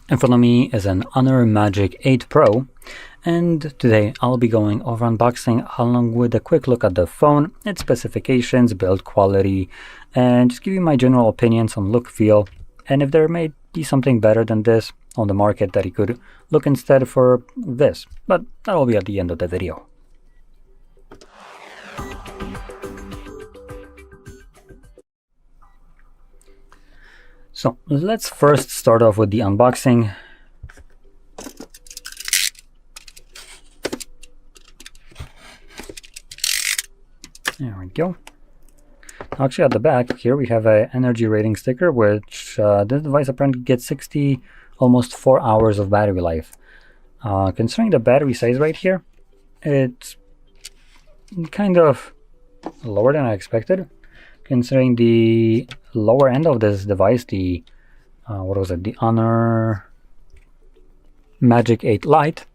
In front of me is an Honor Magic 8 Pro, and today I'll be going over unboxing along with a quick look at the phone, its specifications, build quality, and just give you my general opinions on look, feel, and if there may be something better than this on the market that you could look instead for this, but that'll be at the end of the video. So let's first start off with the unboxing. There we go. Actually, at the back here we have an energy rating sticker, which this device apparently gets 60, almost 4 hours of battery life. Considering the battery size right here, it's kind of lower than I expected. Considering the lower end of this device, the what was it, the Honor Magic 8 Lite,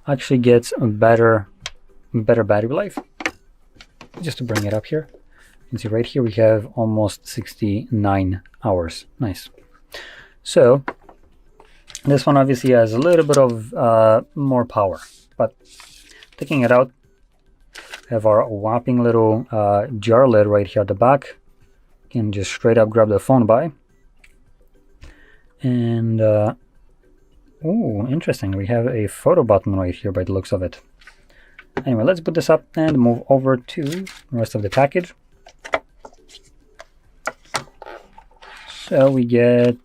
actually gets a better battery life. Just to bring it up here, you can see right here we have almost 69 hours. Nice. So this one obviously has a little bit of more power, but taking it out, have our whopping little jar lid right here at the back. You can just straight up grab the phone by. And oh, interesting, we have a photo button right here by the looks of it. Anyway, let's put this up and move over to the rest of the package. So we get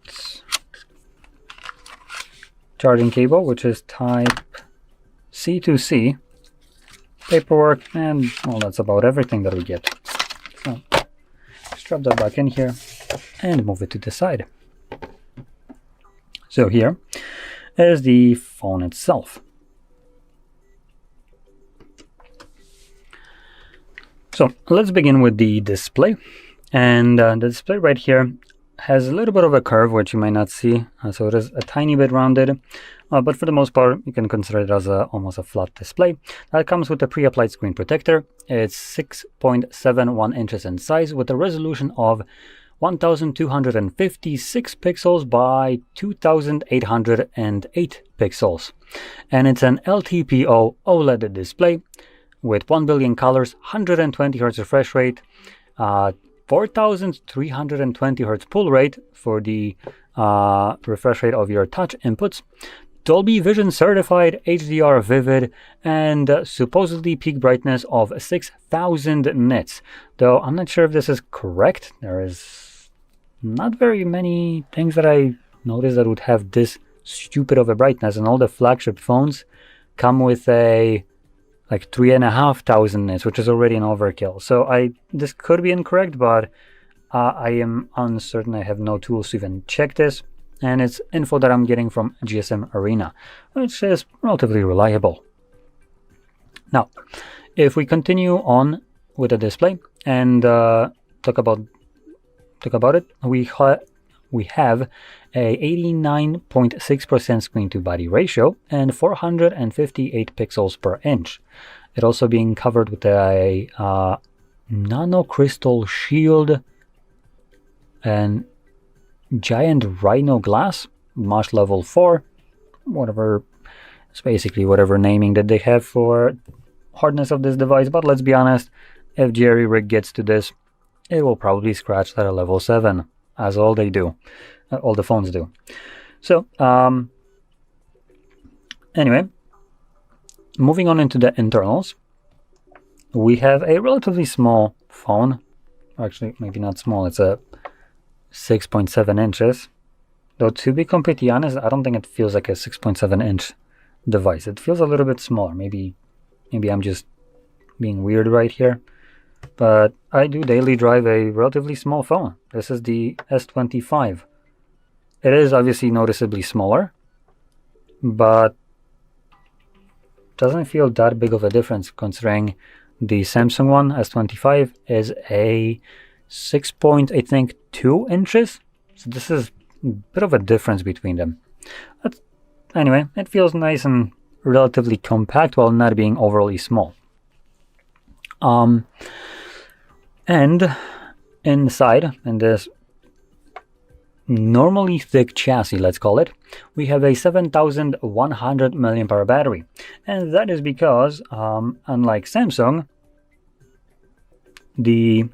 charging cable, which is type C to C, paperwork, and well, that's about everything that we get. So just drop that back in here and move it to the side. So here is the phone itself. So let's begin with the display, and the display right here has a little bit of a curve, which you might not see, so it is a tiny bit rounded, but for the most part you can consider it as almost a flat display. That comes with a pre-applied screen protector. It's 6.71 inches in size with a resolution of 1256 pixels by 2808 pixels, and it's an LTPO OLED display with 1 billion colors, 120 Hz refresh rate, 4320 Hz pull rate for the refresh rate of your touch inputs, Dolby Vision certified HDR Vivid, and supposedly peak brightness of 6000 nits. Though I'm not sure if this is correct. There is not very many things that I noticed that would have this stupid of a brightness, and all the flagship phones come with a like 3500 nits, which is already an overkill. So this could be incorrect, but I am uncertain. I have no tools to even check this, and it's info that I'm getting from GSM Arena, which is relatively reliable. Now, if we continue on with the display and talk about it, we have a 89.6% screen to body ratio and 458 pixels per inch. It also being covered with a nano crystal shield and giant rhino glass, MOSH level 4, whatever. It's basically whatever naming that they have for hardness of this device, but let's be honest, if Jerry Rig gets to this, it will probably scratch that at level 7, as all they do. All the phones do. So anyway, moving on into the internals, we have a relatively small phone. Actually, maybe not small, it's a 6.7 inches. Though to be completely honest, I don't think it feels like a 6.7 inch device. It feels a little bit smaller. Maybe I'm just being weird right here. But I do daily drive a relatively small phone. This is the S25. It is obviously noticeably smaller, but doesn't feel that big of a difference considering the Samsung one, S25, is a 6.2 inches. So this is a bit of a difference between them. But anyway, it feels nice and relatively compact while not being overly small. And inside, in this normally thick chassis, let's call it, we have a 7100 mAh battery. And that is because, unlike Samsung, the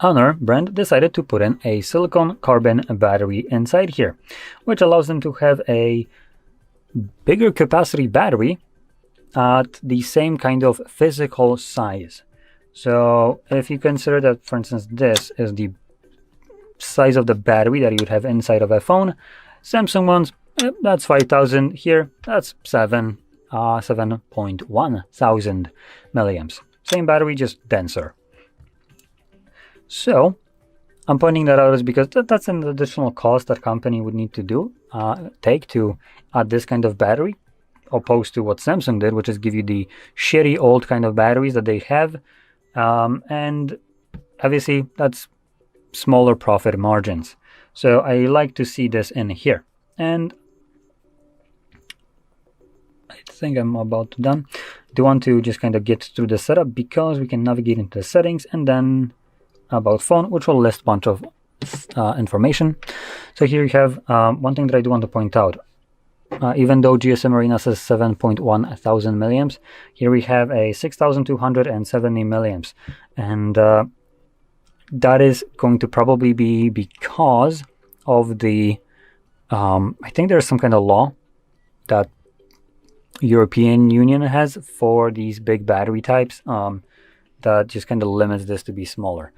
Honor brand decided to put in a silicon carbon battery inside here, which allows them to have a bigger capacity battery at the same kind of physical size. So if you consider that, for instance, this is the size of the battery that you would have inside of a phone, Samsung ones, that's 5000. Here, that's 7.1 thousand milliamps. Same battery, just denser. So I'm pointing that out is because that's an additional cost that company would need to take to add this kind of battery, opposed to what Samsung did, which is give you the shitty old kind of batteries that they have. And obviously that's smaller profit margins. So I like to see this in here. And I think I'm about done. Do want to just kind of get through the setup because we can navigate into the settings and then about phone, which will list a bunch of information. So here you have one thing that I do want to point out. Even though GSM Arena says 7.1 thousand milliamps, here we have a 6270 milliamps, and that is going to probably be because of the I think there's some kind of law that European Union has for these big battery types that just kind of limits this to be smaller.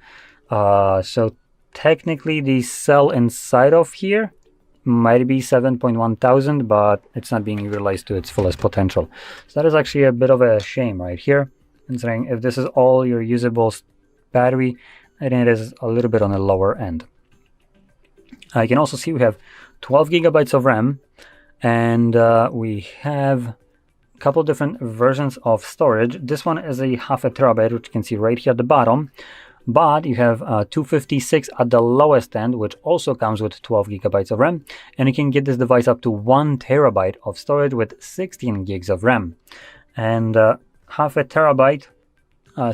So technically the cell inside of here might be 7.1 thousand, but it's not being utilized to its fullest potential. So that is actually a bit of a shame right here, considering if this is all your usable battery, I think it is a little bit on the lower end. You can also see we have 12 gigabytes of RAM, and we have a couple different versions of storage. This one is a 0.5 terabyte, which you can see right here at the bottom. But you have 256 at the lowest end, which also comes with 12 gigabytes of RAM. And you can get this device up to 1 terabyte of storage with 16 gigs of RAM. And 0.5 terabyte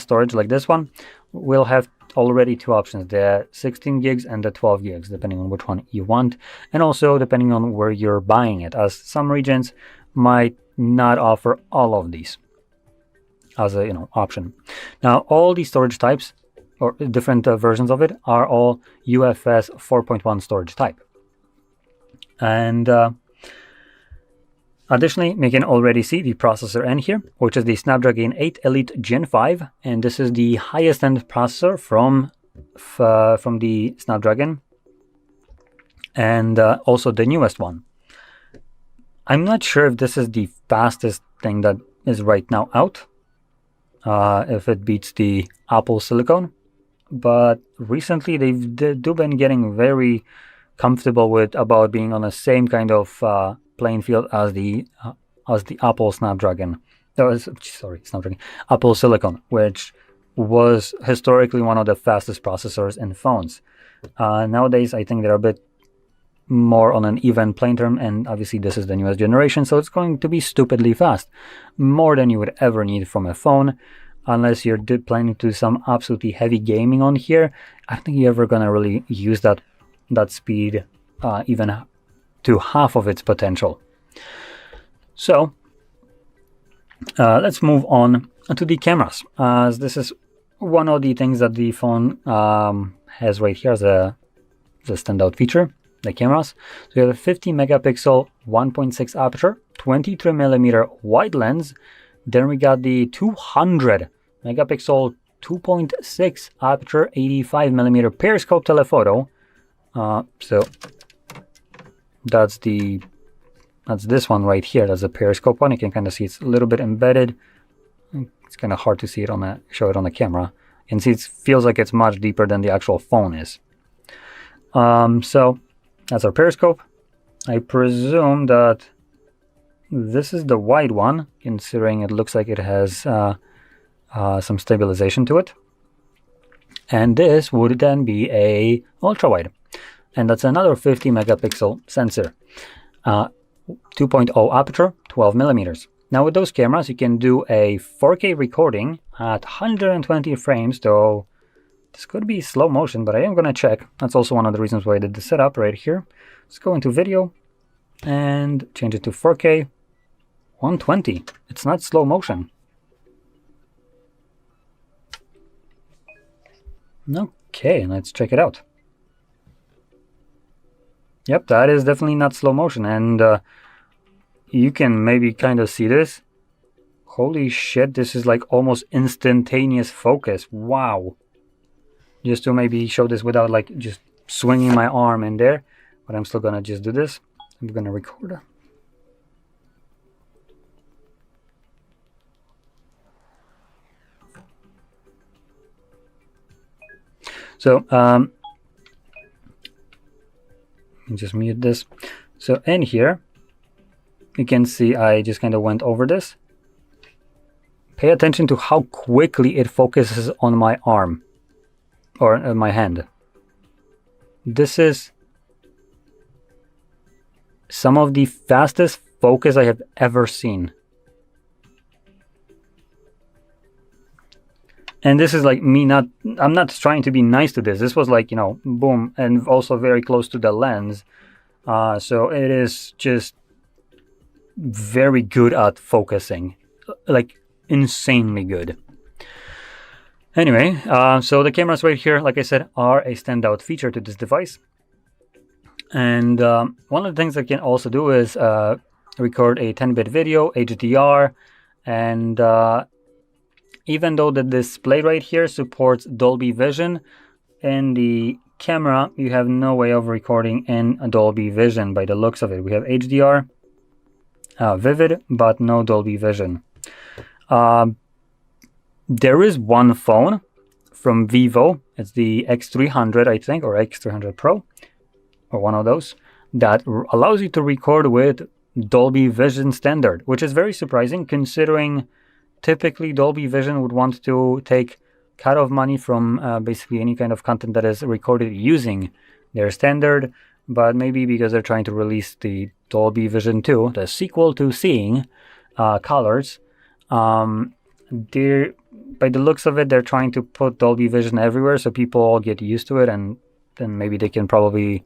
storage like this one will have already two options, the 16 gigs and the 12 gigs, depending on which one you want. And also depending on where you're buying it, as some regions might not offer all of these as a option. Now, all these storage types, or different versions of it, are all UFS 4.1 storage type. And additionally, we can already see the processor in here, which is the Snapdragon 8 Elite Gen 5, and this is the highest end processor from the Snapdragon, and also the newest one. I'm not sure if this is the fastest thing that is right now out, if it beats the Apple Silicon. But recently they've been getting very comfortable about being on the same kind of playing field as the Apple Snapdragon. Snapdragon, Apple Silicon, which was historically one of the fastest processors in phones. Nowadays, I think they're a bit more on an even playing term, and obviously this is the newest generation, so it's going to be stupidly fast, more than you would ever need from a phone. Unless you're planning to do some absolutely heavy gaming on here, I don't think you're ever gonna really use that speed even to half of its potential. So let's move on to the cameras, as this is one of the things that the phone has right here as a standout feature, the cameras. So you have a 50 megapixel 1.6 aperture, 23 millimeter wide lens. Then we got the 200 megapixel 2.6 aperture 85 millimeter periscope telephoto. So that's this one right here. That's a periscope one. You can kind of see it's a little bit embedded. It's kind of hard to see it show it on the camera. You can see it feels like it's much deeper than the actual phone is. So that's our periscope. I presume that this is the wide one, considering it looks like it has some stabilization to it. And this would then be a ultra wide, and that's another 50 megapixel sensor, 2.0 aperture, 12 millimeters. Now with those cameras, you can do a 4K recording at 120 frames, though This could be slow motion, but I am going to check. That's also one of the reasons why I did the setup right here. Let's go into video and change it to 4K 120. It's not slow motion. Okay, let's check it out. Yep, that is definitely not slow motion, and you can maybe kind of see this. Holy shit, this is like almost instantaneous focus. Wow. Just to maybe show this without like just swinging my arm in there, but I'm still gonna just do this. I'm gonna record. So let me just mute this. So in here you can see I just kind of went over this. Pay attention to how quickly it focuses on my arm or my hand. This is some of the fastest focus I have ever seen. And this is like me not, I'm not trying to be nice to this. This was like, you know, boom, and also very close to the lens. So it is just very good at focusing, like insanely good. Anyway, so the cameras right here, like I said, are a standout feature to this device. And one of the things I can also do is record a 10-bit video, HDR, and even though the display right here supports Dolby Vision, in the camera you have no way of recording in Dolby Vision by the looks of it. We have HDR, Vivid, but no Dolby Vision. There is one phone from Vivo, it's the X300 I think, or X300 Pro, or one of those, that allows you to record with Dolby Vision standard, which is very surprising considering typically Dolby Vision would want to take cut off money from basically any kind of content that is recorded using their standard, but maybe because they're trying to release the Dolby Vision 2, the sequel to Seeing Colors, by the looks of it, they're trying to put Dolby Vision everywhere so people all get used to it, and then maybe they can probably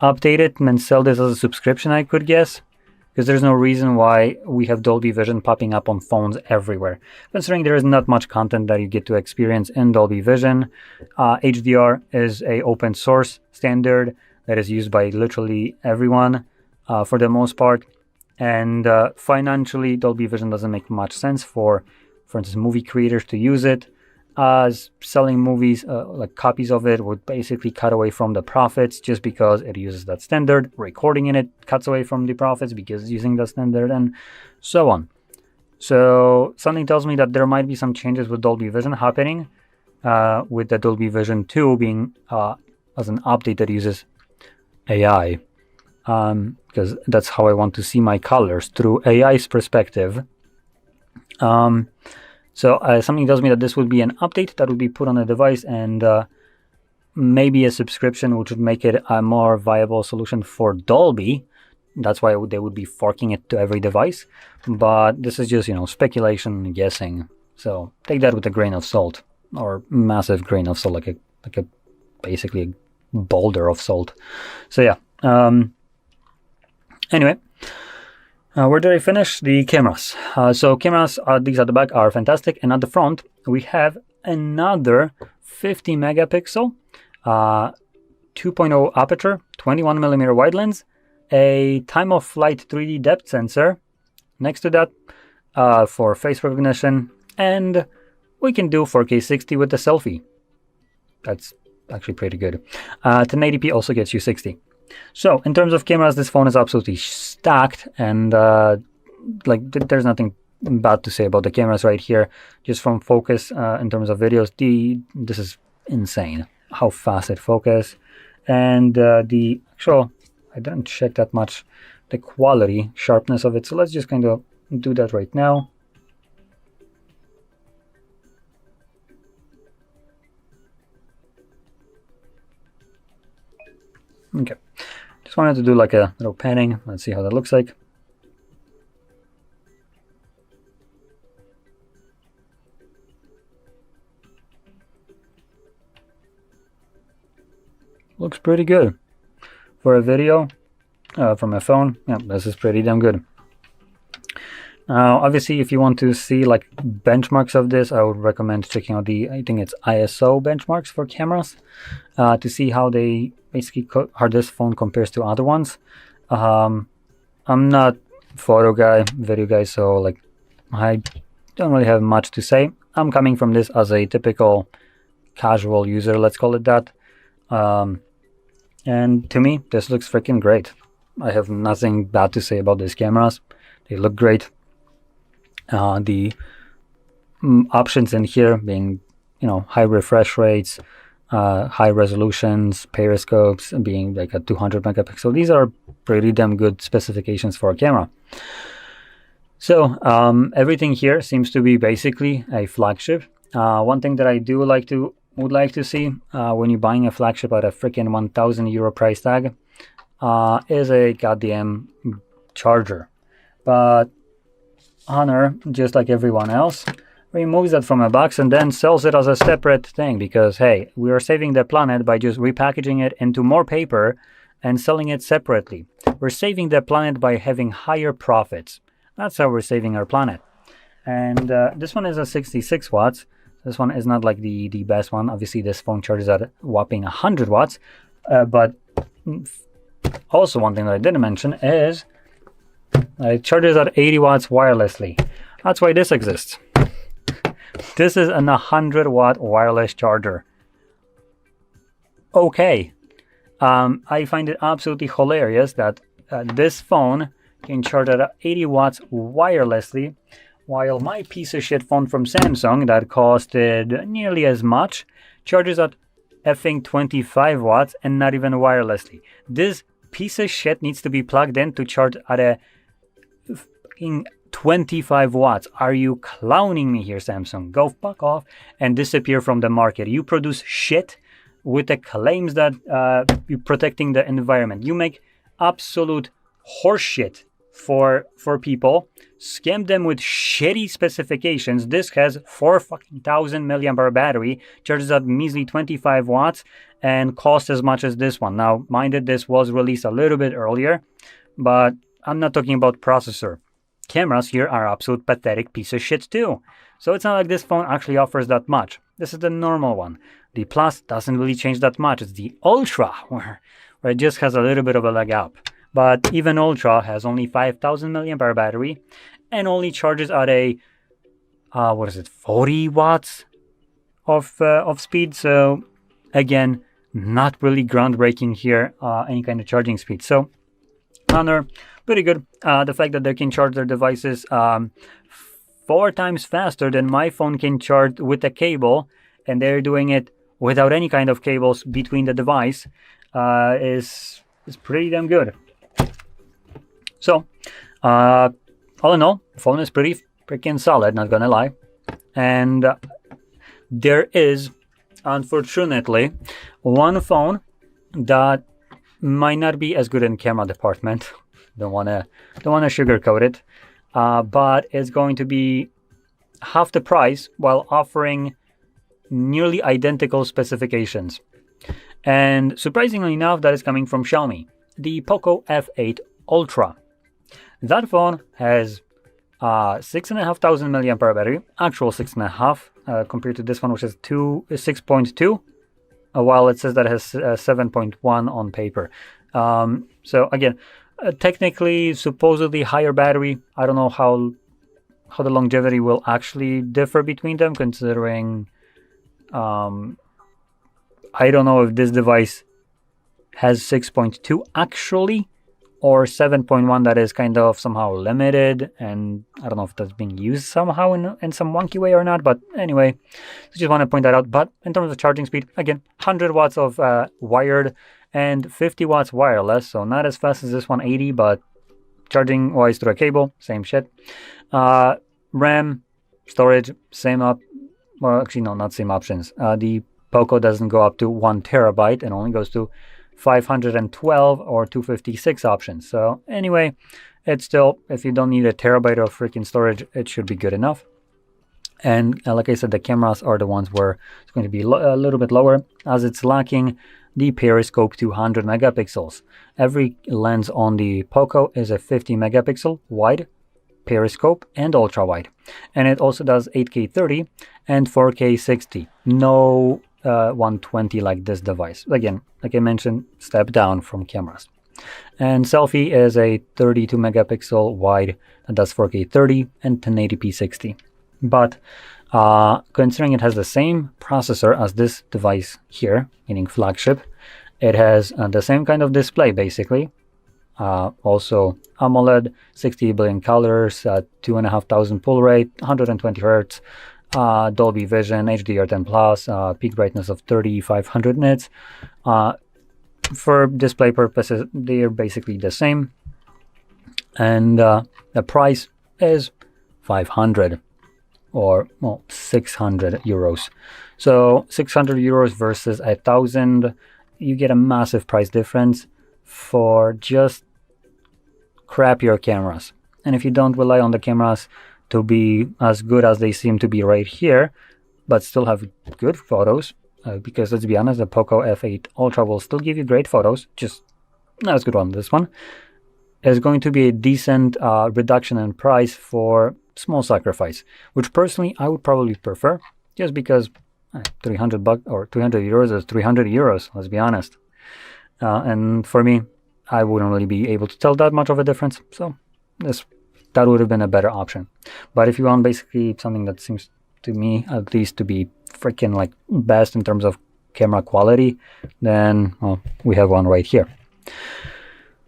update it and then sell this as a subscription, I could guess. Because there's no reason why we have Dolby Vision popping up on phones everywhere. Considering there is not much content that you get to experience in Dolby Vision. HDR is a open source standard that is used by literally everyone for the most part. And financially, Dolby Vision doesn't make much sense for instance, movie creators to use it. As selling movies, like copies of it, would basically cut away from the profits just because it uses that standard. Recording in it cuts away from the profits because it's using that standard, and so on. So something tells me that there might be some changes with Dolby Vision happening, with the Dolby Vision 2 being as an update that uses AI, because that's how I want to see my colors, through AI's perspective. So something tells me that this would be an update that would be put on the device, and maybe a subscription, which would make it a more viable solution for Dolby. That's why they would be forking it to every device. But this is just, you know, speculation, guessing. So take that with a grain of salt, or massive grain of salt, like a basically a boulder of salt. So yeah. Anyway. Where did I finish? The cameras. So cameras, these at the back are fantastic, and at the front we have another 50 megapixel, 2.0 aperture, 21mm wide lens, a time of flight 3D depth sensor next to that for face recognition, and we can do 4K 60 with the selfie. That's actually pretty good. 1080p also gets you 60. So in terms of cameras, this phone is absolutely stacked, and there's nothing bad to say about the cameras right here. Just from focus in terms of videos, this is insane how fast it focuses, and the actual, I didn't check that much the quality sharpness of it, so let's just kind of do that right now. Okay, just wanted to do like a little panning. Let's see how that looks like. looks pretty good. For a video from a phone, yeah, this is pretty damn good. Now, obviously, if you want to see like benchmarks of this, I would recommend checking out the, I think it's ISO benchmarks for cameras, to see how they basically how this phone compares to other ones. I'm not photo guy, video guy, so like I don't really have much to say. I'm coming from this as a typical casual user, let's call it that. And to me, this looks freaking great. I have nothing bad to say about these cameras. They look great. The options in here being, you know, high refresh rates, high resolutions, periscopes, and being like a 200 megapixel. These are pretty damn good specifications for a camera. So everything here seems to be basically a flagship. One thing that I would like to see when you're buying a flagship at a freaking 1,000 euro price tag is a goddamn charger. But Honor, just like everyone else, removes that from a box and then sells it as a separate thing, because hey, we are saving the planet by just repackaging it into more paper and selling it separately. We're saving the planet by having higher profits. That's how we're saving our planet. And this one is a 66 watts. This one is not like the best one. Obviously, this phone charges at a whopping 100 watts. But also one thing that I didn't mention is it charges at 80 watts wirelessly. That's why this exists. This is an 100 watt wireless charger. Okay. I find it absolutely hilarious that this phone can charge at 80 watts wirelessly, while my piece of shit phone from Samsung that costed nearly as much charges at effing 25 watts and not even wirelessly. This piece of shit needs to be plugged in to charge at a fucking 25 watts. Are you clowning me here, Samsung? Go fuck off and disappear from the market. You produce shit with the claims that you're protecting the environment. You make absolute horseshit for people, scam them with shitty specifications. This has 4,000 milliampere battery, charges at measly 25 watts, and costs as much as this one. Now, mind that this was released a little bit earlier, but I'm not talking about processor. Cameras here are absolute pathetic piece of shit too. So it's not like this phone actually offers that much. This is the normal one. The Plus doesn't really change that much. It's the Ultra where it just has a little bit of a leg up. But even Ultra has only 5,000 milliampere battery and only charges at a 40 watts of speed. So again, not really groundbreaking here, any kind of charging speed. So Honor, pretty good. The fact that they can charge their devices 4 times faster than my phone can charge with a cable, and they're doing it without any kind of cables between the device, is pretty damn good. So, all in all, phone is pretty freaking solid, not gonna lie. And there is, unfortunately, one phone that might not be as good in camera department. Don't wanna sugarcoat it, but it's going to be half the price while offering nearly identical specifications. And surprisingly enough, that is coming from Xiaomi, the Poco F8 Ultra. That phone has 6,500 milliampere battery, actual 6.5, compared to this one, which is 6.2, while it says that it has 7.1 on paper. So again, technically, supposedly higher battery. I don't know how the longevity will actually differ between them, considering I don't know if this device has 6.2 actually, or 7.1 that is kind of somehow limited, and I don't know if that's being used somehow in some wonky way or not, but anyway, I just want to point that out. But in terms of charging speed, again, 100 watts of wired and 50 watts wireless, so not as fast as this one, 80, but charging wise through a cable, same shit. RAM, storage, same up, well actually no, not same options. The Poco doesn't go up to 1 terabyte and only goes to 512 or 256 options. So anyway, it's still, if you don't need a terabyte of freaking storage, it should be good enough. And like I said, the cameras are the ones where it's going to be a little bit lower, as it's lacking the periscope to 100 megapixels. Every lens on the Poco is a 50 megapixel wide periscope and ultra wide, and it also does 8K 30 and 4K 60. No 120 like this device. Again, like I mentioned, step down from cameras. And selfie is a 32 megapixel wide that does 4K 30 and 1080p 60. But considering it has the same processor as this device here, meaning flagship, it has the same kind of display basically. Also AMOLED, 60 billion colors, 2,500 pull rate, 120 Hz, Dolby Vision, HDR10+, peak brightness of 3500 nits. For display purposes, they're basically the same. And the price is 500 or, well, 600 euros. So 600 euros versus 1,000, you get a massive price difference for just crappier cameras. And if you don't rely on the cameras to be as good as they seem to be right here, but still have good photos, because let's be honest, the Poco F8 Ultra will still give you great photos, just not as good on this one, is going to be a decent reduction in price for small sacrifice, which personally I would probably prefer, just because 300 bucks or 300 euros is 300 euros, let's be honest. And for me, I wouldn't really be able to tell that much of a difference, so that would have been a better option. But if you want basically something that seems to me at least to be freaking like best in terms of camera quality, then well, we have one right here.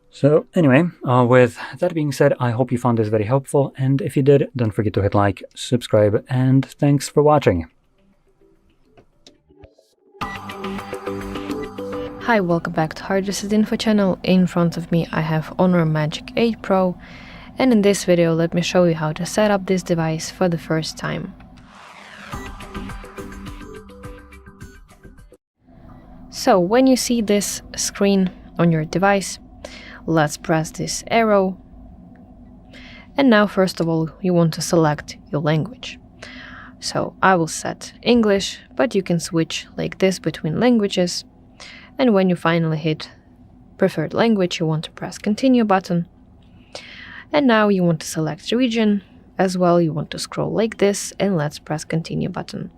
So anyway, with that being said, I hope you found this very helpful, and if you did, don't forget to hit like, subscribe, and thanks for watching. Hi, welcome back to HardReset.Info channel. In front of me I have Honor Magic 8 Pro, and in this video let me show you how to set up this device for the first time. So when you see this screen on your device, let's press this arrow, and now first of all you want to select your language. So I will set English, but you can switch like this between languages. And when you finally hit preferred language, you want to press continue button. And now you want to select region as well. You want to scroll like this, and let's press continue button.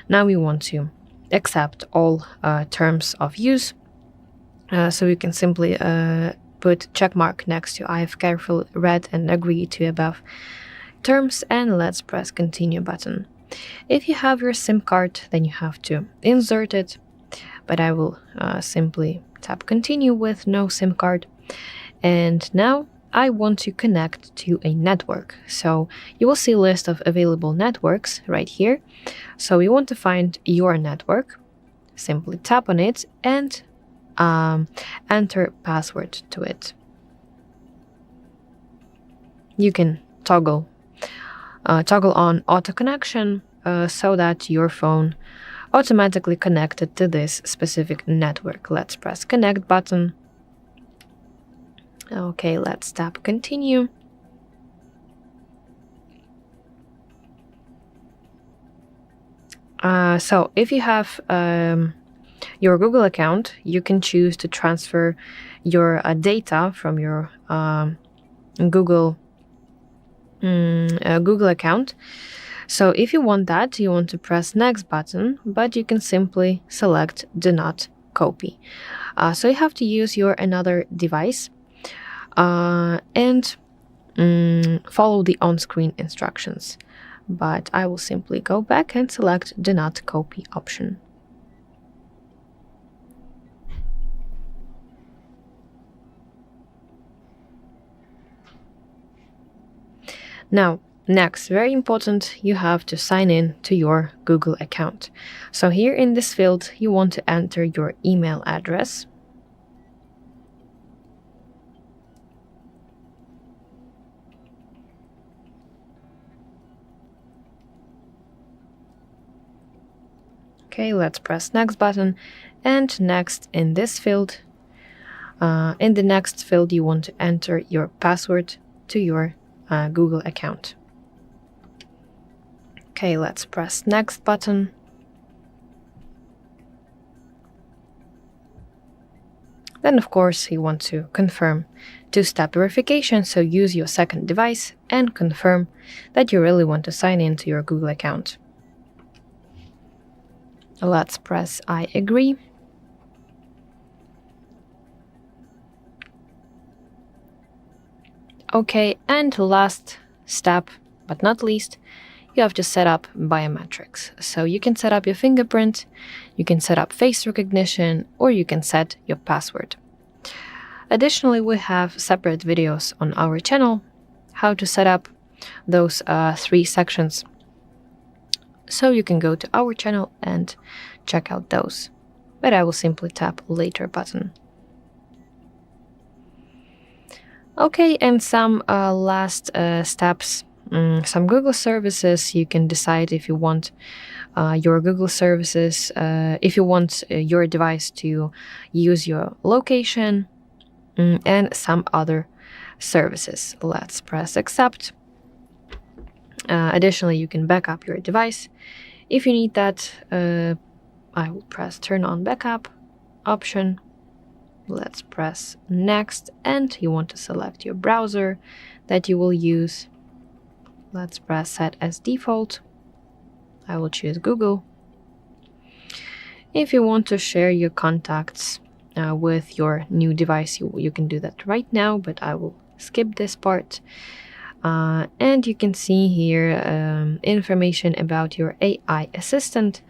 Now we want to accept all terms of use. So you can simply put check mark next to I have carefully read and agree to above terms, and let's press continue button. If you have your SIM card, then you have to insert it. But I will simply tap continue with no SIM card. And now I want to connect to a network. So you will see a list of available networks right here. So you want to find your network, simply tap on it and enter password to it. You can toggle on auto connection so that your phone automatically connected to this specific network. Let's press connect button. Okay, let's tap continue. So if you have your Google account, you can choose to transfer your data from your Google account. So if you want that, you want to press next button, but you can simply select do not copy. So you have to use your another device and follow the on-screen instructions. But I will simply go back and select do not copy option. Now, next, very important, you have to sign in to your Google account. So here in this field, you want to enter your email address. Okay, let's press next button. And next in this field, in the next field, you want to enter your password to your Google account. Okay, let's press next button. Then of course you want to confirm two-step verification, so use your second device and confirm that you really want to sign in to your Google account. Let's press I agree. Okay, and last step, but not least, you have to set up biometrics. So you can set up your fingerprint, you can set up face recognition, or you can set your password. Additionally, we have separate videos on our channel, how to set up those 3 sections. So you can go to our channel and check out those. But I will simply tap later button. Okay, and some last steps. Some Google services, you can decide if you want your Google services, if you want your device to use your location, and some other services. Let's press accept. Additionally, you can back up your device. If you need that, I will press turn on backup option. Let's press next, and you want to select your browser that you will use. Let's press set as default. I will choose Google. If you want to share your contacts with your new device, you can do that right now, but I will skip this part. And you can see here information about your AI assistant,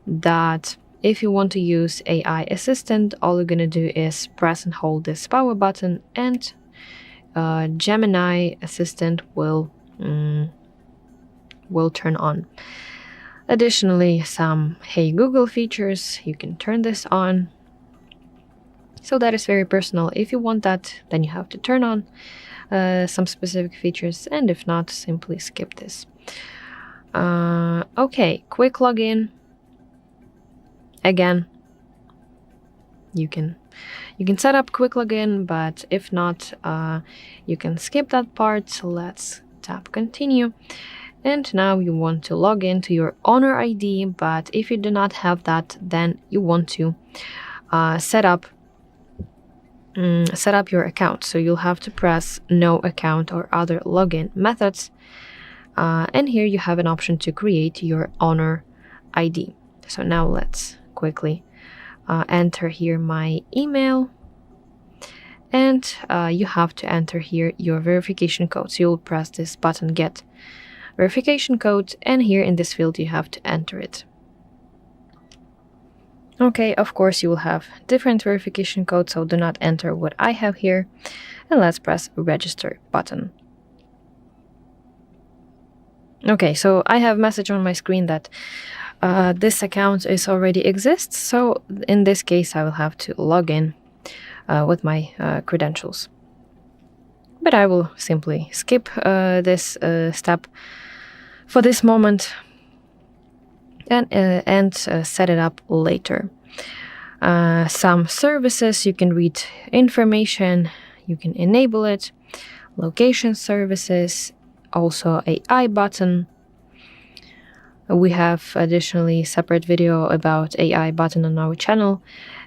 that if you want to use AI assistant, all you're gonna do is press and hold this power button, and Gemini assistant will turn on. Additionally, some Hey Google features, you can turn this on. So that is very personal. If you want that, then you have to turn on some specific features, and if not, simply skip this. Okay, quick login. Again, you can set up quick login, but if not, you can skip that part. So let's tap continue. And now you want to log into your owner ID, but if you do not have that, then you want to set up your account. So you'll have to press no account or other login methods. And here you have an option to create your owner ID. So now let's quickly enter here my email, and you have to enter here your verification code. So you'll press this button get verification code, and here in this field you have to enter it. Okay, of course you will have different verification codes, so do not enter what I have here, and let's press register button. Okay, so I have a message on my screen that this account is already exists, so in this case I will have to log in with my credentials. But I will simply skip this step for this moment and set it up later. Some services, you can read information, you can enable it, location services, also AI button. We have additionally separate video about AI button on our channel.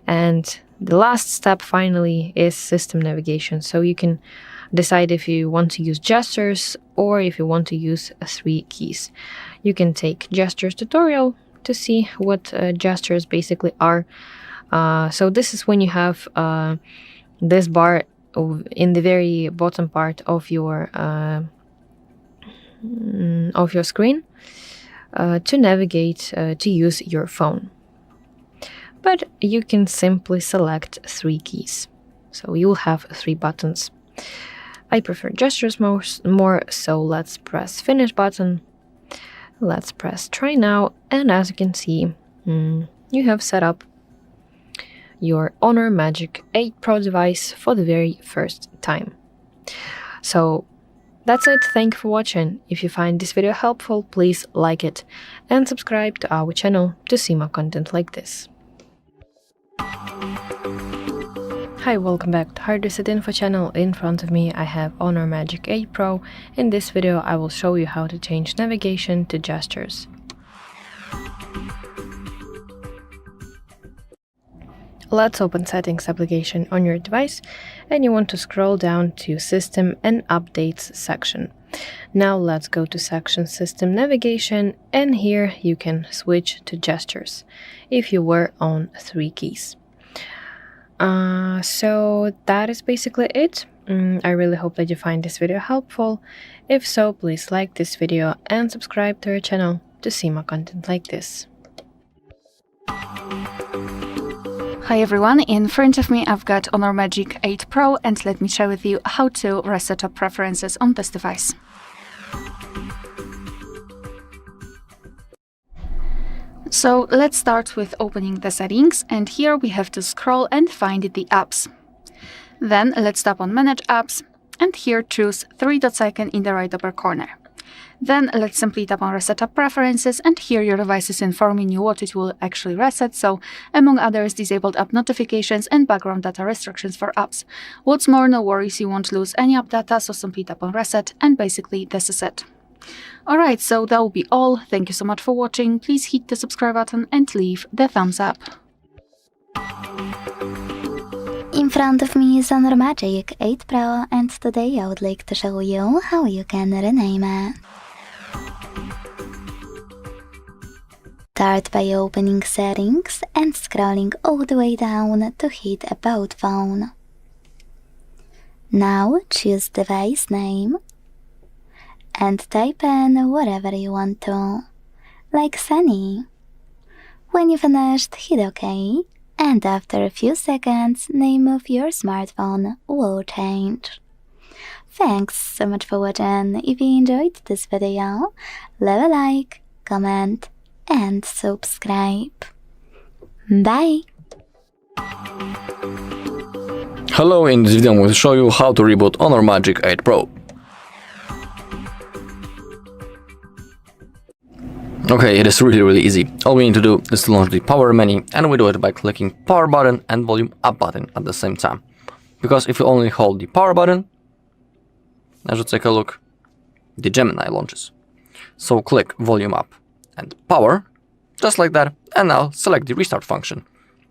And the last step finally is system navigation. So you can decide if you want to use gestures or if you want to use 3 keys. You can take gestures tutorial to see what gestures basically are. So this is when you have this bar in the very bottom part of your screen to navigate to use your phone. But you can simply select 3 keys. So you will have 3 buttons. I prefer gestures more, so let's press finish button. Let's press try now, and as you can see, you have set up your Honor Magic 8 Pro device for the very first time. So that's it. Thank you for watching. If you find this video helpful, please like it and subscribe to our channel to see more content like this. Hi, welcome back to HardReset.Info channel. In front of me I have Honor Magic 8 Pro. In this video I will show you how to change navigation to gestures. Let's open Settings application on your device, and you want to scroll down to System and Updates section. Now let's go to section System Navigation, and here you can switch to gestures if you were on 3 keys. So that is basically it. I really hope that you find this video helpful. If so, please like this video and subscribe to our channel to see more content like this. Hi everyone, in front of me I've got Honor Magic 8 Pro, and let me share with you how to reset up preferences on this device. So let's start with opening the settings, and here we have to scroll and find the apps. Then let's tap on Manage Apps, and here choose 3 dots icon in the right upper corner. Then let's simply tap on Reset Up Preferences, and here your device is informing you what it will actually reset, so among others disabled app notifications and background data restrictions for apps. What's more, no worries, you won't lose any app data, so simply tap on Reset, and basically this is it. Alright, so that will be all. Thank you so much for watching. Please hit the subscribe button and leave the thumbs up. In front of me is Honor Magic 8 Pro, and today I would like to show you how you can rename it. Start by opening Settings and scrolling all the way down to hit About Phone. Now choose device name and type in whatever you want to, like Sunny. When you finished, hit OK, and after a few seconds, name of your smartphone will change. Thanks so much for watching. If you enjoyed this video, leave a like, comment, and subscribe. Bye! Hello, in this video I will show you how to reboot Honor Magic 8 Pro. Okay, it is really easy. All we need to do is to launch the power menu, and we do it by clicking power button and volume up button at the same time. Because if you only hold the power button, as you take a look, the Gemini launches. So click volume up and power, just like that, and now select the restart function.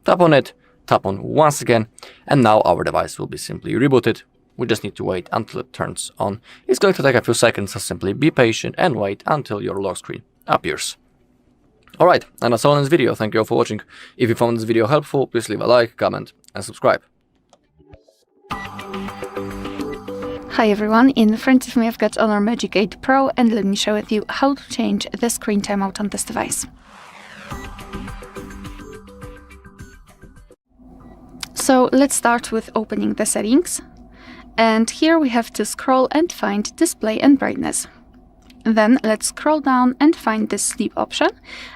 Tap on it, tap on once again, and now our device will be simply rebooted. We just need to wait until it turns on. It's going to take a few seconds, so simply be patient and wait until your lock screen appears. Alright, and that's all in this video. Thank you all for watching. If you found this video helpful, please leave a like, comment, and subscribe. Hi everyone, in front of me I've got Honor Magic 8 Pro, and let me share with you how to change the screen timeout on this device. So let's start with opening the settings, and here we have to scroll and find display and brightness. Then let's scroll down and find this sleep option,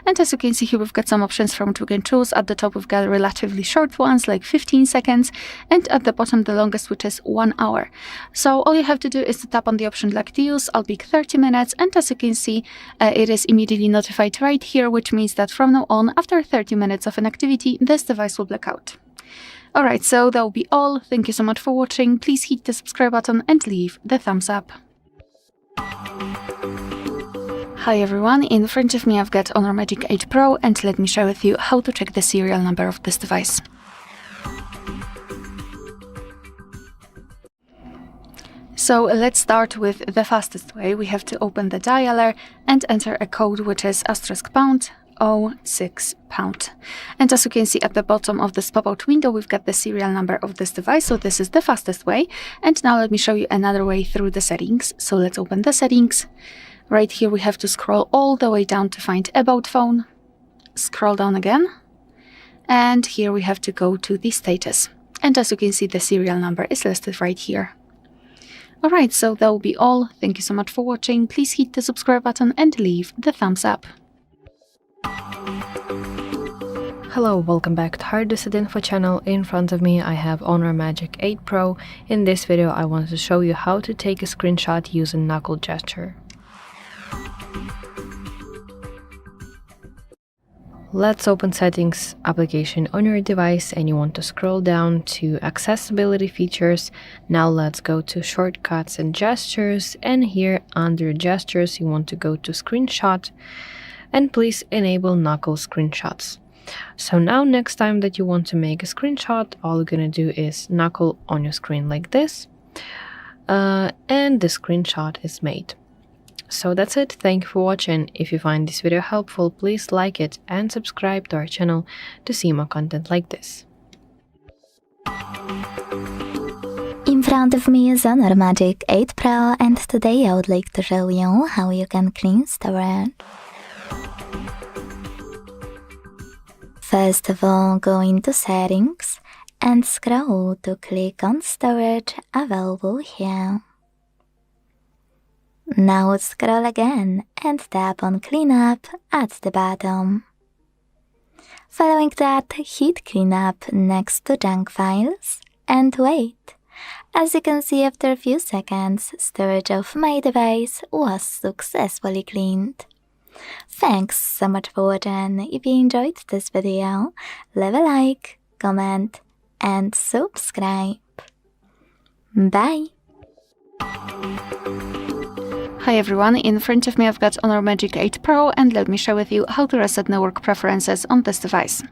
and as you can see here we've got some options from which we can choose. At the top we've got relatively short ones like 15 seconds, and at the bottom the longest, which is 1 hour. So all you have to do is to tap on the option like to use. I'll pick 30 minutes, and as you can see it is immediately notified right here, which means that from now on, after 30 minutes of an activity, this device will black out. Alright, so that will be all. Thank you so much for watching. Please hit the subscribe button and leave the thumbs up. Hi everyone, in front of me I've got Honor Magic 8 Pro, and let me share with you how to check the serial number of this device. So let's start with the fastest way. We have to open the dialer and enter a code which is *## 06#. And as you can see at the bottom of this pop-out window, we've got the serial number of this device, so this is the fastest way. And now let me show you another way through the settings. So let's open the settings. Right here we have to scroll all the way down to find About Phone, scroll down again, and here we have to go to the status. And as you can see, the serial number is listed right here. Alright, so that will be all. Thank you so much for watching. Please hit the subscribe button and leave the thumbs up. Hello, welcome back to HardReset.Info channel. In front of me I have Honor Magic 8 Pro. In this video I want to show you how to take a screenshot using knuckle gesture. Let's open Settings application on your device, and you want to scroll down to Accessibility Features. Now let's go to Shortcuts and Gestures, and here under Gestures you want to go to Screenshot, and please enable knuckle screenshots. So now next time that you want to make a screenshot, all you're gonna do is knuckle on your screen like this, and the screenshot is made. So that's it. Thank you for watching. If you find this video helpful, please like it and subscribe to our channel to see more content like this. In front of me is Honor Magic 8 Pro, and today I would like to show you how you can clean storage. First of all, go into Settings and scroll to click on Storage available here. Now scroll again and tap on Cleanup at the bottom. Following that, hit Cleanup next to Junk Files and wait. As you can see, after a few seconds, storage of my device was successfully cleaned. Thanks so much for watching. If you enjoyed this video, leave a like, comment, and subscribe. Bye! Hi everyone, in front of me I've got Honor Magic 8 Pro, and let me share with you how to reset network preferences on this device.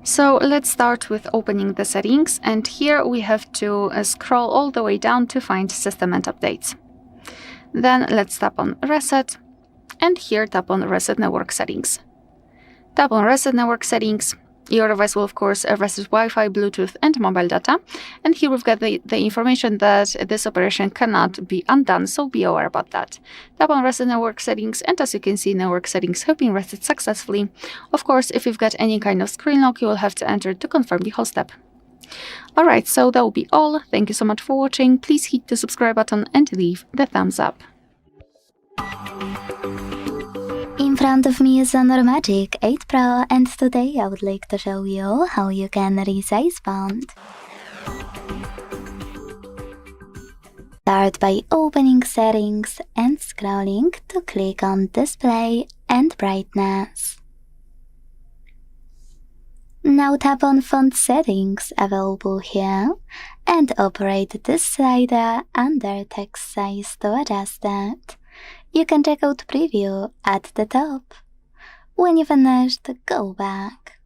So let's start with opening the settings, and here we have to scroll all the way down to find System and Updates. Then let's tap on Reset, and here tap on Reset Network Settings. Tap on Reset Network Settings. Your device will of course reset Wi-Fi, Bluetooth and mobile data, and here we've got the information that this operation cannot be undone, so be aware about that. Tap on Reset Network Settings, and as you can see, network settings have been reset successfully. Of course, if you've got any kind of screen lock, you will have to enter to confirm the whole step. Alright, so that will be all. Thank you so much for watching. Please hit the subscribe button and leave the thumbs up. In front of me is Honor Magic 8 Pro, and today I would like to show you how you can resize font. Start by opening Settings and scrolling to click on Display and Brightness. Now tap on Font Settings available here and operate this slider under text size to adjust it. You can check out Preview at the top. When you finished, go back.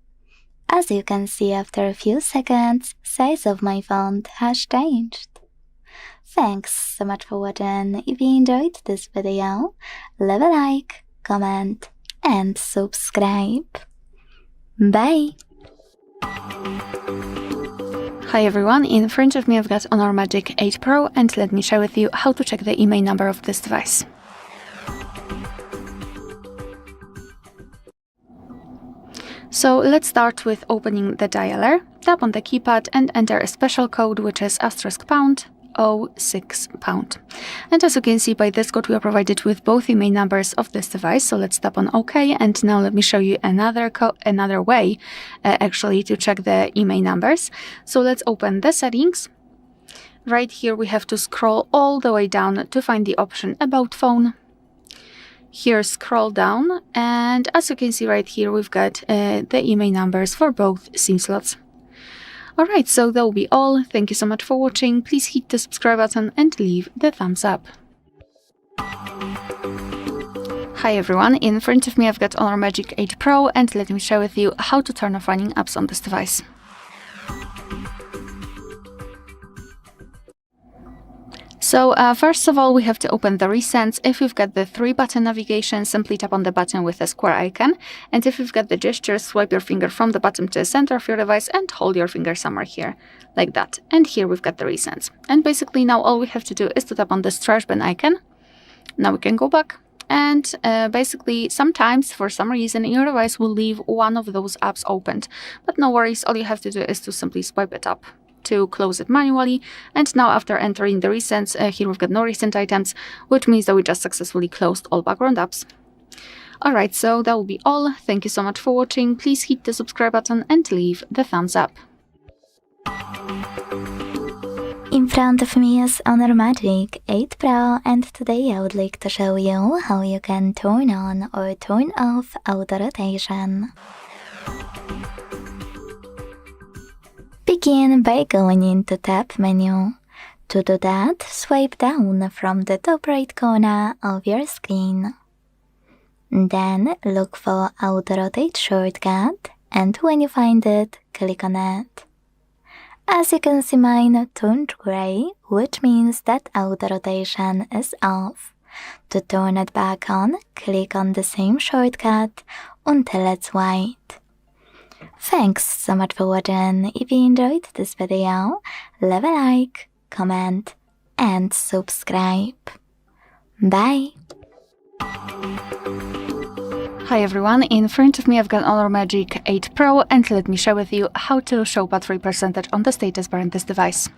As you can see, after a few seconds, size of my font has changed. Thanks so much for watching. If you enjoyed this video, leave a like, comment, and subscribe. Bye! Hi everyone, in front of me I've got Honor Magic 8 Pro, and let me share with you how to check the IMEI number of this device. So let's start with opening the dialer. Tap on the keypad and enter a special code, which is *#06#. And as you can see, by this code we are provided with both IMEI numbers of this device. So let's tap on OK, and now let me show you another way actually to check the IMEI numbers. So let's open the settings. Right here we have to scroll all the way down to find the option About Phone. Here scroll down, and as you can see right here we've got the IMEI numbers for both SIM slots. Alright, so that will be all. Thank you so much for watching. Please hit the subscribe button and leave the thumbs up. Hi everyone, in front of me I've got Honor Magic 8 Pro, and let me share with you how to turn off running apps on this device. So first of all, we have to open the recents. If you've got the 3-button navigation, simply tap on the button with a square icon. And if you've got the gestures, swipe your finger from the bottom to the center of your device and hold your finger somewhere here, like that. And here we've got the recents. And basically now all we have to do is to tap on this trash bin icon. Now we can go back. And basically sometimes, for some reason, your device will leave one of those apps opened. But no worries, all you have to do is to simply swipe it up to close it manually. And now after entering the recents, here we've got no recent items, which means that we just successfully closed all background apps. Alright, so that will be all. Thank you so much for watching. Please hit the subscribe button and leave the thumbs up. In front of me is Honor Magic 8 Pro, and today I would like to show you how you can turn on or turn off auto rotation. Begin by going into Tab menu. To do that, swipe down from the top right corner of your screen. Then look for Auto Rotate shortcut, and when you find it, click on it. As you can see, mine turned gray, which means that auto rotation is off. To turn it back on, click on the same shortcut until it's white. Thanks so much for watching. If you enjoyed this video, leave a like, comment, and subscribe. Bye! Hi everyone, in front of me I've got Honor Magic 8 Pro, and let me share with you how to show battery percentage on the status bar in this device.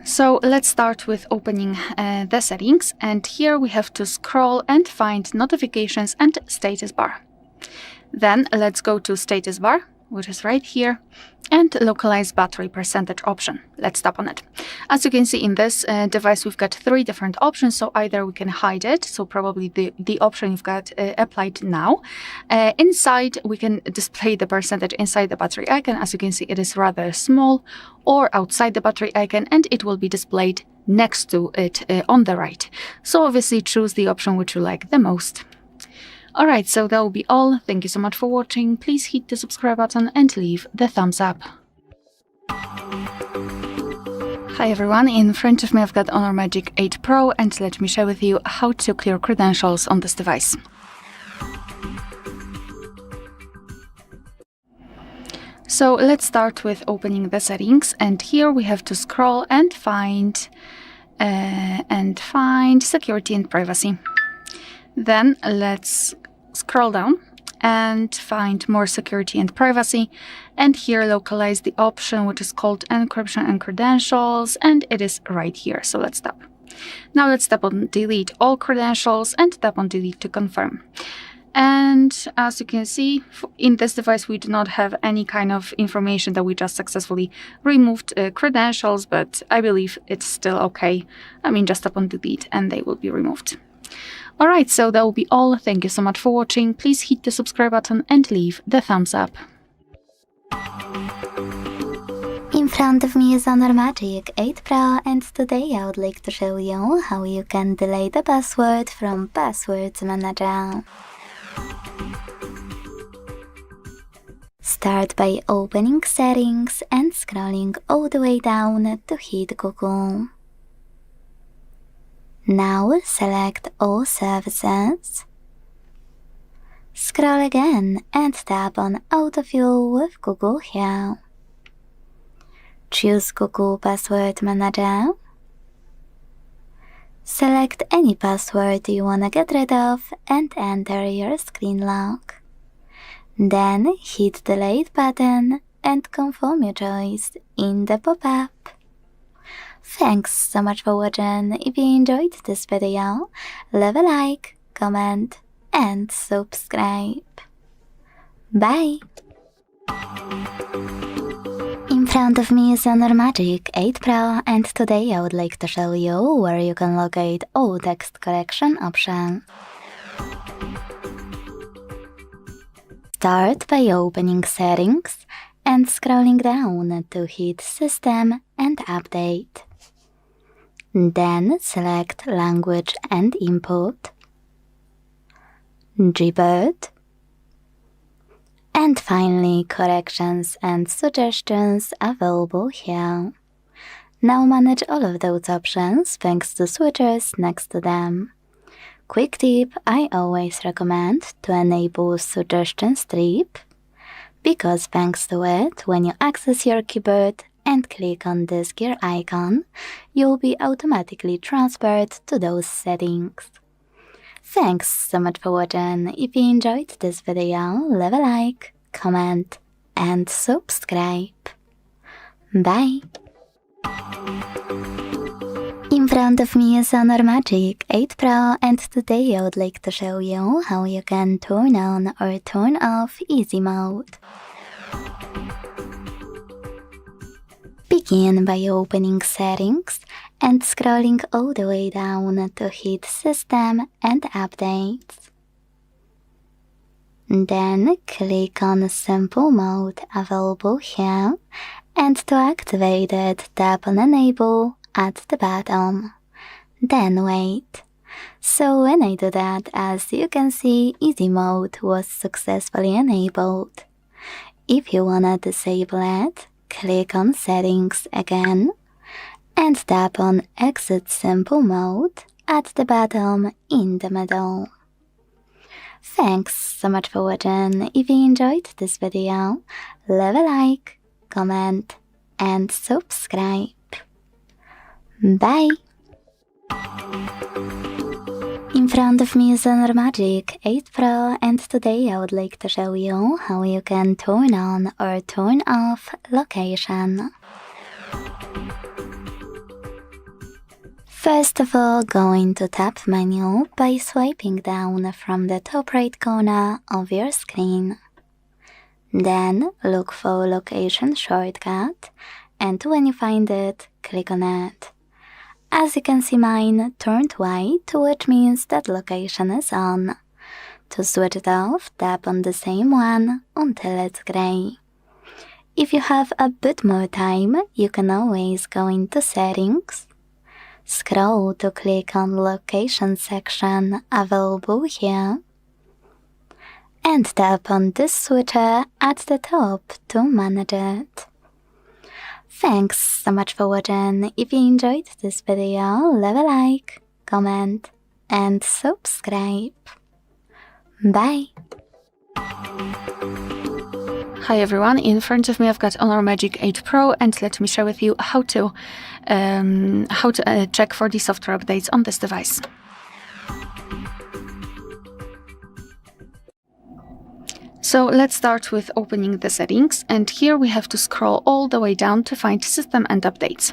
So let's start with opening the settings, and here we have to scroll and find notifications and status bar. Then let's go to status bar, which is right here, and localize battery percentage option. Let's tap on it. As you can see in this device, we've got 3 different options, so either we can hide it, so probably the option you've got applied now. Inside, we can display the percentage inside the battery icon. As you can see, it is rather small, or outside the battery icon, and it will be displayed next to it on the right. So obviously choose the option which you like the most. Alright, so that will be all. Thank you so much for watching. Please hit the subscribe button and leave the thumbs up. Hi everyone, in front of me I've got Honor Magic 8 Pro, and let me share with you how to clear credentials on this device. So let's start with opening the settings, and here we have to scroll and find security and privacy. Then let's scroll down and find more security and privacy, and here localize the option which is called encryption and credentials, and it is right here, so let's tap. Now let's tap on delete all credentials and tap on delete to confirm. And as you can see, in this device we do not have any kind of information that we just successfully removed credentials, but I believe it's still okay. I mean, just tap on delete and they will be removed. Alright, so that will be all. Thank you so much for watching. Please hit the subscribe button and leave the thumbs up. In front of me is Honor Magic 8 Pro, and today I would like to show you how you can delete a password from Passwords Manager. Start by opening Settings and scrolling all the way down to hit Google. Now select All Services. Scroll again and tap on Autofill with Google here. Choose Google Password Manager. Select any password you wanna get rid of and enter your screen lock. Then hit the Delete button and confirm your choice in the pop-up. Thanks so much for watching. If you enjoyed this video, leave a like, comment, and subscribe. Bye! In front of me is Honor Magic 8 Pro, and today I would like to show you where you can locate all text correction options. Start by opening Settings and scrolling down to hit System and Update. Then select Language and Input, Gboard, and finally Corrections and Suggestions available here. Now manage all of those options thanks to switches next to them. Quick tip, I always recommend to enable Suggestion Strip, because thanks to it, when you access your keyboard and click on this gear icon, you'll be automatically transferred to those settings. Thanks so much for watching. If you enjoyed this video, leave a like, comment, and subscribe. Bye! In front of me is Honor Magic 8 Pro, and today I would like to show you how you can turn on or turn off Easy Mode. Begin by opening Settings and scrolling all the way down to hit System and Updates. Then click on Simple Mode available here, and to activate it, tap on Enable at the bottom. then wait. So when I do that, as you can see, easy mode was successfully enabled. If you wanna disable it, click on settings again and tap on exit simple mode at the bottom in the middle. Thanks so much for watching. If you enjoyed this video, leave a like, comment and subscribe. Bye! In front of me is Honor Magic 8 Pro, and today I would like to show you how you can turn on or turn off location. First of all, go into Tab menu by swiping down from the top right corner of your screen. Then look for location shortcut, and when you find it, click on it. As you can see, mine turned white, which means that location is on. To switch it off, tap on the same one until it's gray. If you have a bit more time, you can always go into settings, scroll to click on location section available here, and tap on this switcher at the top to manage it. Thanks so much for watching. If you enjoyed this video, leave a like, comment and subscribe. Bye! Hi everyone, in front of me I've got Honor Magic 8 Pro, and let me share with you how to check for the software updates on this device. So let's start with opening the settings, and here we have to scroll all the way down to find System and Updates.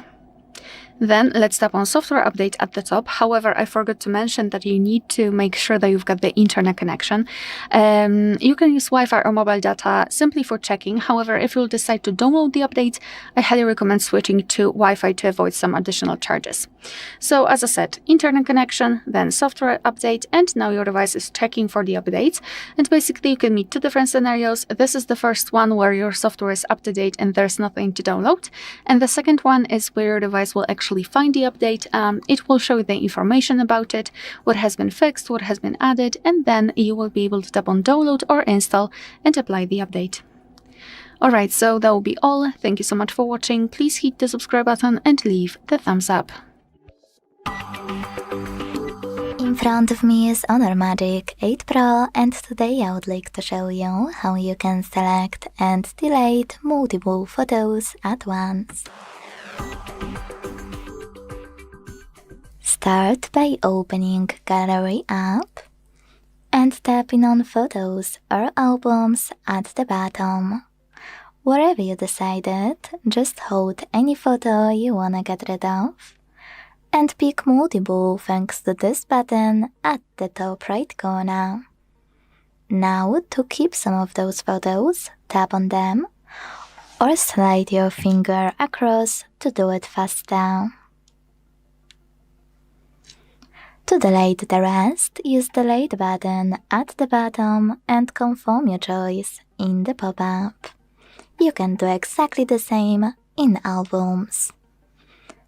Then let's tap on Software Update at the top. However, I forgot to mention that you need to make sure that you've got the internet connection. You can use Wi-Fi or mobile data simply for checking. However, if you'll decide to download the update, I highly recommend switching to Wi-Fi to avoid some additional charges. So as I said, internet connection, then software update, and now your device is checking for the updates. And basically you can meet two different scenarios. This is the first one where your software is up to date and there's nothing to download. And the second one is where your device will actually find the update. It will show you the information about it, what has been fixed, what has been added, and then you will be able to tap on download or install and apply the update. Alright, so that will be all. Thank you so much for watching. Please hit the subscribe button and leave the thumbs up. In front of me is Honor Magic 8 Pro, and today I would like to show you how you can select and delete multiple photos at once. Start by opening Gallery app and tapping on Photos or Albums at the bottom. Wherever you decided, just hold any photo you wanna get rid of and pick multiple thanks to this button at the top right corner. Now, to keep some of those photos, tap on them or slide your finger across to do it faster. To delete the rest, use the Delete button at the bottom and confirm your choice in the pop-up. You can do exactly the same in albums.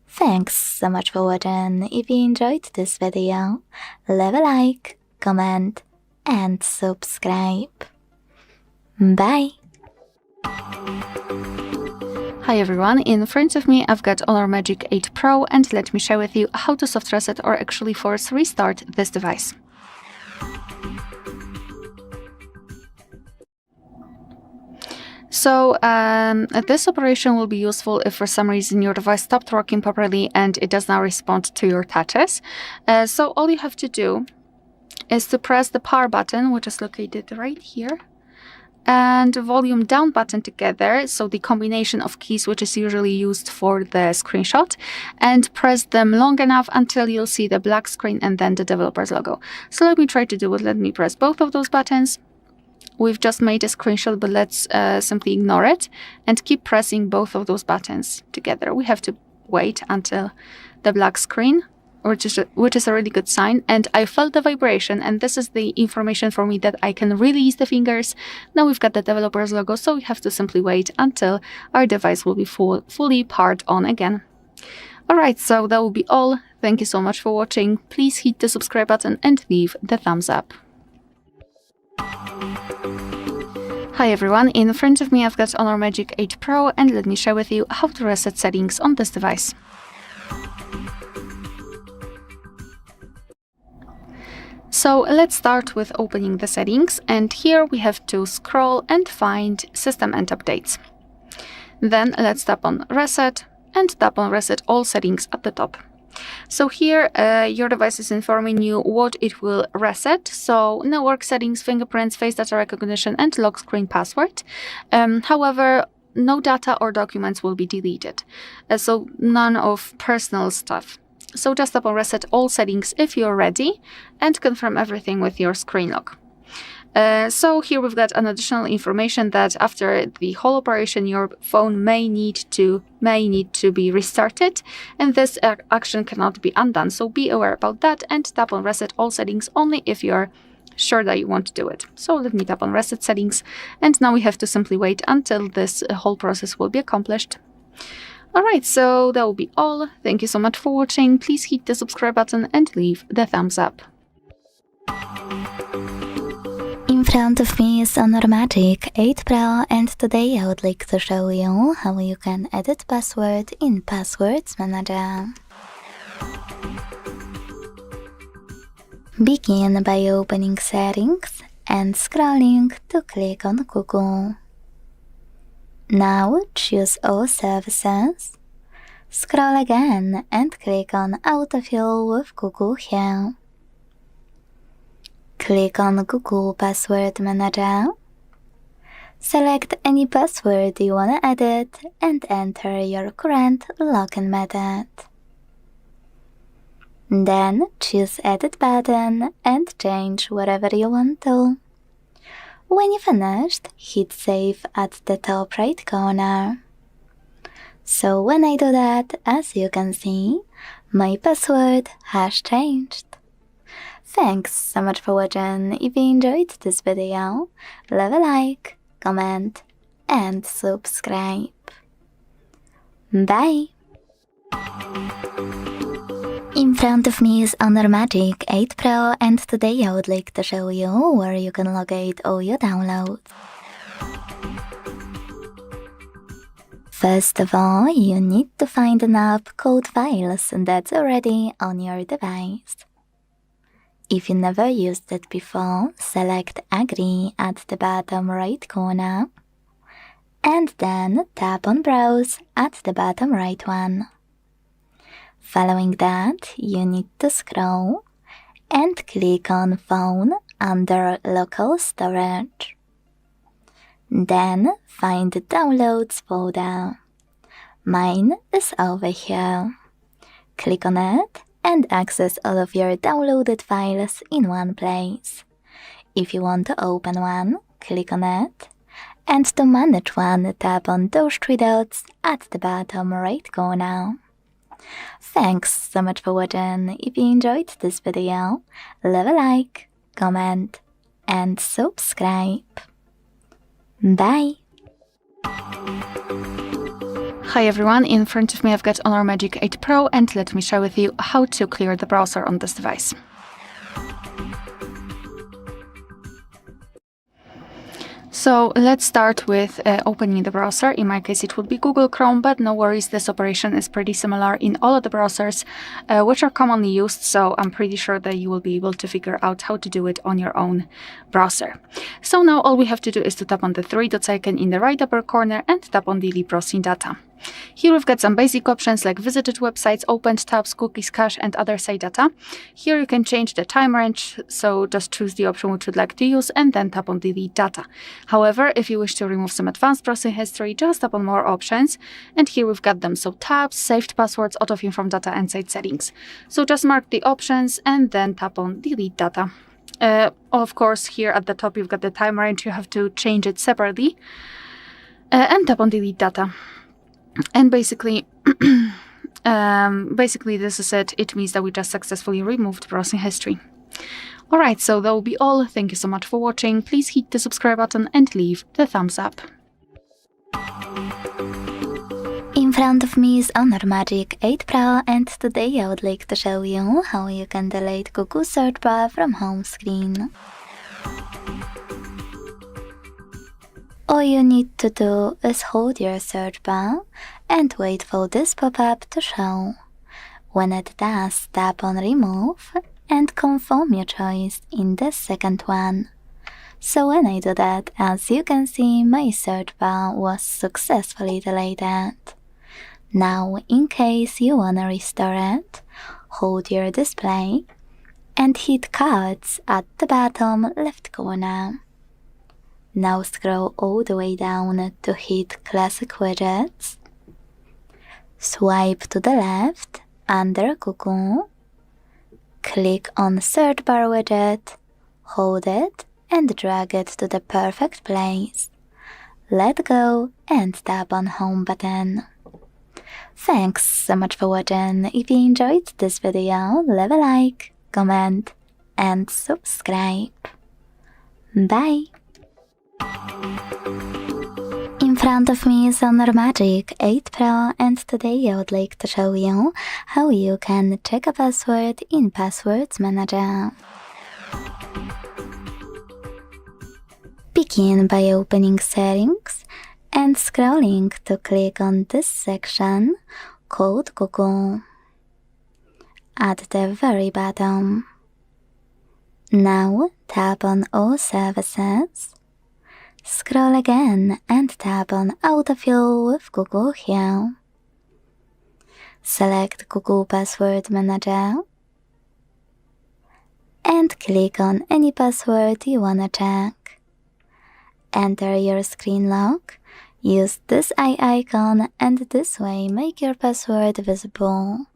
Thanks so much for watching. If you enjoyed this video, leave a like, comment and subscribe. Bye! Hi everyone, in front of me I've got Honor Magic 8 Pro, and let me share with you how to soft reset or actually force restart this device. So this operation will be useful if for some reason your device stopped working properly and it does not respond to your touches. So all you have to do is to press the power button, which is located right here, and volume down button together, so the combination of keys which is usually used for the screenshot, and press them long enough until you'll see the black screen and then the developer's logo. So let me try to do it. Let me press both of those buttons. We've just made a screenshot, but let's simply ignore it and keep pressing both of those buttons together. We have to wait until the black screen, which is a really good sign, and I felt the vibration, and this is the information for me that I can release the fingers. Now we've got the developer's logo, so we have to simply wait until our device will be fully powered on again. Alright, so that will be all. Thank you so much for watching. Please hit the subscribe button and leave the thumbs up. Hi everyone, in front of me I've got Honor Magic 8 Pro, and let me share with you how to reset settings on this device. So let's start with opening the settings, and here we have to scroll and find System and Updates. Then let's tap on Reset and tap on Reset All Settings at the top. So here your device is informing you what it will reset. So network settings, fingerprints, face data recognition, and lock screen password. However, no data or documents will be deleted. So none of personal stuff. So just tap on Reset All Settings if you're ready and confirm everything with your screen lock. So here we've got an additional information that after the whole operation your phone may need to be restarted, and this action cannot be undone, so be aware about that and tap on Reset All Settings only if you're sure that you want to do it. So let me tap on Reset Settings, and now we have to simply wait until this whole process will be accomplished. Alright, so that will be all. Thank you so much for watching. Please hit the subscribe button and leave the thumbs up. In front of me is Honor Magic 8 Pro, and today I would like to show you how you can edit password in Passwords Manager. Begin by opening Settings and scrolling to click on Google. Now choose All Services. Scroll again and click on Autofill with Google here. Click on Google Password Manager. Select any password you want to edit and enter your current login method. Then choose Edit button and change whatever you want to. When you're finished, hit Save at the top right corner. So when I do that, as you can see, my password has changed. Thanks so much for watching. If you enjoyed this video, leave a like, comment, and subscribe. Bye! In front of me is Honor Magic 8 Pro, and today I would like to show you where you can locate all your downloads. First of all, you need to find an app called Files that's already on your device. If you never used it before, select Agree at the bottom right corner, and then tap on Browse at the bottom right one. Following that, you need to scroll and click on Phone under Local Storage. Then find the Downloads folder. Mine is over here. Click on it and access all of your downloaded files in one place. If you want to open one, click on it, and to manage one, tap on those three dots at the bottom right corner. Thanks so much for watching. If you enjoyed this video, leave a like, comment, and subscribe. Bye! Hi everyone, in front of me I've got Honor Magic 8 Pro, and let me share with you how to clear the browser on this device. So let's start with opening the browser. In my case it would be Google Chrome, but no worries, this operation is pretty similar in all of the browsers which are commonly used, so I'm pretty sure that you will be able to figure out how to do it on your own browser. So now all we have to do is to tap on the three dots icon in the right upper corner and tap on Delete Browsing Data. Here we've got some basic options like visited websites, opened tabs, cookies, cache, and other site data. Here you can change the time range, so just choose the option which you'd like to use and then tap on Delete Data. However, if you wish to remove some advanced browsing history, just tap on More Options, and here we've got them, so tabs, saved passwords, autofill from data, and site settings. So just mark the options and then tap on Delete Data. Of course, here at the top you've got the time range, you have to change it separately, and tap on Delete Data. And basically this is it. It means that we just successfully removed browsing history. Alright, so that will be all. Thank you so much for watching. Please hit the subscribe button and leave the thumbs up. In front of me is Honor Magic 8 Pro, and today I would like to show you how you can delete Google search bar from home screen. All you need to do is hold your search bar and wait for this pop-up to show. When it does, tap on Remove and confirm your choice in the second one. So when I do that, as you can see, my search bar was successfully deleted. Now, in case you wanna restore it, hold your display and hit Cards at the bottom left corner. Now scroll all the way down to hit Classic Widgets. Swipe to the left under Google. Click on Search Bar widget, hold it and drag it to the perfect place. Let go and tap on Home button. Thanks so much for watching. If you enjoyed this video, leave a like, comment and subscribe. Bye! In front of me is Honor Magic 8 Pro, and today I would like to show you how you can check a password in Passwords Manager. Begin by opening Settings and scrolling to click on this section called Google at the very bottom. Now tap on All Services. Scroll again and tap on Autofill with Google here. Select Google Password Manager and click on any password you wanna check. Enter your screen lock, use this eye icon and this way make your password visible.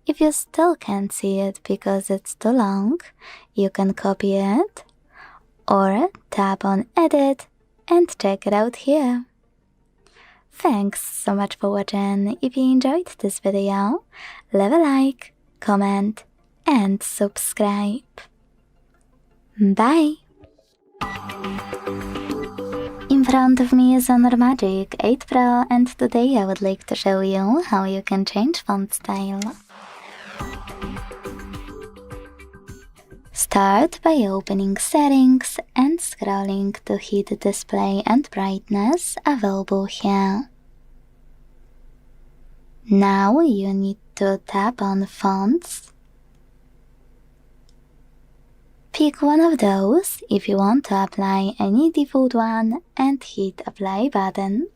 If you still can't see it because it's too long, you can copy it or tap on Edit and check it out here. Thanks so much for watching. If you enjoyed this video, leave a like, comment and subscribe. Bye! In front of me is Honor Magic 8 Pro, and today I would like to show you how you can change font style. Start by opening Settings and scrolling to hit Display and Brightness available here. Now you need to tap on Fonts. Pick one of those if you want to apply any default one and hit Apply button.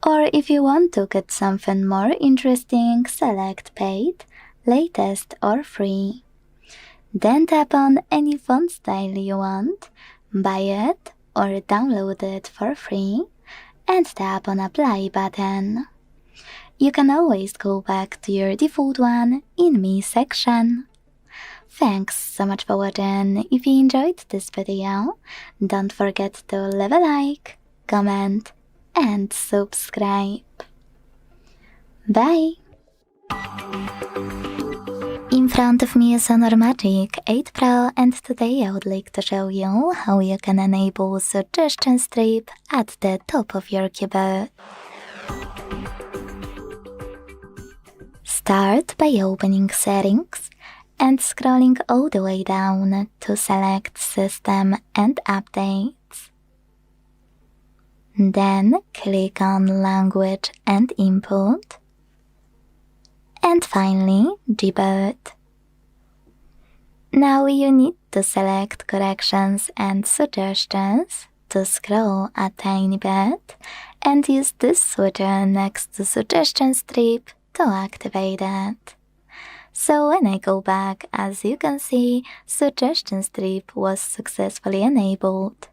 Or if you want to get something more interesting, select Paid, Latest or Free. Then tap on any font style you want, buy it or download it for free, and tap on Apply button. You can always go back to your default one in Me section. Thanks so much for watching. If you enjoyed this video, don't forget to leave a like, comment and subscribe. Bye! In front of me is Honor Magic 8 Pro, and today I would like to show you how you can enable suggestion strip at the top of your keyboard. Start by opening Settings and scrolling all the way down to select System and Updates. Then click on Language and Input. And finally, Reboot. Now you need to select Corrections and Suggestions to scroll a tiny bit and use this switcher next to Suggestion Strip to activate it. So when I go back, as you can see, Suggestion Strip was successfully enabled.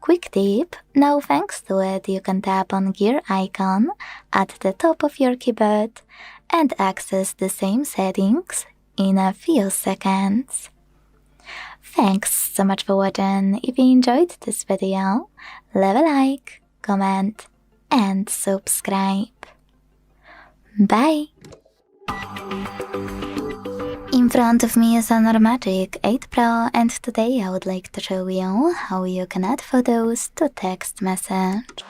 Quick tip, now thanks to it you can tap on gear icon at the top of your keyboard and access the same settings in a few seconds. Thanks so much for watching. If you enjoyed this video, leave a like, comment and subscribe. Bye! In front of me is Honor Magic 8 Pro, and today I would like to show you how you can add photos to text message.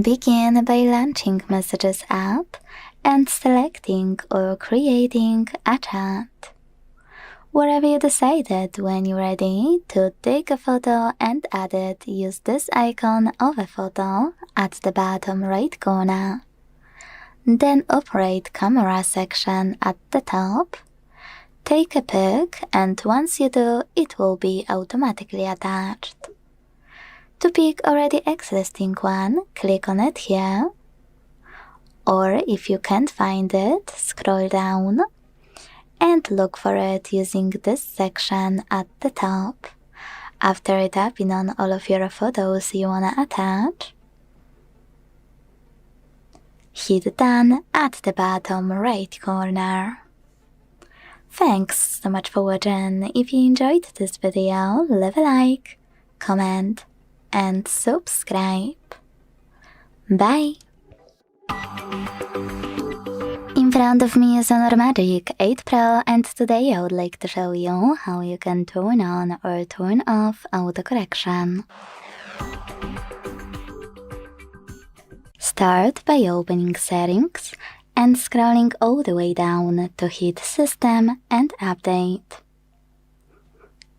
Begin by launching Messages app and selecting or creating a chat. Wherever you decided when you're ready to take a photo and add it, use this icon of a photo at the bottom right corner. Then operate camera section at the top. Take a pic, and once you do, it will be automatically attached. To pick already existing one, click on it here. Or if you can't find it, scroll down and look for it using this section at the top. After tapping on all of your photos you wanna attach, hit Done at the bottom right corner. Thanks so much for watching. If you enjoyed this video, leave a like, comment, and subscribe. Bye! In front of me is Honor Magic 8 Pro, and today I would like to show you how you can turn on or turn off autocorrection. Start by opening Settings and scrolling all the way down to hit System and Update.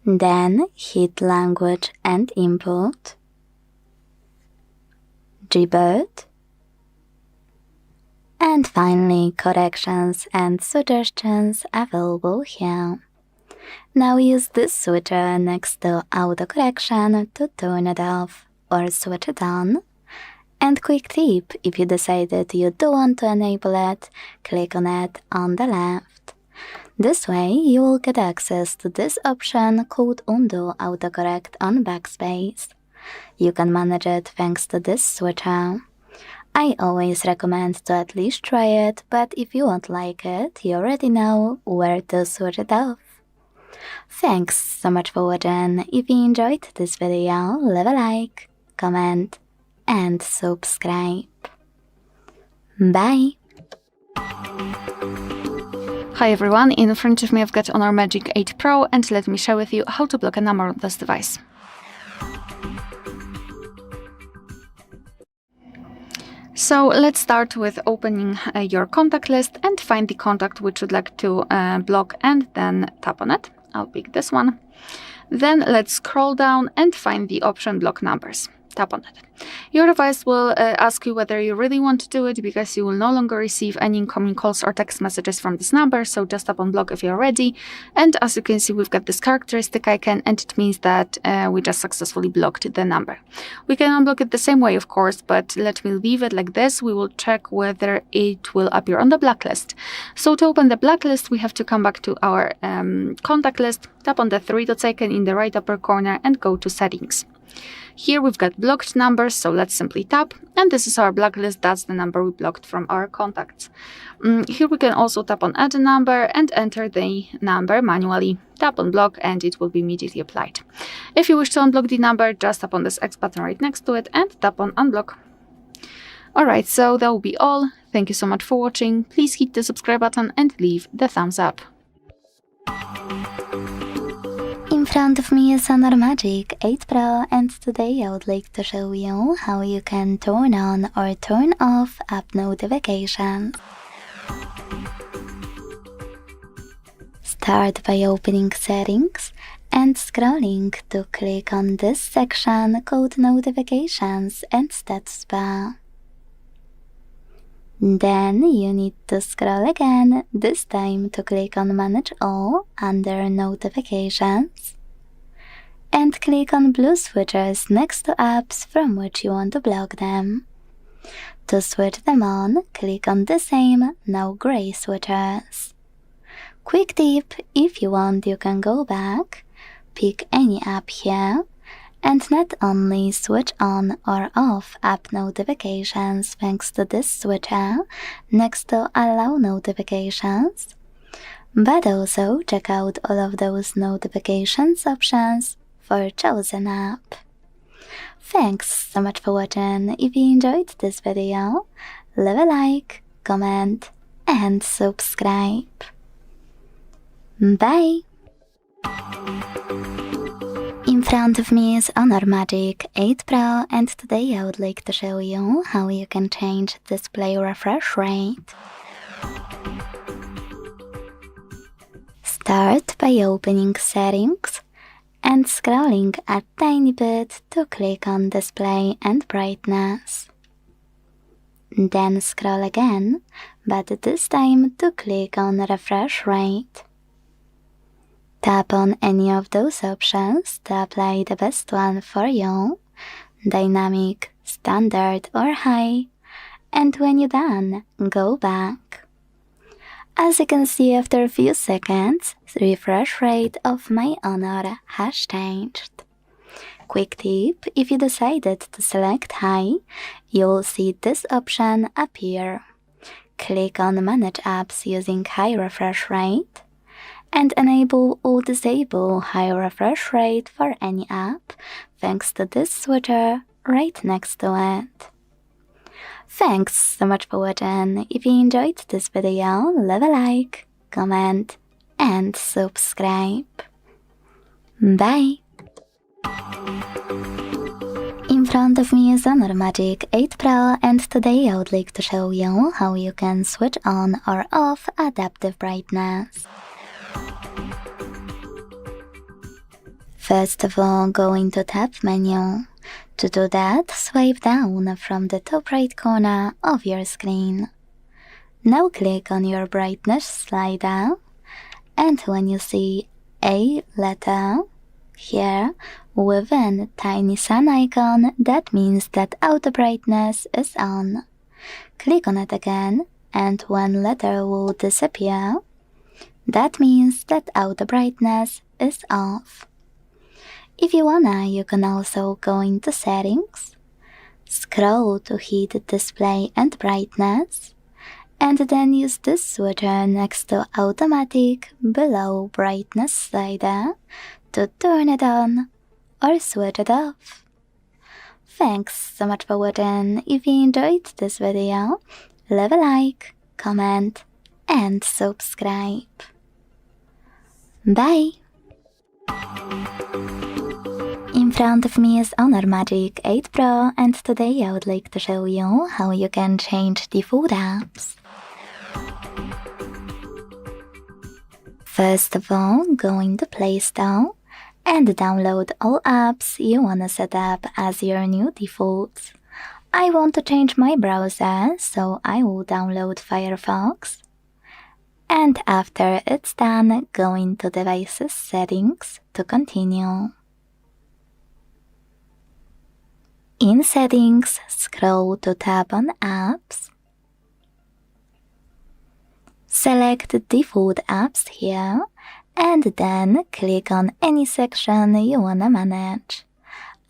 Then hit Language and Input, Reboot, and finally Corrections and Suggestions available here. Now use this switcher next to autocorrection to turn it off or switch it on. And quick tip, if you decided you do want to enable it, click on it on the left. This way you will get access to this option called Undo Autocorrect on Backspace. You can manage it thanks to this switcher. I always recommend to at least try it, but if you won't like it, you already know where to switch it off. Thanks so much for watching. If you enjoyed this video, leave a like, comment, and subscribe. Bye! Hi everyone, in front of me I've got Honor Magic 8 Pro, and let me share with you how to block a number on this device. So let's start with opening your contact list and find the contact which you'd like to block, and then tap on it. I'll pick this one. Then let's scroll down and find the option Block Numbers. Tap on it. Your device will ask you whether you really want to do it, because you will no longer receive any incoming calls or text messages from this number, so just tap on block if you're ready. And as you can see, we've got this characteristic icon, and it means that we just successfully blocked the number. We can unblock it the same way, of course, but let me leave it like this. We will check whether it will appear on the blacklist. So to open the blacklist, we have to come back to our contact list, tap on the three dots icon in the right upper corner and go to Settings. Here we've got blocked numbers, so let's simply tap, and this is our blacklist. That's the number we blocked from our contacts. Here we can also tap on Add a Number and enter the number manually. Tap on Block and it will be immediately applied. If you wish to unblock the number, just tap on this X button right next to it and tap on Unblock. Alright, so that will be all. Thank you so much for watching. Please hit the subscribe button and leave the thumbs up. In front of me is Honor Magic 8 Pro, and today I would like to show you how you can turn on or turn off app notifications. Start by opening Settings and scrolling to click on this section called Notifications and Status Bar. Then you need to scroll again, this time to click on Manage All under Notifications, and click on blue switchers next to apps from which you want to block them. To switch them on, click on the same, now grey switchers. Quick tip, if you want you can go back, pick any app here, and not only switch on or off app notifications thanks to this switcher next to Allow Notifications, but also check out all of those notifications options for chosen app. Thanks so much for watching. If you enjoyed this video, leave a like, comment, and subscribe. Bye! In In front of me is Honor Magic 8 Pro, and today I would like to show you how you can change display refresh rate. Start by opening Settings and scrolling a tiny bit to click on Display and Brightness. Then scroll again, but this time to click on Refresh Rate. Tap on any of those options to apply the best one for you, Dynamic, Standard or High, and when you're done, go back. As you can see, after a few seconds, the refresh rate of my Honor has changed. Quick tip, if you decided to select High, you'll see this option appear. Click on Manage Apps using High Refresh Rate and enable or disable High Refresh Rate for any app thanks to this switcher right next to it. Thanks so much for watching. If you enjoyed this video, leave a like, comment and subscribe. Bye! In front of me is Honor Magic 8 Pro, and today I would like to show you how you can switch on or off adaptive brightness. First of all, go into Tab menu. To do that, swipe down from the top right corner of your screen. Now click on your brightness slider, and when you see a letter here within tiny sun icon, that means that auto brightness is on. Click on it again, and one letter will disappear. That means that auto brightness is off. If you wanna, you can also go into Settings, scroll to hit Display and Brightness, and then use this switcher next to Automatic below Brightness slider to turn it on or switch it off. Thanks so much for watching. If you enjoyed this video, leave a like, comment and subscribe. Bye! In front of me is Honor Magic 8 Pro, and today I would like to show you how you can change default apps. First of all, go into Play Store and download all apps you wanna set up as your new defaults. I want to change my browser, so I will download Firefox. And after it's done, go into Devices Settings to continue. In Settings, scroll to Tab on Apps. Select Default Apps here, and then click on any section you wanna manage.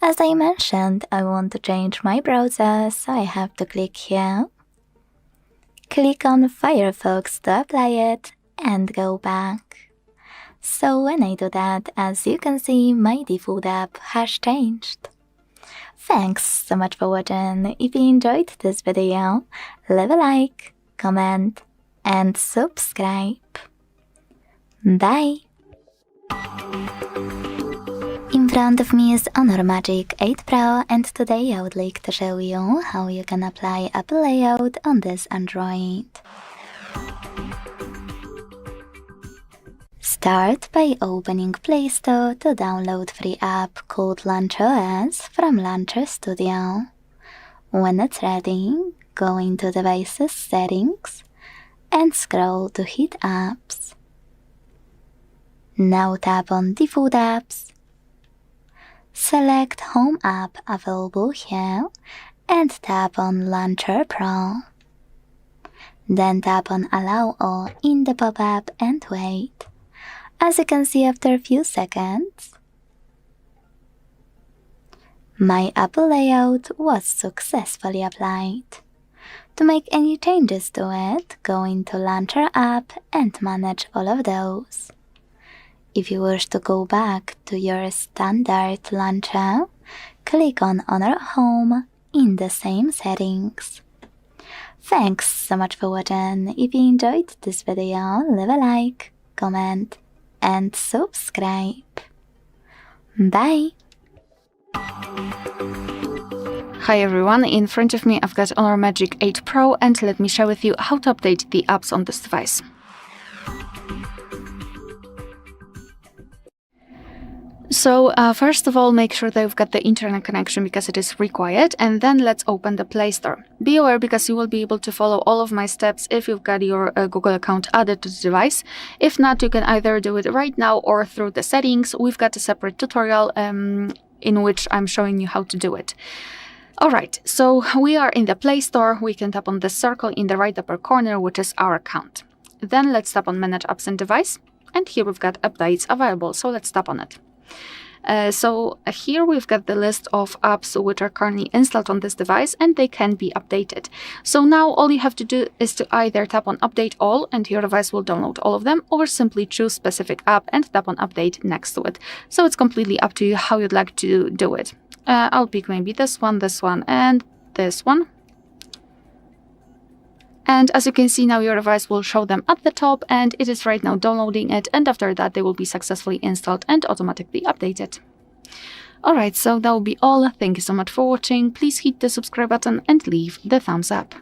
As I mentioned, I want to change my browser, so I have to click here. Click on Firefox to apply it, and go back. So when I do that, as you can see, my default app has changed. Thanks so much for watching. If you enjoyed this video, leave a like, comment and subscribe. Bye! In front of me is Honor Magic 8 Pro, and today I would like to show you how you can apply app layout on this Android. Start by opening Play Store to download free app called LaunchOS from Launcher Studio. When it's ready, go into Devices Settings and scroll to hit Apps. Now tap on Default Apps. Select Home app available here and tap on Launcher Pro. Then tap on Allow All in the pop-up and wait. As you can see, after a few seconds, my app layout was successfully applied. To make any changes to it, go into Launcher app and manage all of those. If you wish to go back to your standard launcher, click on Honor Home in the same settings. Thanks so much for watching. If you enjoyed this video, leave a like, comment and subscribe. Bye! Hi everyone, in front of me I've got Honor Magic 8 Pro, and let me share with you how to update the apps on this device. So first of all, make sure that you've got the internet connection because it is required, and then let's open the Play Store. Be aware because you will be able to follow all of my steps if you've got your Google account added to the device. If not, you can either do it right now or through the settings. We've got a separate tutorial in which I'm showing you how to do it. Alright, so we are in the Play Store. We can tap on the circle in the right upper corner, which is our account. Then let's tap on Manage Apps and Device, and here we've got updates available, so let's tap on it. So here we've got the list of apps which are currently installed on this device, and they can be updated. So now all you have to do is to either tap on Update All and your device will download all of them, or simply choose specific app and tap on Update next to it. So it's completely up to you how you'd like to do it. I'll pick maybe this one, and this one. And as you can see now, your device will show them at the top, and it is right now downloading it, and after that they will be successfully installed and automatically updated. Alright, so that will be all. Thank you so much for watching. Please hit the subscribe button and leave the thumbs up.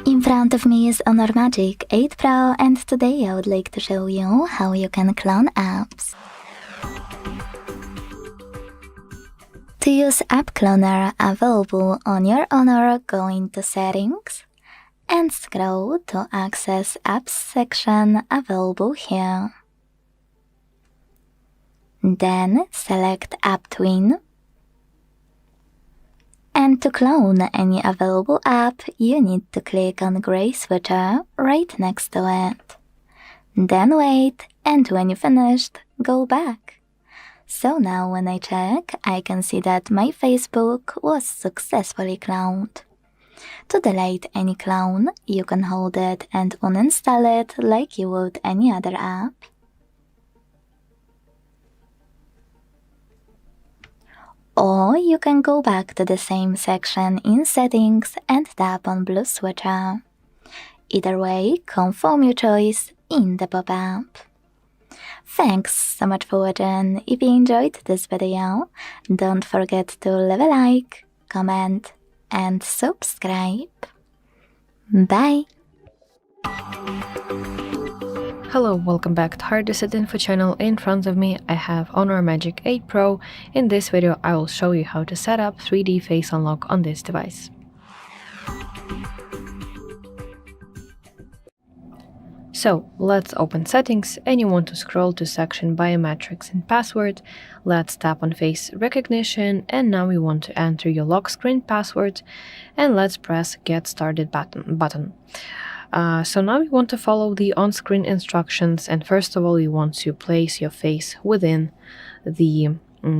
In front of me is Honor Magic 8 Pro, and today I would like to show you how you can clone apps. To use App Cloner available on your Honor, go into Settings and scroll to access Apps section available here. Then select App Twin. And to clone any available app, you need to click on gray switcher right next to it. Then wait, and when you finished, go back. So now when I check, I can see that my Facebook was successfully cloned. To delete any clone, you can hold it and uninstall it like you would any other app. Or you can go back to the same section in Settings and tap on blue switcher. Either way, confirm your choice in the pop-up. Thanks so much for watching. If you enjoyed this video, don't forget to leave a like, comment, and subscribe. Bye! Hello, welcome back to HardReset.Info channel. In front of me I have Honor Magic 8 Pro. In this video I will show you how to set up 3D face unlock on this device. So let's open Settings, and you want to scroll to section Biometrics and Password. Let's tap on Face Recognition, and now we want to enter your lock screen password, and let's press Get Started button. So now we want to follow the on-screen instructions, and first of all you want to place your face within the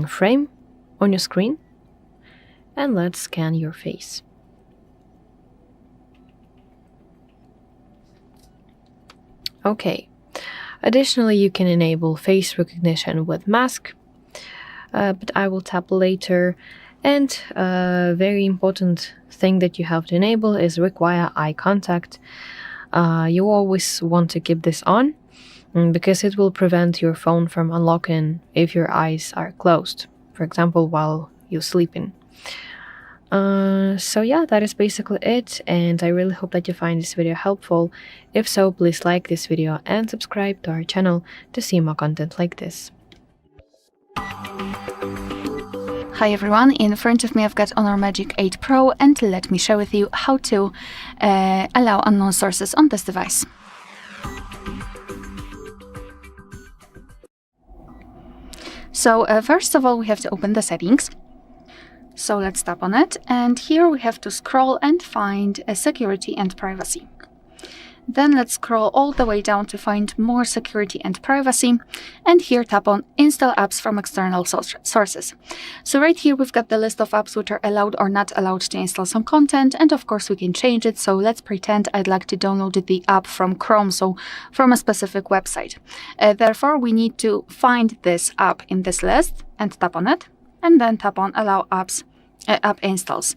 frame on your screen, and let's scan your face. Okay. Additionally, you can enable face recognition with mask, but I will tap later. And a very important thing that you have to enable is require eye contact. You always want to keep this on because it will prevent your phone from unlocking if your eyes are closed, for example, while you're sleeping. So yeah, that is basically it, and I really hope that you find this video helpful. If so, please like this video and subscribe to our channel to see more content like this. Hi everyone, in front of me I've got Honor Magic 8 Pro, and let me share with you how to allow unknown sources on this device. So first of all we have to open the settings. So let's tap on it, and here we have to scroll and find Security and Privacy. Then let's scroll all the way down to find more Security and Privacy, and here tap on Install Apps from External Sources. So right here we've got the list of apps which are allowed or not allowed to install some content, and of course we can change it. So let's pretend I'd like to download the app from Chrome, so from a specific website. Therefore we need to find this app in this list and tap on it, and then tap on Allow Apps, App Installs.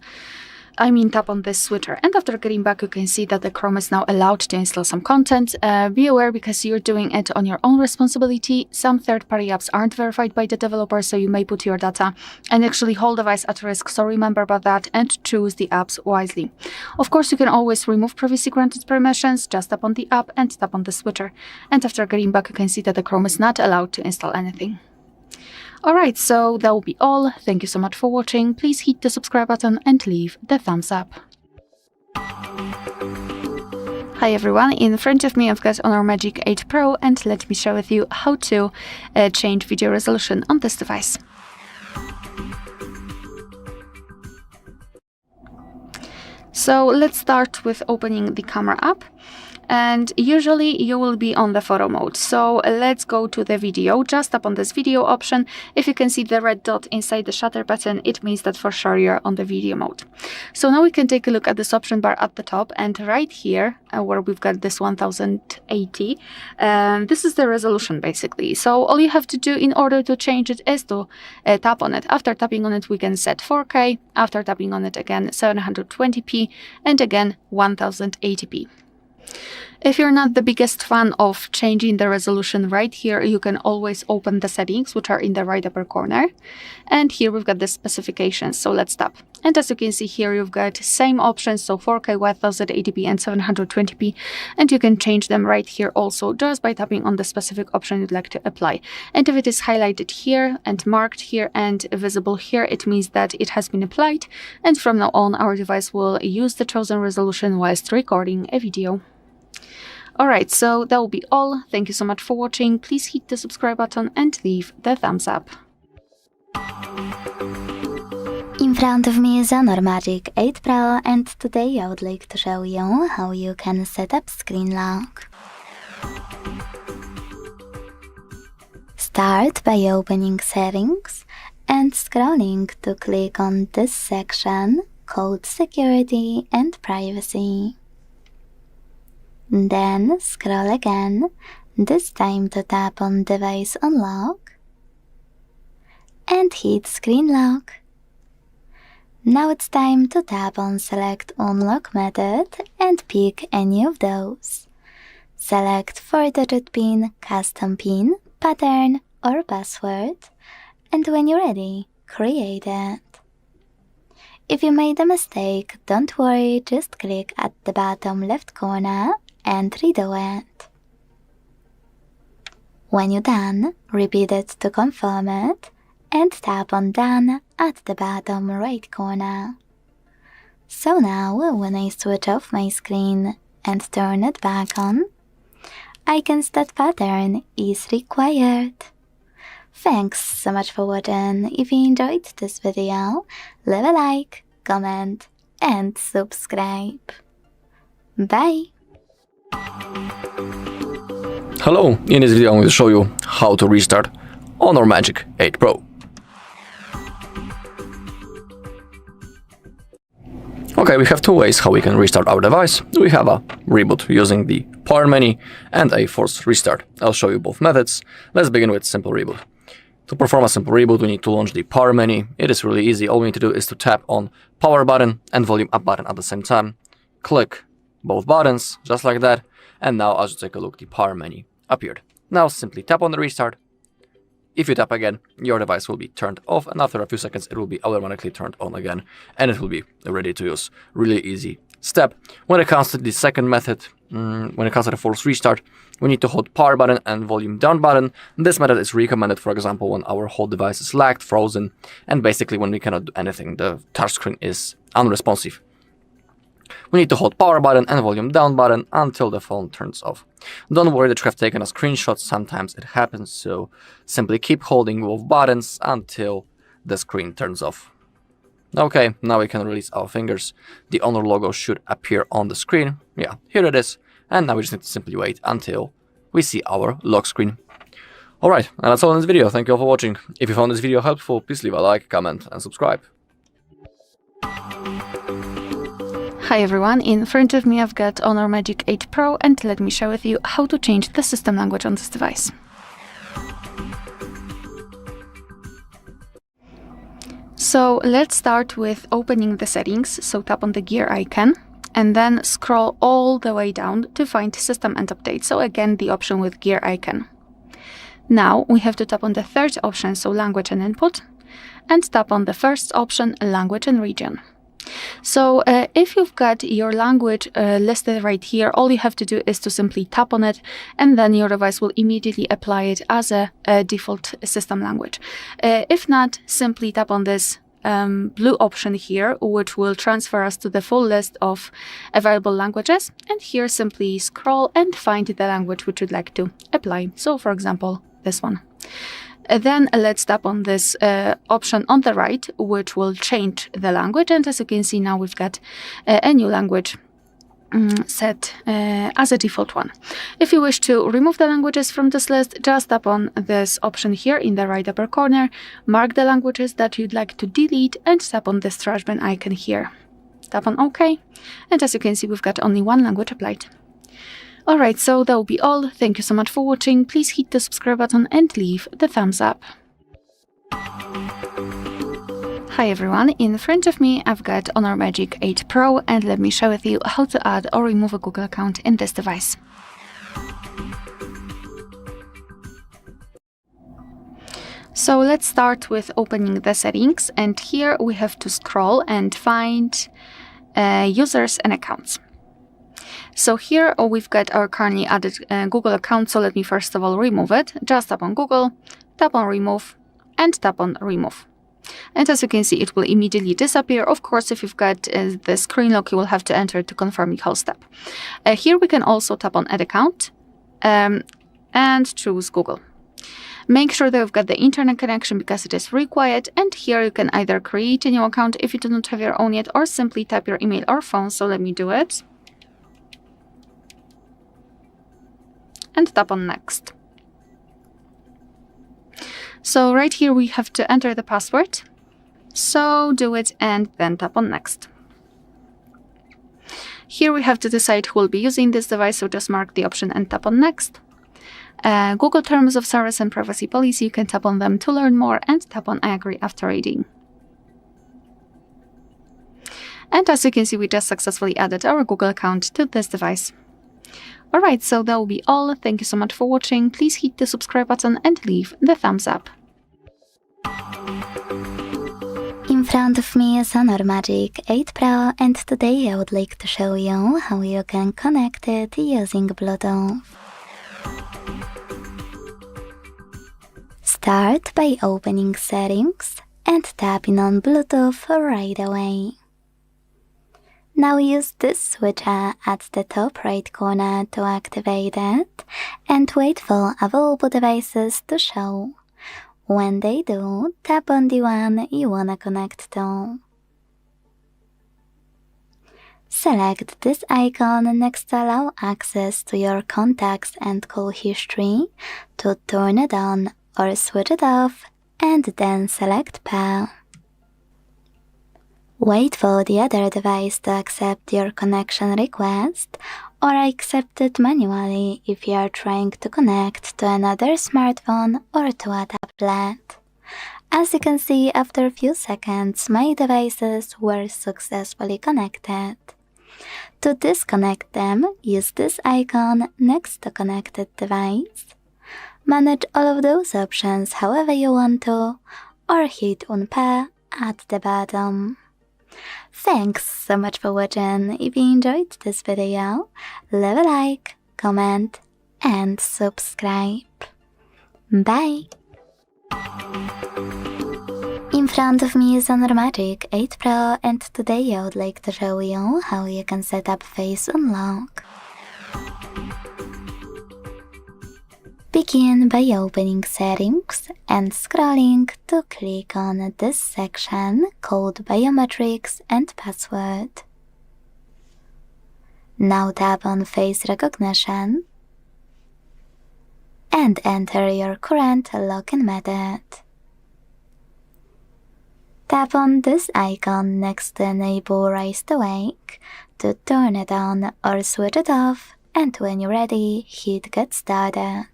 tap on this switcher. And after getting back, you can see that the Chrome is now allowed to install some content. Be aware, because you're doing it on your own responsibility, some third-party apps aren't verified by the developer, so you may put your data and actually whole device at risk. So remember about that and choose the apps wisely. Of course, you can always remove previously granted permissions. Just tap on the app and tap on the switcher. And after getting back, you can see that the Chrome is not allowed to install anything. Alright, so that will be all. Thank you so much for watching. Please hit the subscribe button and leave the thumbs up. Hi everyone, in front of me I've got Honor Magic 8 Pro, and let me share with you how to change video resolution on this device. So let's start with opening the camera app. And usually you will be on the photo mode. So let's go to the video. Just tap on this video option. If you can see the red dot inside the shutter button, it means that for sure you're on the video mode. So now we can take a look at this option bar at the top, and right here where we've got this 1080, this is the resolution basically. So all you have to do in order to change it is to tap on it. After tapping on it, we can set 4K. After tapping on it again, 720p, and again 1080p. If you're not the biggest fan of changing the resolution right here, you can always open the settings, which are in the right upper corner. And here we've got the specifications, so let's tap. And as you can see here, you've got same options, so 4K, 1080p and 720p. And you can change them right here also, just by tapping on the specific option you'd like to apply. And if it is highlighted here and marked here and visible here, it means that it has been applied. And from now on, our device will use the chosen resolution whilst recording a video. Alright, so that will be all. Thank you so much for watching. Please hit the subscribe button and leave the thumbs up. In front of me is Honor Magic 8 Pro, and today I would like to show you how you can set up screen lock. Start by opening Settings and scrolling to click on this section called Security and Privacy. Then scroll again, this time to tap on Device Unlock and hit Screen Lock. Now it's time to tap on Select Unlock Method and pick any of those. Select 4-digit PIN, custom PIN, pattern or password, and when you're ready, create it. If you made a mistake, don't worry, just click at the bottom left corner and redo it. When you're done, repeat it to confirm it and tap on Done at the bottom right corner. So now, when I switch off my screen and turn it back on, icons that pattern is required. Thanks so much for watching. If you enjoyed this video, leave a like, comment and subscribe. Bye! Hello, in this video I will show you how to restart Honor Magic 8 Pro. Okay, we have two ways how we can restart our device. We have a reboot using the power menu and a forced restart. I'll show you both methods. Let's begin with simple reboot. To perform a simple reboot, we need to launch the power menu. It is really easy. All we need to do is to tap on power button and volume up button at the same time. Click both buttons, just like that. And now as you take a look, the power menu appeared. Now simply tap on the restart. If you tap again, your device will be turned off, and after a few seconds it will be automatically turned on again, and it will be ready to use. Really easy step. When it comes to the second method, when it comes to the forced restart, we need to hold power button and volume down button. This method is recommended, for example, when our whole device is lagged, frozen, and basically when we cannot do anything, the touchscreen is unresponsive. We need to hold power button and volume down button until the phone turns off. Don't worry that you have taken a screenshot, sometimes it happens, so simply keep holding both buttons until the screen turns off. Okay, now we can release our fingers. The Honor logo should appear on the screen. Yeah, here it is. And now we just need to simply wait until we see our lock screen. Alright, and that's all in this video. Thank you all for watching. If you found this video helpful, please leave a like, comment and subscribe. Hi everyone, in front of me I've got Honor Magic 8 Pro, and let me share with you how to change the system language on this device. So let's start with opening the settings. So tap on the gear icon and then scroll all the way down to find System and Update. So again, the option with gear icon. Now we have to tap on the third option, so Language and Input, and tap on the first option, Language and Region. So if you've got your language listed right here, all you have to do is to simply tap on it, and then your device will immediately apply it as a default system language. If not, simply tap on this blue option here, which will transfer us to the full list of available languages. And here simply scroll and find the language which you'd like to apply. So for example, this one. Then let's tap on this option on the right, which will change the language. And as you can see now, we've got a new language set as a default one. If you wish to remove the languages from this list, just tap on this option here in the right upper corner, mark the languages that you'd like to delete, and tap on this trash bin icon here. Tap on OK, and as you can see, we've got only one language applied. Alright, so that will be all. Thank you so much for watching. Please hit the subscribe button and leave the thumbs up. Hi everyone, in front of me I've got Honor Magic 8 Pro, and let me share with you how to add or remove a Google account in this device. So let's start with opening the settings, and here we have to scroll and find users and accounts. So here we've got our currently added Google account, so let me first of all remove it. Just tap on Google, tap on Remove, and tap on Remove. And as you can see, it will immediately disappear. Of course, if you've got the screen lock, you will have to enter to confirm the whole step. Here we can also tap on Add Account and choose Google. Make sure that you've got the internet connection because it is required, and here you can either create a new account if you do not have your own yet, or simply type your email or phone. So let me do it. And tap on Next. So right here we have to enter the password. So do it and then tap on Next. Here we have to decide who will be using this device, so just mark the option and tap on Next. Google Terms of Service and Privacy Policy, you can tap on them to learn more, and tap on I agree after reading. And as you can see, we just successfully added our Google account to this device. Alright, so that will be all. Thank you so much for watching. Please hit the subscribe button and leave the thumbs up. In front of me is Honor Magic 8 Pro, and today I would like to show you how you can connect it using Bluetooth. Start by opening Settings and tapping on Bluetooth right away. Now use this switcher at the top right corner to activate it, and wait for available devices to show. When they do, tap on the one you wanna connect to. Select this icon next to allow access to your contacts and call history to turn it on or switch it off, and then select Pair. Wait for the other device to accept your connection request, or accept it manually if you are trying to connect to another smartphone or to a tablet. As you can see, after a few seconds, my devices were successfully connected. To disconnect them, use this icon next to connected device. Manage all of those options however you want to, or hit Unpair at the bottom. Thanks so much for watching. If you enjoyed this video, leave a like, comment, and subscribe. Bye! In front of me is Honor Magic 8 Pro, and today I would like to show you how you can set up Face Unlock. Begin by opening Settings and scrolling to click on this section called Biometrics and Password. Now tap on Face Recognition and enter your current login method. Tap on this icon next to Enable Rise to Wake to turn it on or switch it off, and when you're ready, hit Get Started.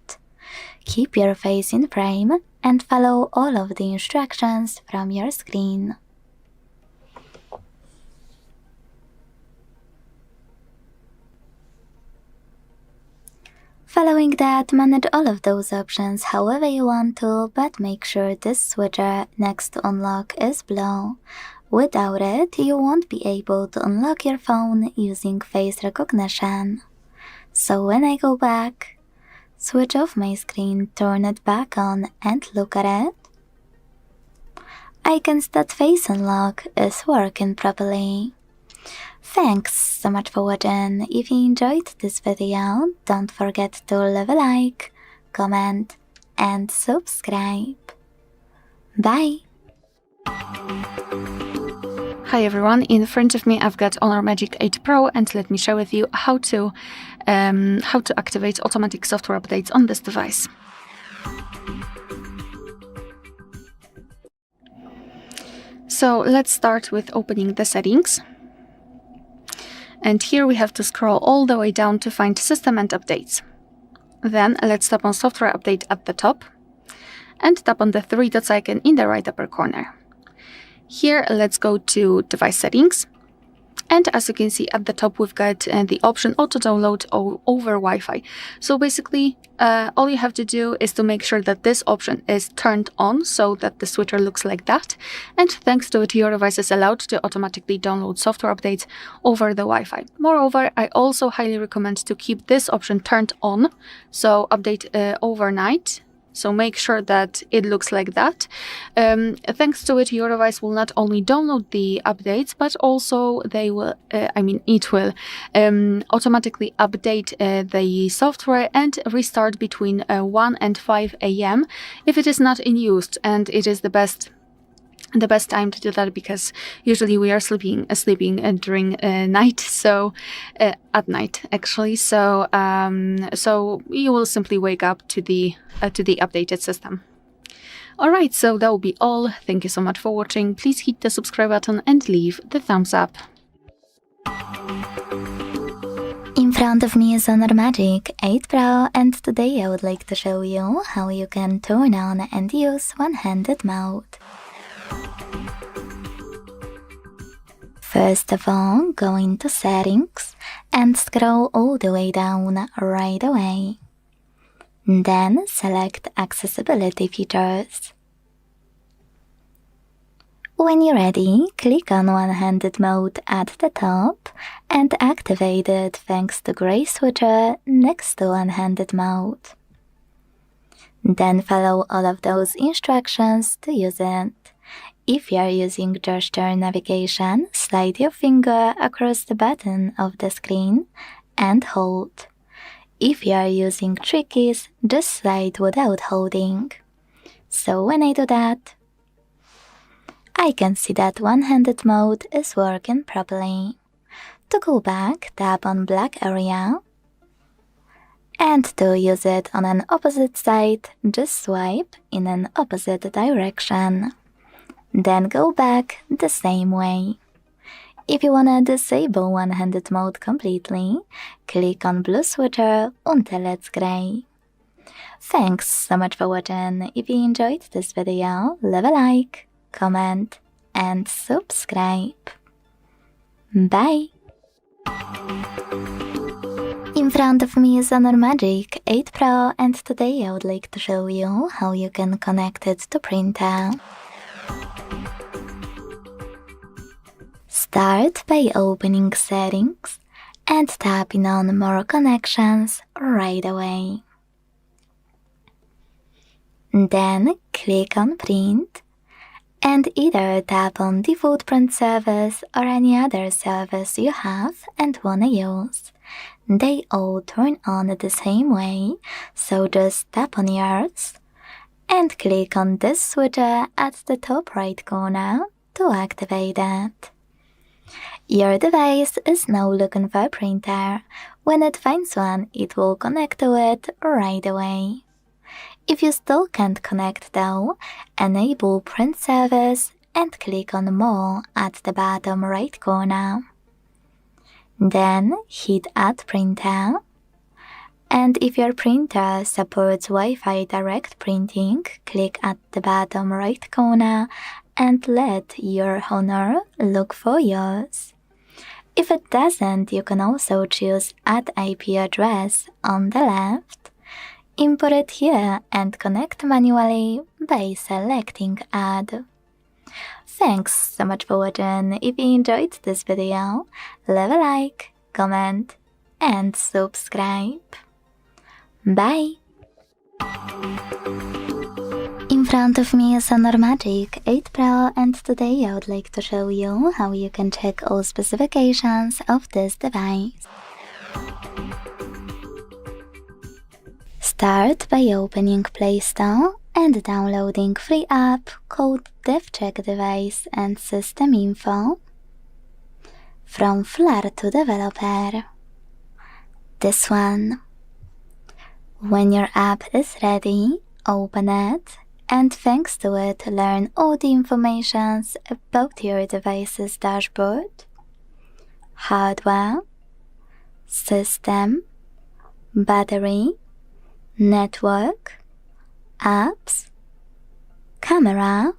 Keep your face in frame and follow all of the instructions from your screen. Following that, manage all of those options however you want to, but make sure this switcher next to unlock is blue. Without it, you won't be able to unlock your phone using face recognition. So when I go back, switch off my screen, turn it back on and look at it, I can see that face unlock is working properly. Thanks so much for watching. If you enjoyed this video, don't forget to leave a like, comment and subscribe. Bye! Hi everyone, in front of me I've got Honor Magic 8 Pro, and let me share with you how to activate automatic software updates on this device. So let's start with opening the settings. And here we have to scroll all the way down to find System and Updates. Then let's tap on Software Update at the top and tap on the 3 dots icon in the right upper corner. Here, let's go to Device Settings, and as you can see at the top, we've got the option Auto Download over Wi-Fi. So basically, all you have to do is to make sure that this option is turned on so that the switcher looks like that, and thanks to it, your device is allowed to automatically download software updates over the Wi-Fi. Moreover, I also highly recommend to keep this option turned on, so update overnight. So make sure that it looks like that. Thanks to it, your device will not only download the updates, but also it will automatically update the software and restart between 1 and 5 a.m. if it is not in use, and it is the best time to do that because usually we are sleeping during night, so at night actually. So you will simply wake up to the updated system. Alright, so that will be all. Thank you so much for watching. Please hit the subscribe button and leave the thumbs up. In front of me is Honor Magic 8 Pro, and today I would like to show you how you can turn on and use one-handed mode. First of all, go into Settings and scroll all the way down right away. Then select Accessibility Features. When you're ready, click on One-Handed Mode at the top and activate it thanks to gray switcher next to One-Handed Mode. Then follow all of those instructions to use it. If you are using gesture navigation, slide your finger across the button of the screen and hold. If you are using trick keys, just slide without holding. So when I do that, I can see that one-handed mode is working properly. To go back, tap on black area. And to use it on an opposite side, just swipe in an opposite direction. Then go back the same way. If you wanna disable one-handed mode completely, click on blue switcher until it's gray. Thanks so much for watching. If you enjoyed this video, leave a like, comment and subscribe. Bye! In front of me is Honor Magic 8 Pro, and today I would like to show you how you can connect it to printer. Start by opening Settings and tapping on More Connections right away. Then click on Print and either tap on Default Print Service or any other service you have and wanna use. They all turn on the same way, so just tap on yours and click on this switcher at the top right corner to activate it. Your device is now looking for a printer. When it finds one, it will connect to it right away. If you still can't connect though, enable Print Service and click on More at the bottom right corner. Then hit Add Printer. And if your printer supports Wi-Fi direct printing, click at the bottom right corner and let your Honor look for yours. If it doesn't, you can also choose Add IP Address on the left. Import it here and connect manually by selecting Add. Thanks so much for watching. If you enjoyed this video, leave a like, comment, and subscribe. Bye! In front of me is Honor Magic 8 Pro, and today I would like to show you how you can check all specifications of this device. Start by opening Play Store and downloading free app called DevCheck Device and System Info from Flare to Developer. This one. When your app is ready, open it, and thanks to it, learn all the information about your device's dashboard, hardware, system, battery, network, apps, camera,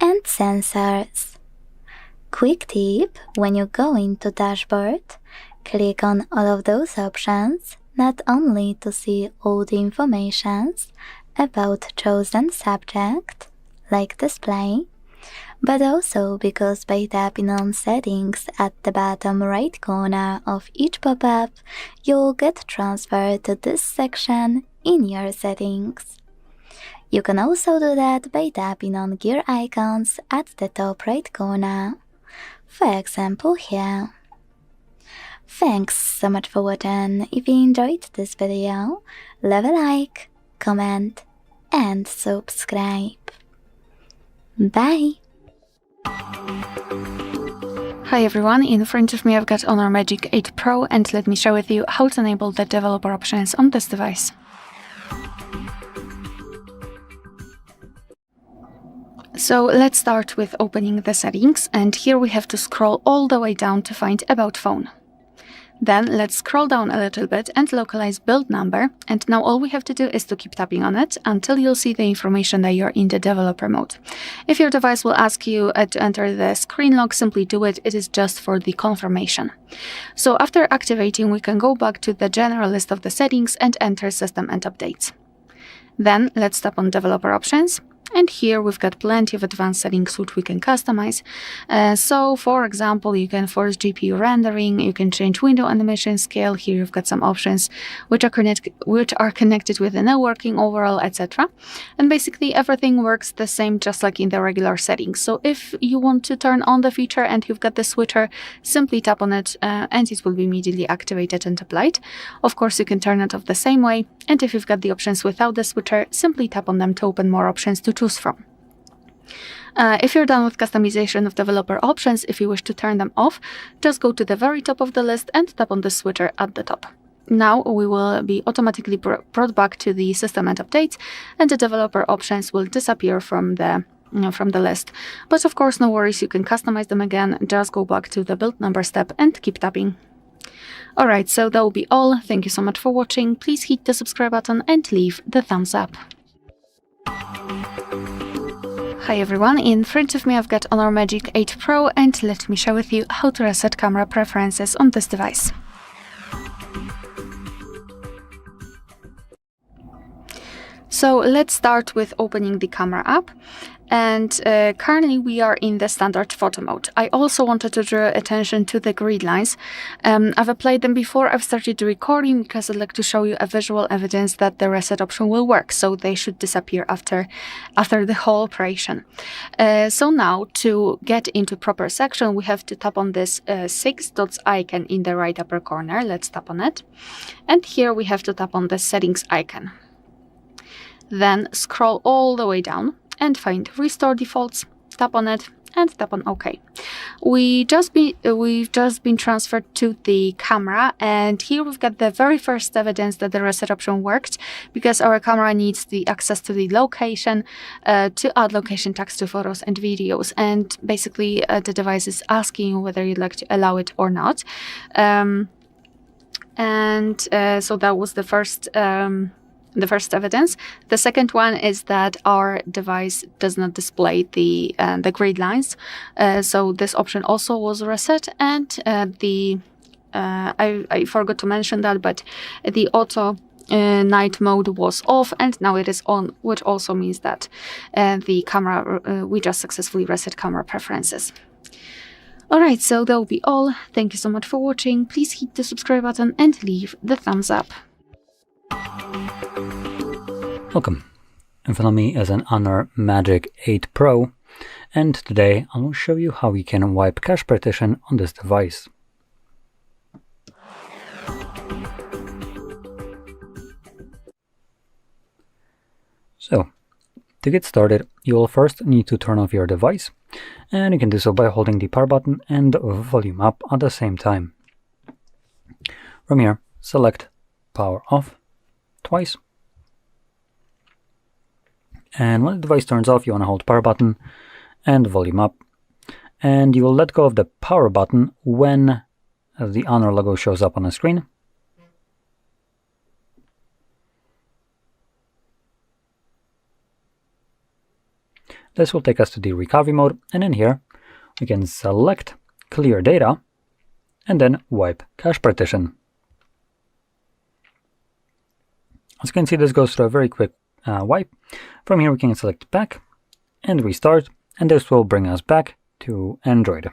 and sensors. Quick tip: when you go into dashboard, click on all of those options, not only to see all the information about chosen subject, like display, but also because by tapping on settings at the bottom right corner of each pop-up, you'll get transferred to this section in your settings. You can also do that by tapping on gear icons at the top right corner, for example here. Thanks so much for watching. If you enjoyed this video, leave a like, comment, and subscribe. Bye! Hi everyone, in front of me I've got Honor Magic 8 Pro, and let me share with you how to enable the developer options on this device. So let's start with opening the settings, and here we have to scroll all the way down to find About Phone. Then let's scroll down a little bit and localize build number, and now all we have to do is to keep tapping on it until you'll see the information that you're in the developer mode. If your device will ask you to enter the screen lock, simply do it. It is just for the confirmation. So after activating, we can go back to the general list of the settings and enter system and updates. Then let's tap on developer options. And here we've got plenty of advanced settings which we can customize. So for example, you can force GPU rendering, you can change window animation scale. Here you've got some options which are connected with the networking overall, etc. And basically everything works the same, just like in the regular settings. So if you want to turn on the feature and you've got the switcher, simply tap on it and it will be immediately activated and applied. Of course, you can turn it off the same way. And if you've got the options without the switcher, simply tap on them to open more options to choose from. If you're done with customization of developer options, if you wish to turn them off, just go to the very top of the list and tap on the switcher at the top. Now we will be automatically brought back to the system and updates, and the developer options will disappear from the list. But of course, no worries, you can customize them again. Just go back to the build number step and keep tapping. Alright, so that will be all. Thank you so much for watching. Please hit the subscribe button and leave the thumbs up. Hi everyone, in front of me I've got Honor Magic 8 Pro, and let me share with you how to reset camera preferences on this device. So let's start with opening the camera app, and currently we are in the standard photo mode. I also wanted to draw attention to the grid lines. I've applied them before I've started the recording because I'd like to show you a visual evidence that the reset option will work, so they should disappear after the whole operation. So now to get into proper section, we have to tap on this 6 dots icon in the right upper corner. Let's tap on it, and here we have to tap on the settings icon. Then scroll all the way down and find Restore Defaults, tap on it, and tap on OK. We've just been transferred to the camera, and here we've got the very first evidence that the reset option worked, because our camera needs the access to the location to add location tags to photos and videos, and basically the device is asking you whether you'd like to allow it or not. So that was the first evidence. The second one is that our device does not display the grid lines. So this option also was reset, and I forgot to mention that, but the auto night mode was off and now it is on, which also means that the camera, we just successfully reset camera preferences. Alright, so that will be all. Thank you so much for watching. Please hit the subscribe button and leave the thumbs up. Welcome. In front of me is an Honor Magic 8 Pro, and today I will show you how we can wipe cache partition on this device. So, to get started, you will first need to turn off your device, and you can do so by holding the power button and volume up at the same time. From here, select power off twice. And when the device turns off, you want to hold power button and volume up. And you will let go of the power button when the Honor logo shows up on the screen. This will take us to the recovery mode, and in here we can select clear data and then wipe cache partition. As you can see, this goes through a very quick wipe. From here we can select back and restart, and this will bring us back to Android.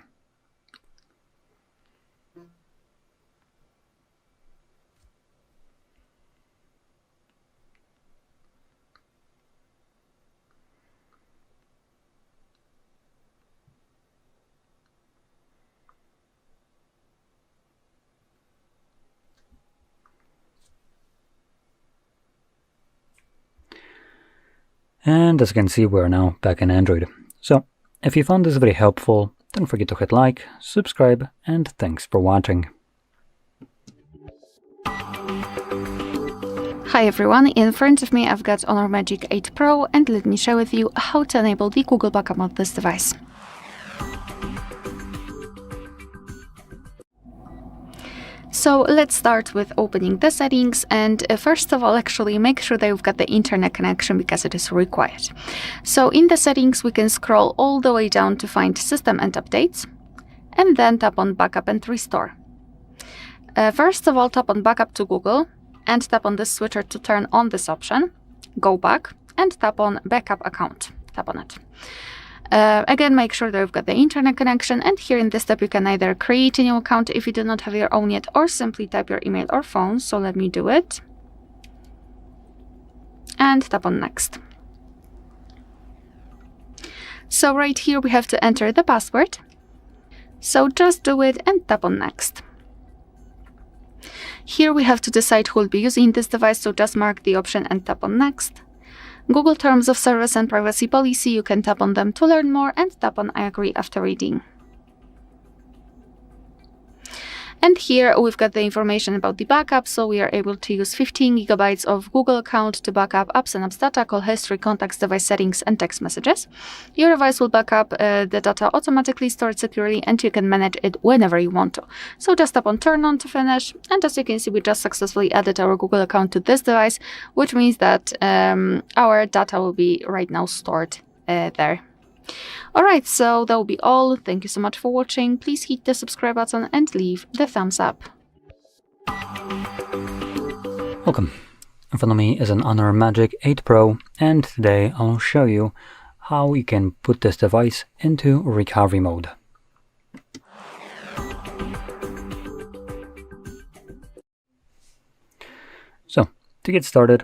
And as you can see, we're now back in Android. So, if you found this very helpful, don't forget to hit like, subscribe, and thanks for watching. Hi everyone, in front of me I've got Honor Magic 8 Pro, and let me share with you how to enable the Google backup on this device. So let's start with opening the settings, and first of all, actually make sure that you've got the internet connection because it is required. So in the settings we can scroll all the way down to find System and Updates, and then tap on Backup and Restore. First of all, tap on Backup to Google, and tap on the switcher to turn on this option, go back, and tap on Backup Account, tap on it. Again, make sure that you've got the internet connection, and here in this step you can either create a new account if you do not have your own yet, or simply type your email or phone. So let me do it. And tap on Next. So right here we have to enter the password. So just do it and tap on Next. Here we have to decide who will be using this device, so just mark the option and tap on Next. Google Terms of Service and Privacy Policy, you can tap on them to learn more, and tap on I agree after reading. And here we've got the information about the backup, so we are able to use 15 GB of Google account to back up apps and apps data, call history, contacts, device settings, and text messages. Your device will back up the data automatically, stored securely, and you can manage it whenever you want to. So just tap on Turn On to finish, and as you can see, we just successfully added our Google account to this device, which means that our data will be right now stored there. Alright, so that will be all. Thank you so much for watching. Please hit the subscribe button and leave the thumbs up. Welcome. In front of me is an Honor Magic 8 Pro, and today I'll show you how you can put this device into recovery mode. So, to get started,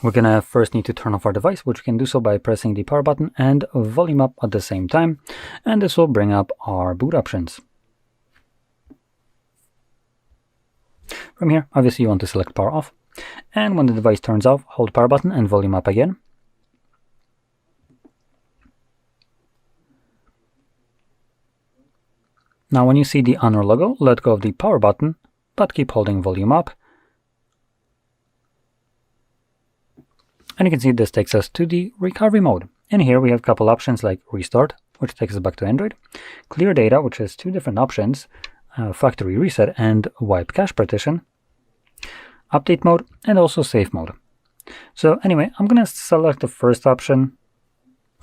we're gonna first need to turn off our device, which we can do so by pressing the power button and volume up at the same time, and this will bring up our boot options. From here, obviously you want to select power off, and when the device turns off, hold power button and volume up again. Now when you see the Honor logo, let go of the power button, but keep holding volume up. And you can see this takes us to the recovery mode. In here we have a couple options like Restart, which takes us back to Android, Clear Data, which has two different options, Factory Reset and Wipe Cache Partition, Update Mode, and also Safe Mode. So anyway, I'm going to select the first option.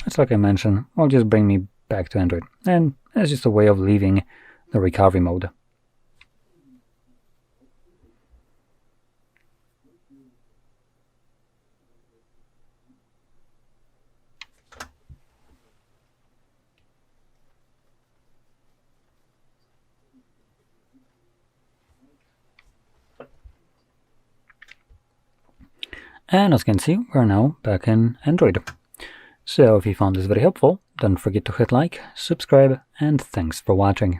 It's like I mentioned, will just bring me back to Android. And it's just a way of leaving the recovery mode. And as you can see, we're now back in Android. So if you found this very helpful, don't forget to hit like, subscribe, and thanks for watching.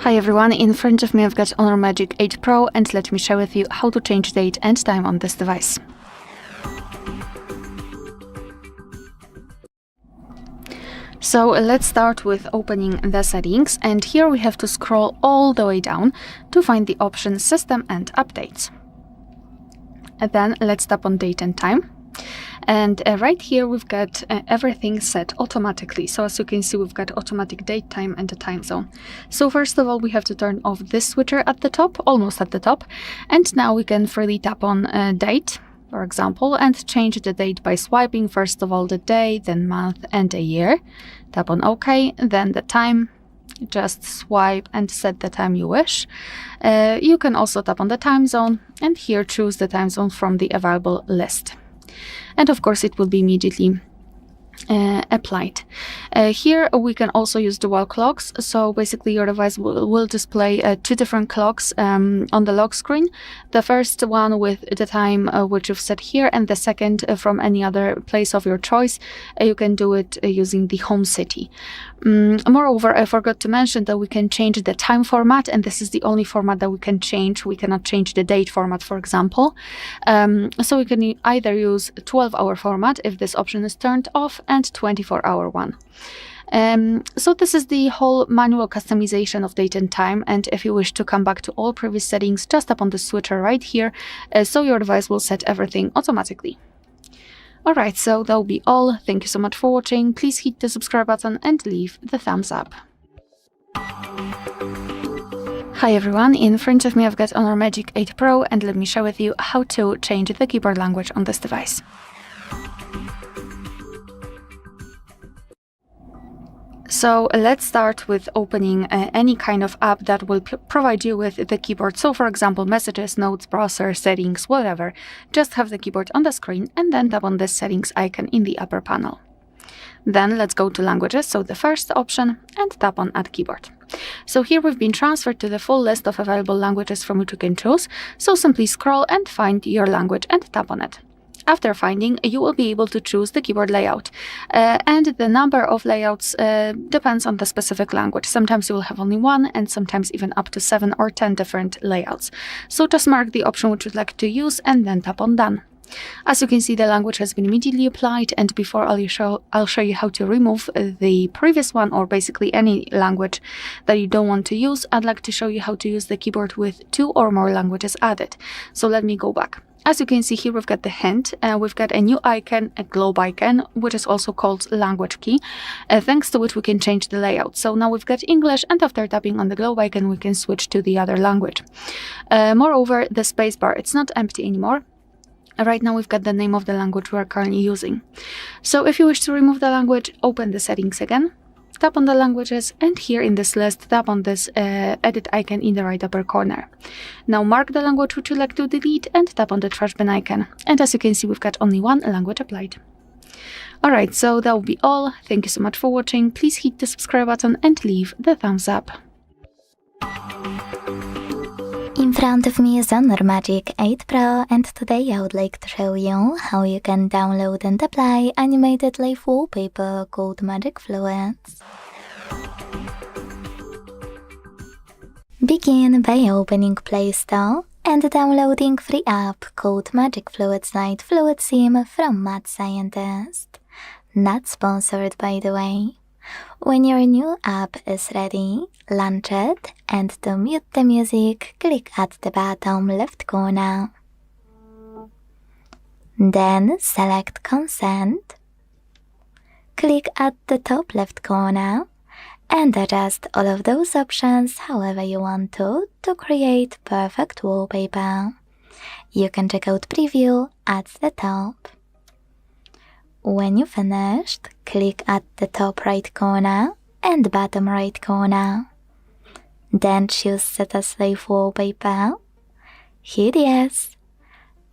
Hi everyone, in front of me I've got Honor Magic 8 Pro, and let me share with you how to change date and time on this device. So let's start with opening the settings, and here we have to scroll all the way down to find the option System and Updates. And then let's tap on Date and Time. And right here we've got everything set automatically. So as you can see, we've got automatic date, time, and the time zone. So first of all, we have to turn off this switcher at the top, almost at the top. And now we can freely tap on date, for example, and change the date by swiping first of all the day, then month and a year. Tap on OK, then the time. Just swipe and set the time you wish. You can also tap on the time zone, and here choose the time zone from the available list. And of course it will be immediately applied. Here we can also use dual clocks, so basically your device will display two different clocks on the lock screen. The first one with the time which you've set here, and the second from any other place of your choice. You can do it using the home city. Moreover, I forgot to mention that we can change the time format, and this is the only format that we can change. We cannot change the date format, for example. So we can either use 12-hour format if this option is turned off, and 24-hour one. So this is the whole manual customization of date and time, and if you wish to come back to all previous settings, just tap on the switcher right here, so your device will set everything automatically. Alright, so that'll be all. Thank you so much for watching. Please hit the subscribe button and leave the thumbs up. Hi everyone, in front of me I've got Honor Magic 8 Pro, and let me share with you how to change the keyboard language on this device. So let's start with opening any kind of app that will provide you with the keyboard. So for example, messages, notes, browser, settings, whatever. Just have the keyboard on the screen and then tap on the settings icon in the upper panel. Then let's go to languages, so the first option, and tap on Add Keyboard. So here we've been transferred to the full list of available languages from which you can choose. So simply scroll and find your language and tap on it. After finding, you will be able to choose the keyboard layout, and the number of layouts depends on the specific language. Sometimes you will have only one, and sometimes even up to 7 or 10 different layouts. So just mark the option which you'd like to use and then tap on Done. As you can see, the language has been immediately applied, and before I'll show you how to remove the previous one, or basically any language that you don't want to use, I'd like to show you how to use the keyboard with 2 or more languages added. So let me go back. As you can see here, we've got the hint, we've got a new icon, a globe icon, which is also called language key, thanks to which we can change the layout. So now we've got English, and after tapping on the globe icon, we can switch to the other language. Moreover, the spacebar, it's not empty anymore. Right now we've got the name of the language we are currently using. So if you wish to remove the language, open the settings again, tap on the languages, and here in this list, tap on this edit icon in the right upper corner. Now mark the language which you'd like to delete and tap on the trash bin icon. And as you can see, we've got only one language applied. Alright, so that will be all. Thank you so much for watching. Please hit the subscribe button and leave the thumbs up. In front of me is Honor Magic 8 Pro, and today I would like to show you how you can download and apply animated live wallpaper called Magic Fluids. Begin by opening Play Store and downloading free app called Magic Fluids Night Fluid Sim from Mad Scientist. Not sponsored, by the way. When your new app is ready, launch it, and to mute the music, click at the bottom left corner. Then select Consent. Click at the top left corner and adjust all of those options however you want to create perfect wallpaper. You can check out Preview at the top. When you finished, click at the top right corner and bottom right corner. Then choose Set as Live Wallpaper. Hit Yes.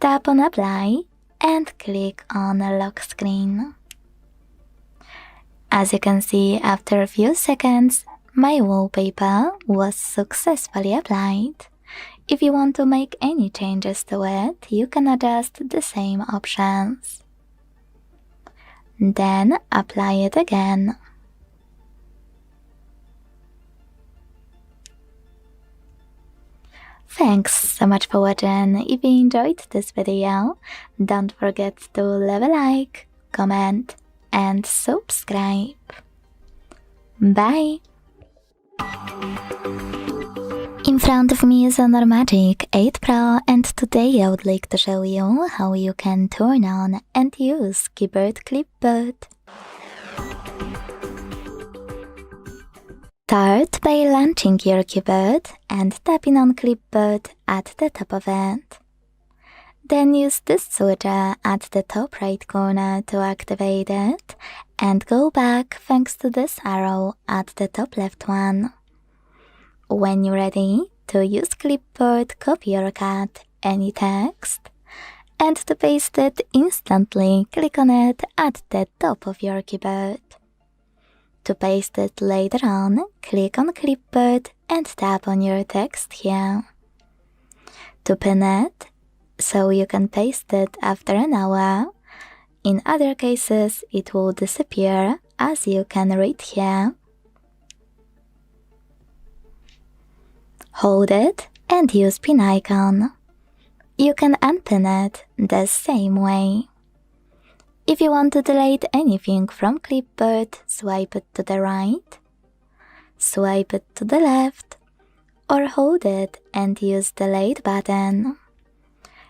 Tap on Apply and click on Lock Screen. As you can see, after a few seconds, my wallpaper was successfully applied. If you want to make any changes to it, you can adjust the same options. Then apply it again. Thanks so much for watching. If you enjoyed this video, don't forget to leave a like, comment, and subscribe. Bye! In front of me is Honor Magic 8 Pro, and today I would like to show you how you can turn on and use keyboard clipboard. Start by launching your keyboard and tapping on clipboard at the top of it. Then use this switcher at the top right corner to activate it, and go back thanks to this arrow at the top left one. When you're ready to use clipboard, copy or cut any text, and to paste it instantly, click on it at the top of your keyboard. To paste it later on, click on clipboard and tap on your text here. To pin it, so you can paste it after an hour. In other cases, it will disappear, as you can read here. Hold it and use pin icon. You can unpin it the same way. If you want to delete anything from clipboard, swipe it to the right, swipe it to the left, or hold it and use the delete button.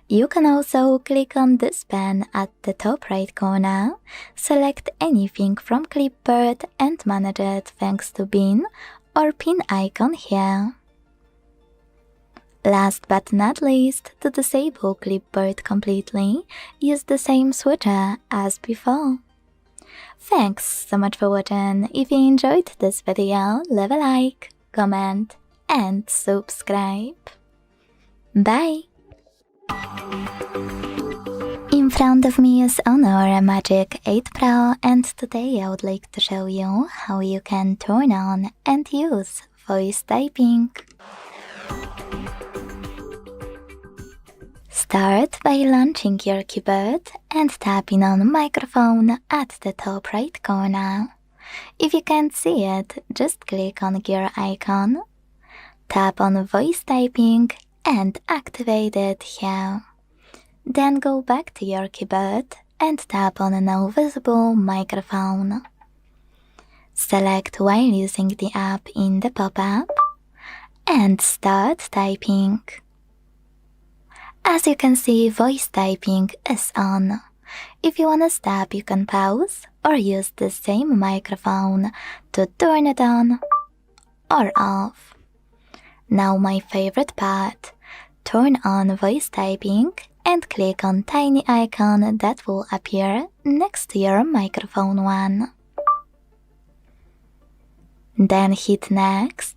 You can also click on this pen at the top right corner, select anything from clipboard and manage it thanks to bin or pin icon here. Last but not least, to disable clipboard completely, use the same switcher as before. Thanks so much for watching. If you enjoyed this video, leave a like, comment, and subscribe. Bye! In front of me is Honor Magic 8 Pro, and today I would like to show you how you can turn on and use voice typing. Start by launching your keyboard and tapping on microphone at the top right corner. If you can't see it, just click on gear icon, tap on voice typing and activate it here. Then go back to your keyboard and tap on now visible microphone. Select while using the app in the pop-up and start typing. As you can see, voice typing is on. If you wanna stop, you can pause or use the same microphone to turn it on or off. Now my favorite part, turn on voice typing and click on tiny icon that will appear next to your microphone one. Then hit next.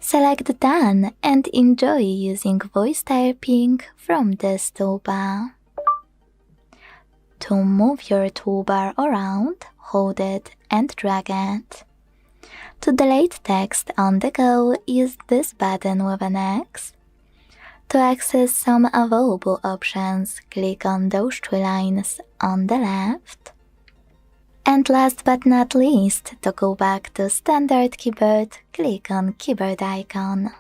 Select Done and enjoy using voice typing from this toolbar. To move your toolbar around, hold it and drag it. To delete text on the go, use this button with an X. To access some available options, click on those three lines on the left. And last but not least, to go back to standard keyboard, click on keyboard icon.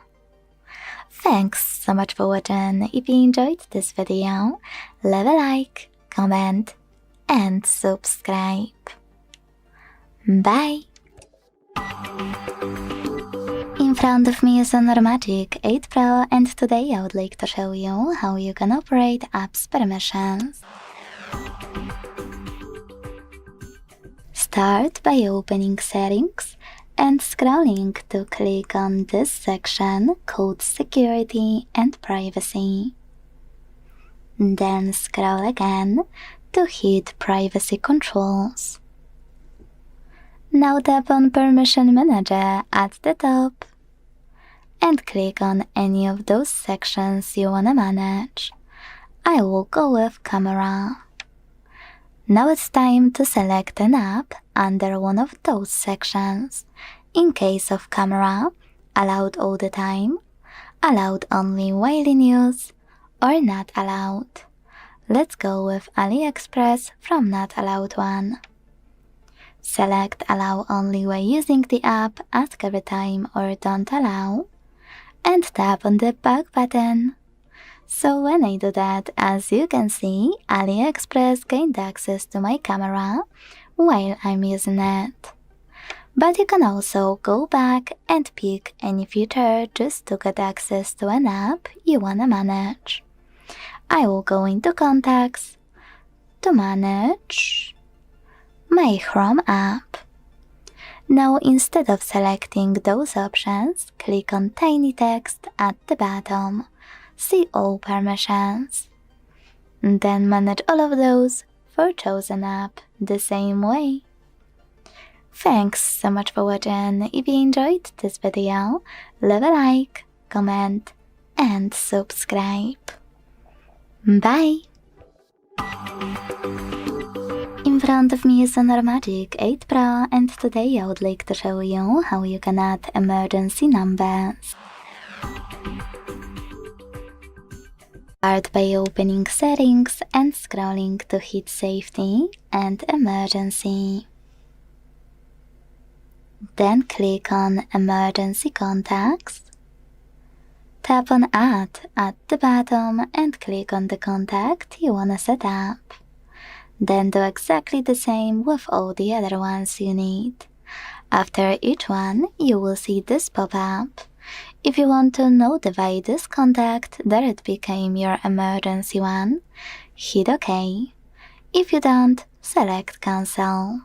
Thanks so much for watching. If you enjoyed this video, leave a like, comment, and subscribe. Bye! In front of me is Honor Magic 8 Pro, and today I would like to show you how you can operate apps permissions. Start by opening Settings and scrolling to click on this section called Security and Privacy. Then scroll again to hit Privacy Controls. Now tap on Permission Manager at the top and click on any of those sections you wanna manage. I will go with Camera. Now it's time to select an app under one of those sections. In case of camera, allowed all the time, allowed only while in use, or not allowed. Let's go with AliExpress from not allowed one. Select allow only while using the app, ask every time or don't allow, and tap on the back button. So when I do that, as you can see, AliExpress gained access to my camera while I'm using it. But you can also go back and pick any feature just to get access to an app you wanna manage. I will go into Contacts to manage my Chrome app. Now instead of selecting those options, click on tiny text at the bottom. See all permissions. Then manage all of those for chosen app the same way. Thanks so much for watching. If you enjoyed this video, leave a like, comment, and subscribe. Bye! In front of me is Honor Magic 8 Pro, and today I would like to show you how you can add emergency numbers. Start by opening Settings and scrolling to hit Safety and Emergency. Then click on Emergency Contacts. Tap on Add at the bottom and click on the contact you wanna set up. Then do exactly the same with all the other ones you need. After each one, you will see this pop-up. If you want to notify this contact that it became your emergency one, hit OK. If you don't, select Cancel.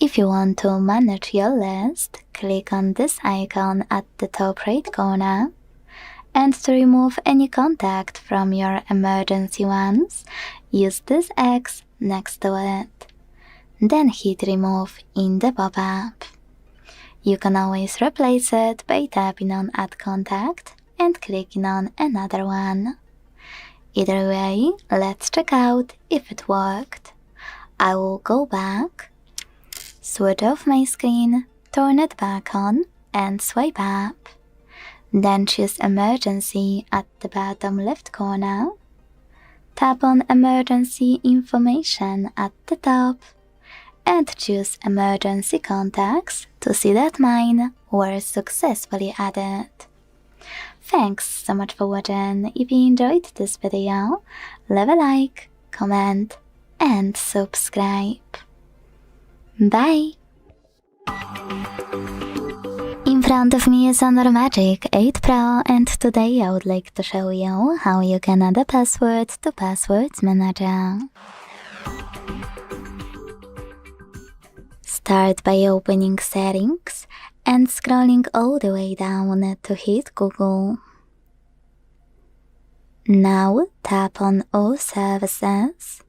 If you want to manage your list, click on this icon at the top right corner. And to remove any contact from your emergency ones, use this X next to it. Then hit Remove in the pop-up. You can always replace it by tapping on Add Contact and clicking on another one. Either way, let's check out if it worked. I will go back, switch off my screen, turn it back on, and swipe up. Then choose Emergency at the bottom left corner. Tap on Emergency Information at the top, and choose Emergency Contacts to see that mine were successfully added. Thanks so much for watching. If you enjoyed this video, leave a like, comment, and subscribe. Bye! In front of me is Honor Magic 8 Pro, and today I would like to show you how you can add a password to Passwords Manager. Start by opening Settings and scrolling all the way down to hit Google. Now tap on All Services.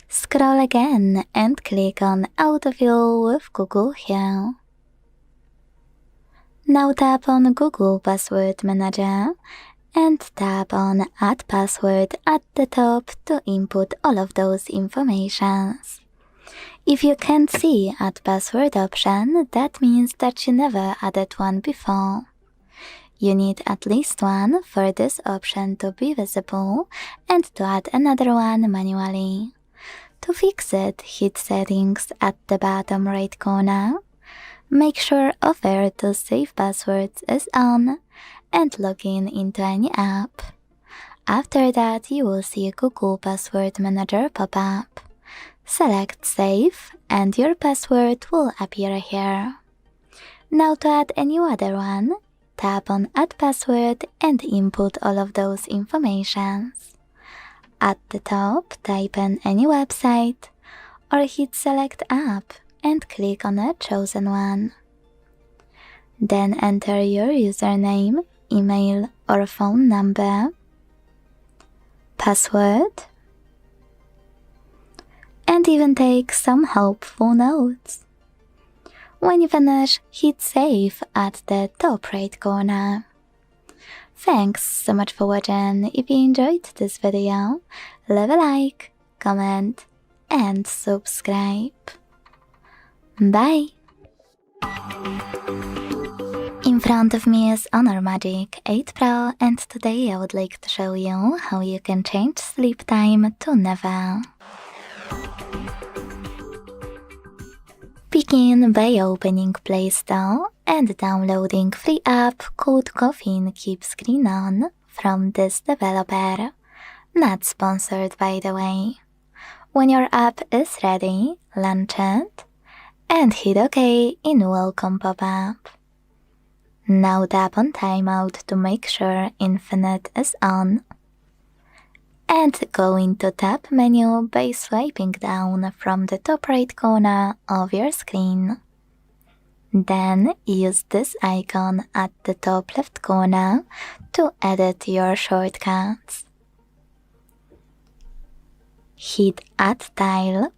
Scroll again and click on Autofill with Google here. Now tap on Google Password Manager and tap on Add Password at the top to input all of those informations. If you can't see Add Password option, that means that you never added one before. You need at least one for this option to be visible and to add another one manually. To fix it, hit Settings at the bottom right corner. Make sure Offer to Save Passwords is on and log in into any app. After that, you will see Google Password Manager pop up. Select Save and your password will appear here. Now to add any other one, tap on Add Password and input all of those informations. At the top, type in any website or hit Select App and click on a chosen one. Then enter your username, email or phone number, password, and even take some helpful notes. When you finish, hit Save at the top right corner. Thanks so much for watching. If you enjoyed this video, leave a like, comment, and subscribe. Bye! In front of me is Honor Magic 8 Pro, and today I would like to show you how you can change sleep time to never. Begin by opening Play Store and downloading free app called Caffeine Keep Screen On from this developer. Not sponsored, by the way. When your app is ready, launch it and hit OK in Welcome pop-up. Now tap on timeout to make sure Infinite is on. And go into Tab menu by swiping down from the top right corner of your screen. Then use this icon at the top left corner to edit your shortcuts. Hit Add Tile.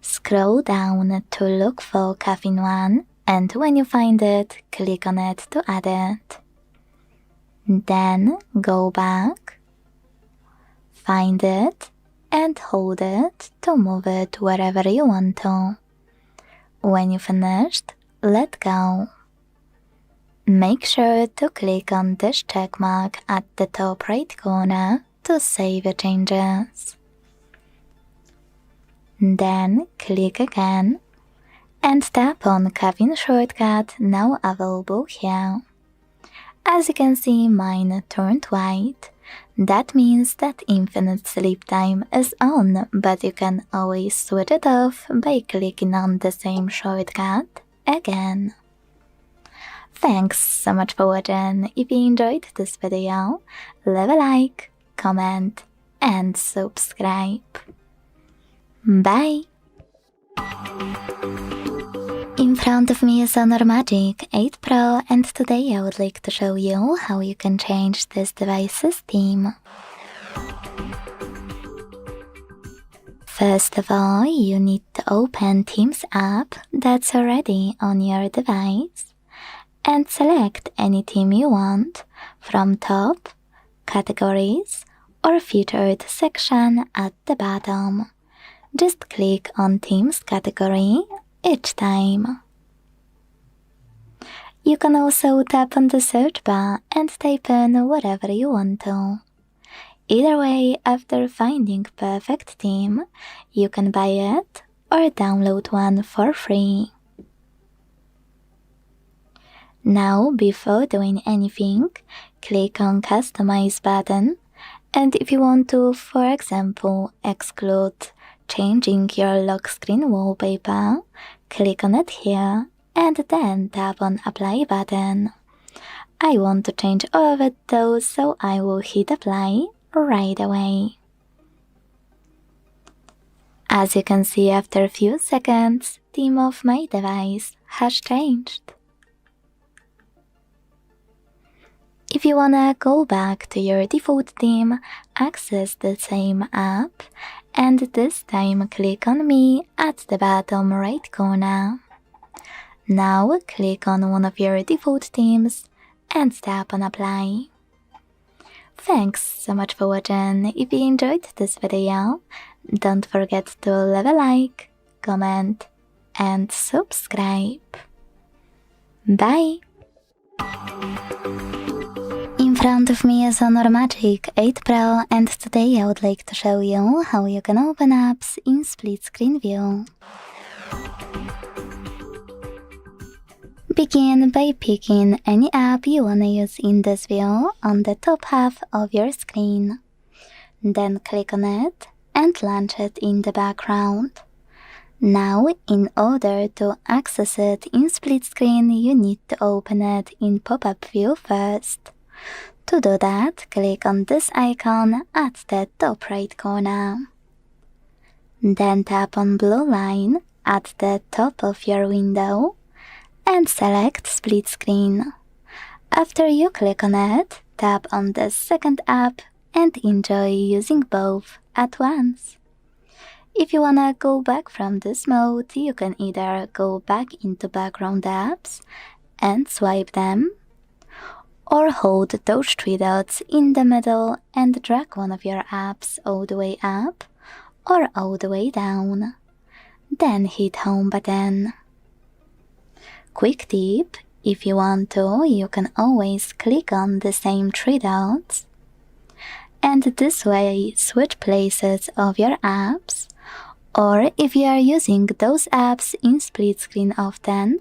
Scroll down to look for Caffeine 1, and when you find it, click on it to add it. Then go back, find it, and hold it to move it wherever you want to. When you finished, let go. Make sure to click on this checkmark at the top right corner to save your changes. Then click again and tap on Caffeine shortcut now available here. As you can see, mine turned white. That means that Infinite Sleep Time is on, but you can always switch it off by clicking on the same shortcut again. Thanks so much for watching. If you enjoyed this video, leave a like, comment, and subscribe. Bye! In front of me is Honor Magic 8 Pro, and today I would like to show you how you can change this device's theme. First of all, you need to open Themes app that's already on your device and select any theme you want from top, categories, or featured section at the bottom. Just click on Themes category each time. You can also tap on the search bar and type in whatever you want to. Either way, after finding perfect theme, you can buy it or download one for free. Now, before doing anything, click on Customize button, and if you want to, for example, exclude changing your lock screen wallpaper, click on it here and then tap on Apply button. I want to change all of it though, so I will hit Apply right away. As you can see, after a few seconds, theme of my device has changed. If you wanna go back to your default theme, access the same app, and this time click on Me at the bottom right corner. Now click on one of your default themes and tap on Apply. Thanks so much for watching. If you enjoyed this video, don't forget to leave a like, comment, and subscribe. Bye! In front of me is Honor Magic 8 Pro, and today I would like to show you how you can open apps in split screen view. Begin by picking any app you wanna use in this view on the top half of your screen. Then click on it and launch it in the background. Now, in order to access it in split screen, you need to open it in pop-up view first. To do that, click on this icon at the top right corner. Then tap on blue line at the top of your window and select split screen. After you click on it, tap on the second app and enjoy using both at once. If you wanna go back from this mode, you can either go back into background apps and swipe them, or hold those three dots in the middle and drag one of your apps all the way up, or all the way down. Then hit Home button. Quick tip, if you want to, you can always click on the same three dots, and this way switch places of your apps, or if you are using those apps in split screen often,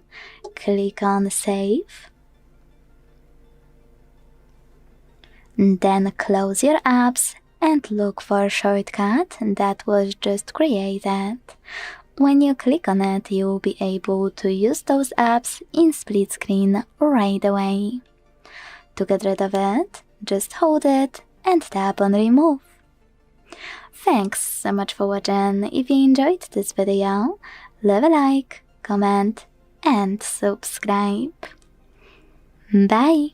click on Save. Then close your apps and look for a shortcut that was just created. When you click on it, you will be able to use those apps in split screen right away. To get rid of it, just hold it and tap on Remove. Thanks so much for watching. If you enjoyed this video, leave a like, comment and subscribe. Bye!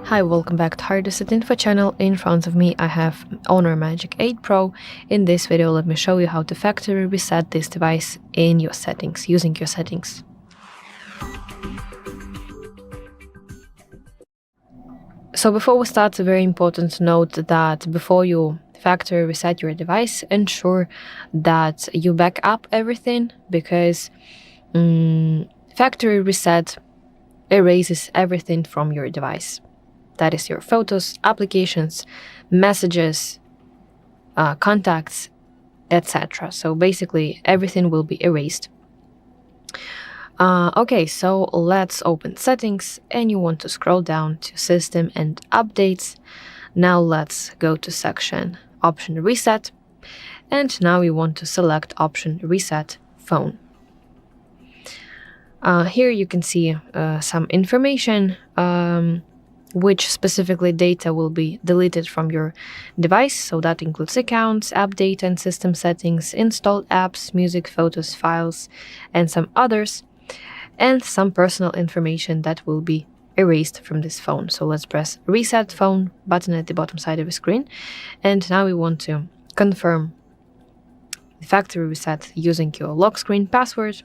Hi, welcome back to HardReset.Info channel. In front of me I have Honor Magic 8 Pro. In this video let me show you how to factory reset this device in your settings, using your settings. So before we start, it's very important to note that before you factory reset your device, ensure that you back up everything, because factory reset erases everything from your device. That is your photos, applications, messages, contacts, etc. So basically everything will be erased. Okay, so let's open settings, and you want to scroll down to system and updates. Now let's go to section option reset, and now we want to select option reset phone. Here you can see some information, which specifically data will be deleted from your device. So that includes accounts, app data and system settings, installed apps, music, photos, files, and some others, and some personal information that will be erased from this phone. So let's press reset phone button at the bottom side of the screen, and now we want to confirm the factory reset using your lock screen password,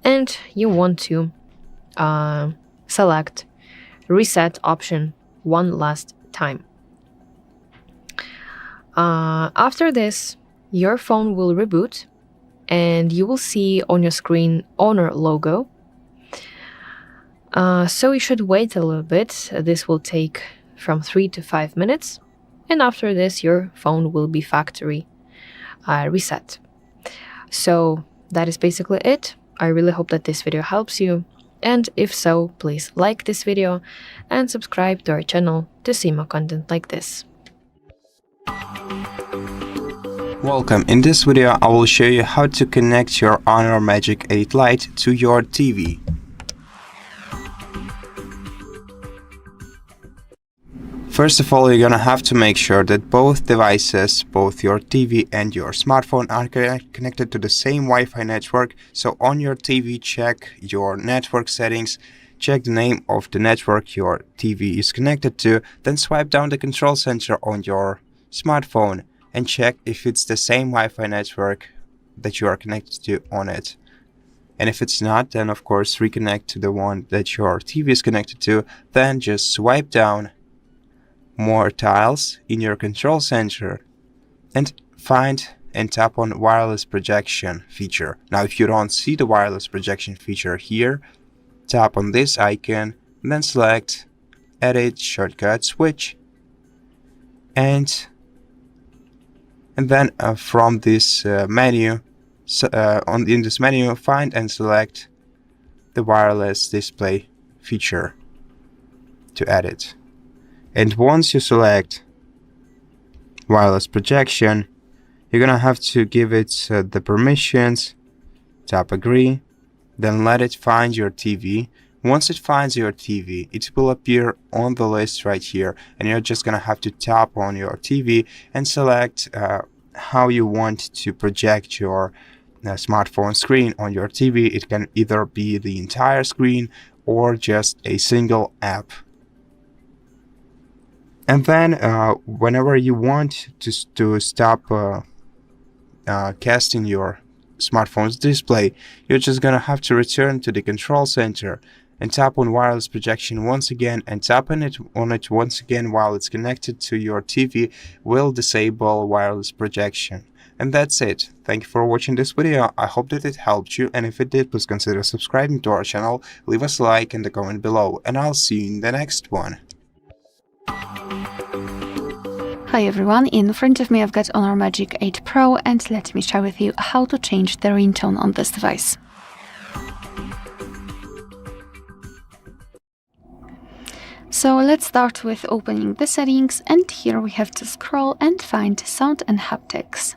and you want to select reset option one last time. After this, your phone will reboot, and you will see on your screen Honor logo. So you should wait a little bit. This will take from 3 to 5 minutes, and after this your phone will be factory reset. So that is basically it. I really hope that this video helps you, and if so, please like this video and subscribe to our channel to see more content like this. Welcome. In this video I will show you how to connect your Honor Magic 8 Lite to your TV. First of all, you're gonna have to make sure that both devices, both your TV and your smartphone, are connected to the same Wi-Fi network. So on your TV, check your network settings, check the name of the network your TV is connected to, then swipe down the control center on your smartphone and check if it's the same Wi-Fi network that you are connected to on it. And if it's not, then of course reconnect to the one that your TV is connected to, then just swipe down more tiles in your control center and find and tap on wireless projection feature. Now if you don't see the wireless projection feature here, tap on this icon and then select edit shortcut switch, and then from this menu, in this menu, find and select the wireless display feature to edit. And once you select wireless projection, you're gonna have to give it the permissions, tap agree, then let it find your TV. Once it finds your TV, it will appear on the list right here, and you're just gonna have to tap on your TV and select how you want to project your smartphone screen on your TV. It can either be the entire screen or just a single app. And then whenever you want to stop casting your smartphone's display, you're just gonna have to return to the control center and tap on wireless projection once again, and tapping it once again while it's connected to your TV will disable wireless projection. And that's it. Thank you for watching this video. I hope that it helped you, and if it did, please consider subscribing to our channel, leave us a like and a comment below, and I'll see you in the next one. Hi everyone, in front of me I've got Honor Magic 8 Pro, and let me share with you how to change the ringtone on this device. So let's start with opening the settings, and here we have to scroll and find Sound and Haptics.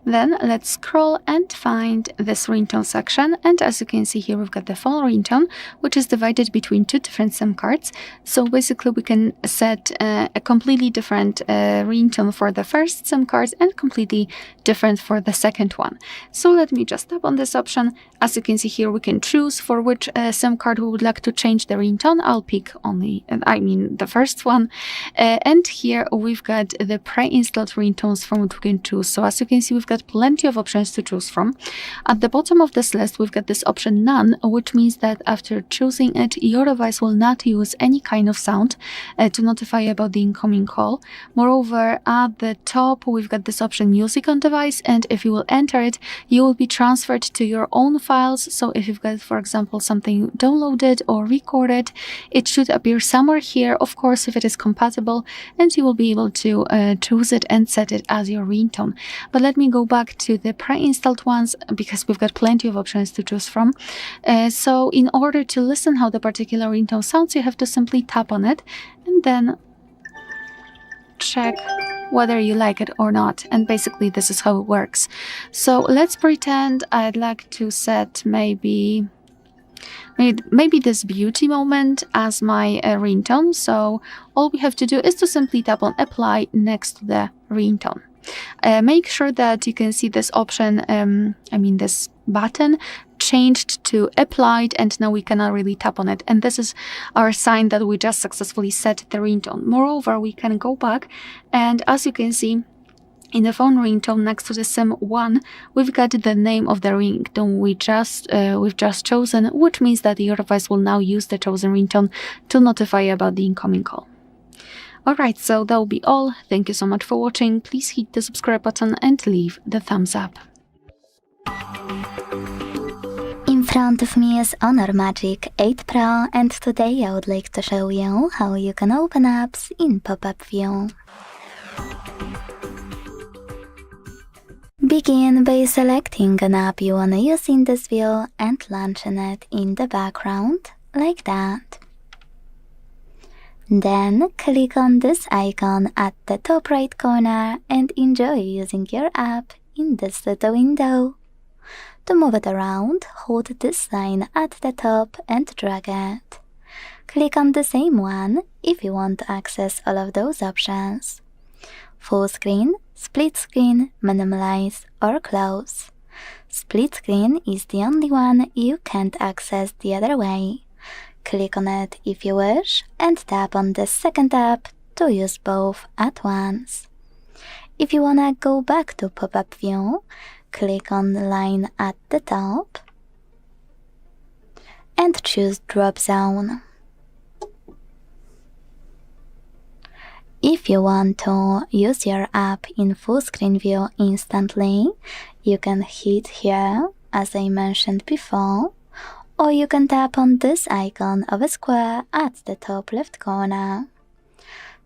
Then let's scroll and find this ringtone section, and as you can see here we've got the phone ringtone, which is divided between two different SIM cards. So basically we can set a completely different ringtone for the first SIM card and completely different for the second one. So let me just tap on this option. As you can see here we can choose for which SIM card we would like to change the ringtone. I'll pick the first one. And here we've got the pre-installed ringtones from which we can choose. So as you can see we've got plenty of options to choose from. At the bottom of this list we've got this option None, which means that after choosing it your device will not use any kind of sound to notify about the incoming call. Moreover, at the top we've got this option Music on Device, and if you will enter it you will be transferred to your own files. So if you've got, for example, something downloaded or recorded, it should appear somewhere here, of course if it is compatible, and you will be able to choose it and set it as your ringtone. But let me go back to the pre-installed ones because we've got plenty of options to choose from. So in order to listen how the particular ringtone sounds, you have to simply tap on it and then check whether you like it or not, and basically this is how it works. So let's pretend I'd like to set maybe this beauty moment as my ringtone. So all we have to do is to simply tap on apply next to the ringtone. Make sure that you can see this option, this button changed to applied, and now we cannot really tap on it, and this is our sign that we just successfully set the ringtone. Moreover, we can go back, and as you can see in the phone ringtone next to the SIM 1 we've got the name of the ringtone we've just chosen, which means that your device will now use the chosen ringtone to notify about the incoming call. Alright, so that will be all. Thank you so much for watching. Please hit the subscribe button and leave the thumbs up. In front of me is Honor Magic 8 Pro, and today I would like to show you how you can open apps in pop-up view. Begin by selecting an app you wanna use in this view and launching it in the background, like that. Then click on this icon at the top right corner and enjoy using your app in this little window. To move it around, hold this line at the top and drag it. Click on the same one if you want to access all of those options. Full screen, split screen, minimize or close. Split screen is the only one you can't access the other way. Click on it if you wish and tap on the second tab to use both at once. If you wanna go back to pop-up view, click on the line at the top and choose drop zone. If you want to use your app in full screen view instantly, you can hit here as I mentioned before, or you can tap on this icon of a square at the top left corner.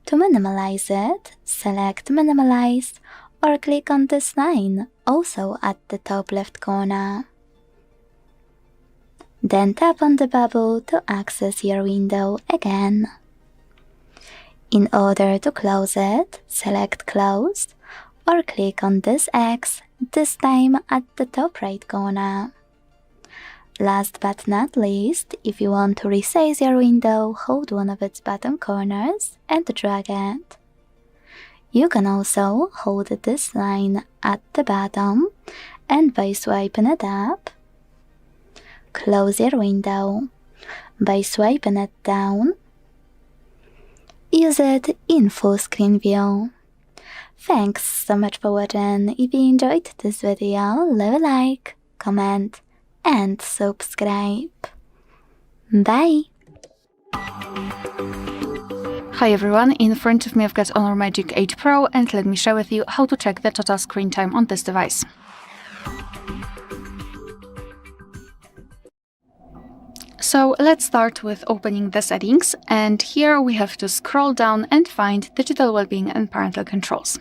To minimize it, select minimize or click on this line also at the top left corner. Then tap on the bubble to access your window again. In order to close it, select close or click on this X, this time at the top right corner. Last but not least, if you want to resize your window, hold one of its bottom corners and drag it. You can also hold this line at the bottom and by swiping it up, close your window. By swiping it down, use it in full screen view. Thanks so much for watching. If you enjoyed this video, leave a like, comment and subscribe. Bye! Hi everyone, in front of me I've got Honor Magic 8 Pro, and let me share with you how to check the total screen time on this device. So let's start with opening the settings, and here we have to scroll down and find digital wellbeing and parental controls.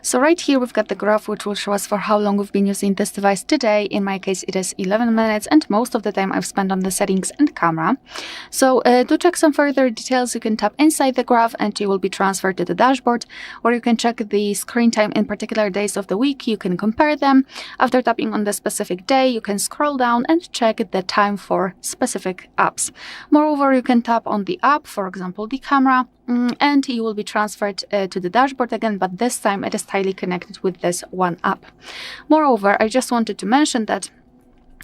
So right here we've got the graph which will show us for how long we've been using this device today. In my case it is 11 minutes, and most of the time I've spent on the settings and camera. So to check some further details, you can tap inside the graph and you will be transferred to the dashboard, or you can check the screen time in particular days of the week. You can compare them. After tapping on the specific day, you can scroll down and check the time for specific apps. Moreover, you can tap on the app, for example the camera, and you will be transferred to the dashboard again, but this time it is tightly connected with this one app. Moreover, I just wanted to mention that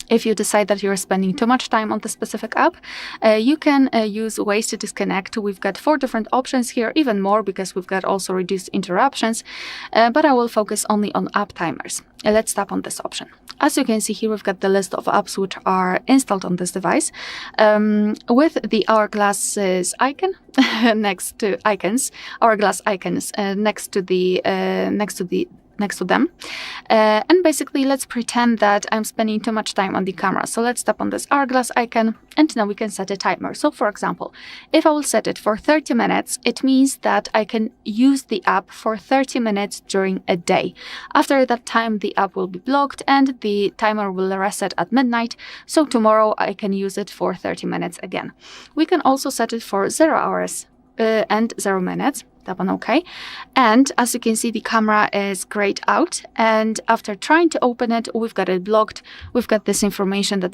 if you decide that you're spending too much time on the specific app, you can use ways to disconnect. We've got 4 different options here, even more because we've got also reduced interruptions, but I will focus only on app timers. Let's tap on this option. As you can see here, we've got the list of apps which are installed on this device, with the hourglasses icon next to icons, hourglass icons next to them. And basically let's pretend that I'm spending too much time on the camera. So let's tap on this hourglass icon, and now we can set a timer. So for example, if I will set it for 30 minutes, it means that I can use the app for 30 minutes during a day. After that time, the app will be blocked and the timer will reset at midnight. So tomorrow I can use it for 30 minutes again. We can also set it for 0 hours and 0 minutes. Tap on OK, and as you can see, the camera is grayed out, and after trying to open it, we've got it blocked. We've got this information that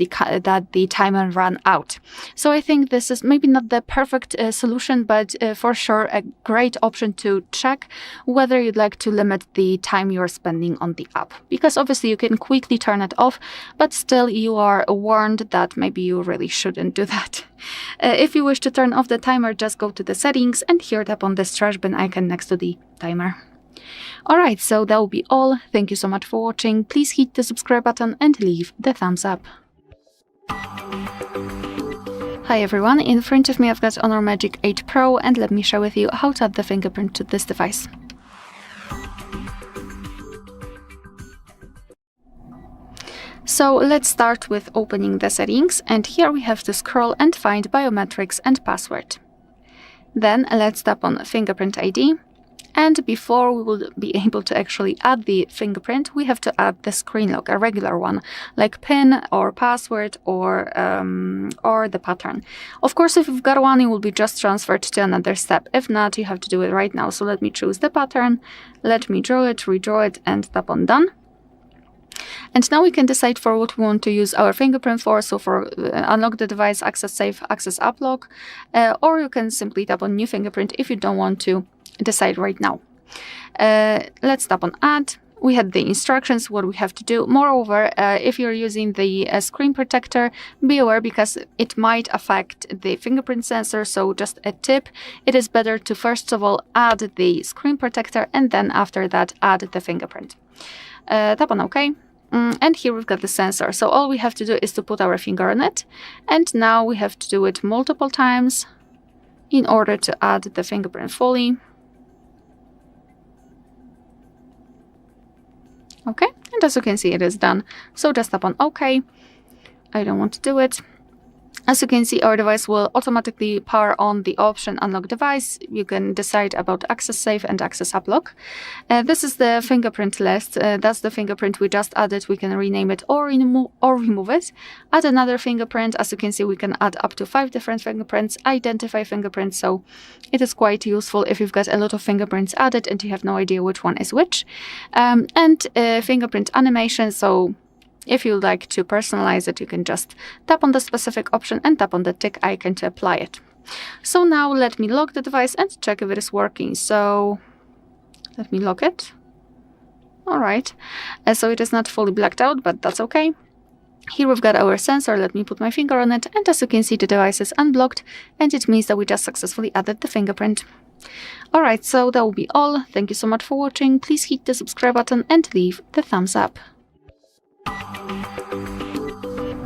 the timer ran out. So I think this is maybe not the perfect solution, but for sure a great option to check whether you'd like to limit the time you're spending on the app, because obviously you can quickly turn it off, but still you are warned that maybe you really shouldn't do that. If you wish to turn off the timer, just go to the settings and here tap on this trash bin icon next to the timer. Alright, so that will be all. Thank you so much for watching. Please hit the subscribe button and leave the thumbs up. Hi everyone, in front of me I've got Honor Magic 8 Pro, and let me share with you how to add the fingerprint to this device. So let's start with opening the settings, and here we have to scroll and find biometrics and password. Then let's tap on Fingerprint ID, and before we will be able to actually add the fingerprint, we have to add the screen lock, a regular one, like PIN or password or the pattern. Of course, if you've got one, it will be just transferred to another step. If not, you have to do it right now. So let me choose the pattern, let me draw it, redraw it, and tap on Done. And now we can decide for what we want to use our fingerprint for. So for unlock the device, access safe, access unblock, or you can simply tap on new fingerprint if you don't want to decide right now. Let's tap on add. We had the instructions, what we have to do. Moreover, if you're using the screen protector, be aware because it might affect the fingerprint sensor. So just a tip, it is better to first of all add the screen protector and then after that add the fingerprint. Tap on OK. And here we've got the sensor. So all we have to do is to put our finger on it. And now we have to do it multiple times in order to add the fingerprint fully. Okay, and as you can see, it is done. So just tap on OK. I don't want to do it. As you can see, our device will automatically power on the option Unlock Device. You can decide about Access Safe and Access Unblock. This is the fingerprint list. That's the fingerprint we just added. We can rename it or remove it. Add another fingerprint. As you can see, we can add up to 5 different fingerprints, identify fingerprints. So it is quite useful if you've got a lot of fingerprints added and you have no idea which one is which. And fingerprint animation. So if you'd like to personalize it, you can just tap on the specific option and tap on the tick icon to apply it. So now let me lock the device and check if it is working. So let me lock it. All right. So it is not fully blacked out, but that's okay. Here we've got our sensor. Let me put my finger on it. And as you can see, the device is unblocked, and it means that we just successfully added the fingerprint. All right, so that will be all. Thank you so much for watching. Please hit the subscribe button and leave the thumbs up.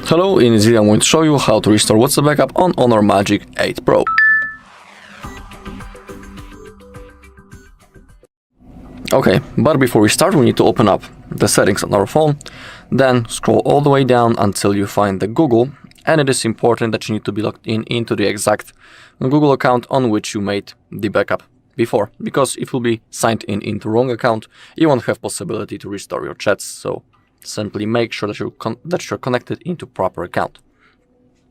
Hello, in this video I'm going to show you how to restore WhatsApp backup on Honor Magic 8 Pro. Okay, but before we start we need to open up the settings on our phone, then scroll all the way down until you find the Google, and it is important that you need to be logged into the exact Google account on which you made the backup before, because if you'll be signed into wrong account, you won't have possibility to restore your chats, so simply make sure that you're connected into proper account.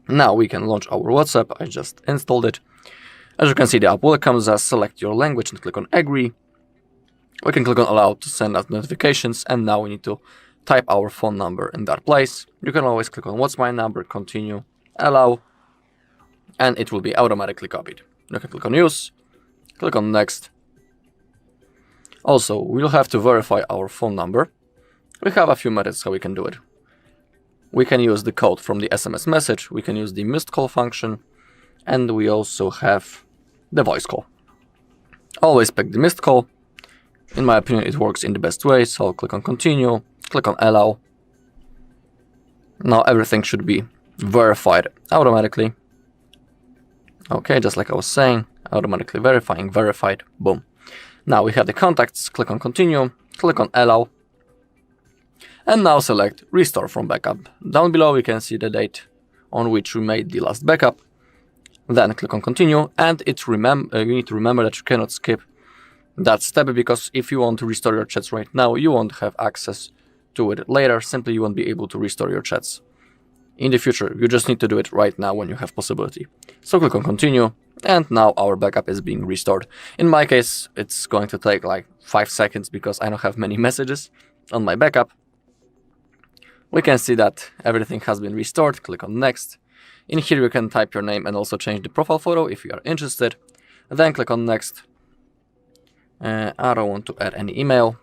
Now we can launch our WhatsApp. I just installed it. As you can see, the app welcomes us. Select your language and click on agree. We can click on allow to send out notifications, and now we need to type our phone number in that place. You can always click on what's my number, continue, allow, and it will be automatically copied. You can click on use, click on next. Also, we'll have to verify our phone number. We have a few methods how we can do it. We can use the code from the SMS message, we can use the missed call function, and we also have the voice call. Always pick the missed call. In my opinion, it works in the best way, so I'll click on continue, click on allow. Now everything should be verified automatically. Okay, just like I was saying, automatically verifying, verified, boom. Now we have the contacts, click on continue, click on allow. And now select restore from backup. Down below we can see the date on which we made the last backup. Then click on continue, and you need to remember that you cannot skip that step, because if you want to restore your chats right now, you won't have access to it later. Simply you won't be able to restore your chats in the future. You just need to do it right now when you have possibility. So click on continue, and now our backup is being restored. In my case, it's going to take like 5 seconds because I don't have many messages on my backup. We can see that everything has been restored. Click on next. In here you can type your name and also change the profile photo if you are interested. Then click on next. I don't want to add any email.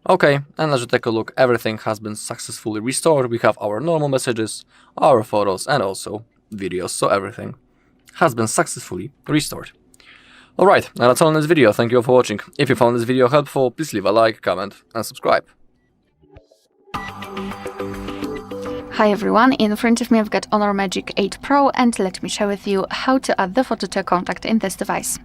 Okay, and as you take a look, everything has been successfully restored. We have our normal messages, our photos, and also videos, so everything has been successfully restored. Alright, now that's all in this video. Thank you all for watching. If you found this video helpful, please leave a like, comment, and subscribe. Hi everyone, in front of me I've got Honor Magic 8 Pro, and let me share with you how to add the photo to a contact in this device.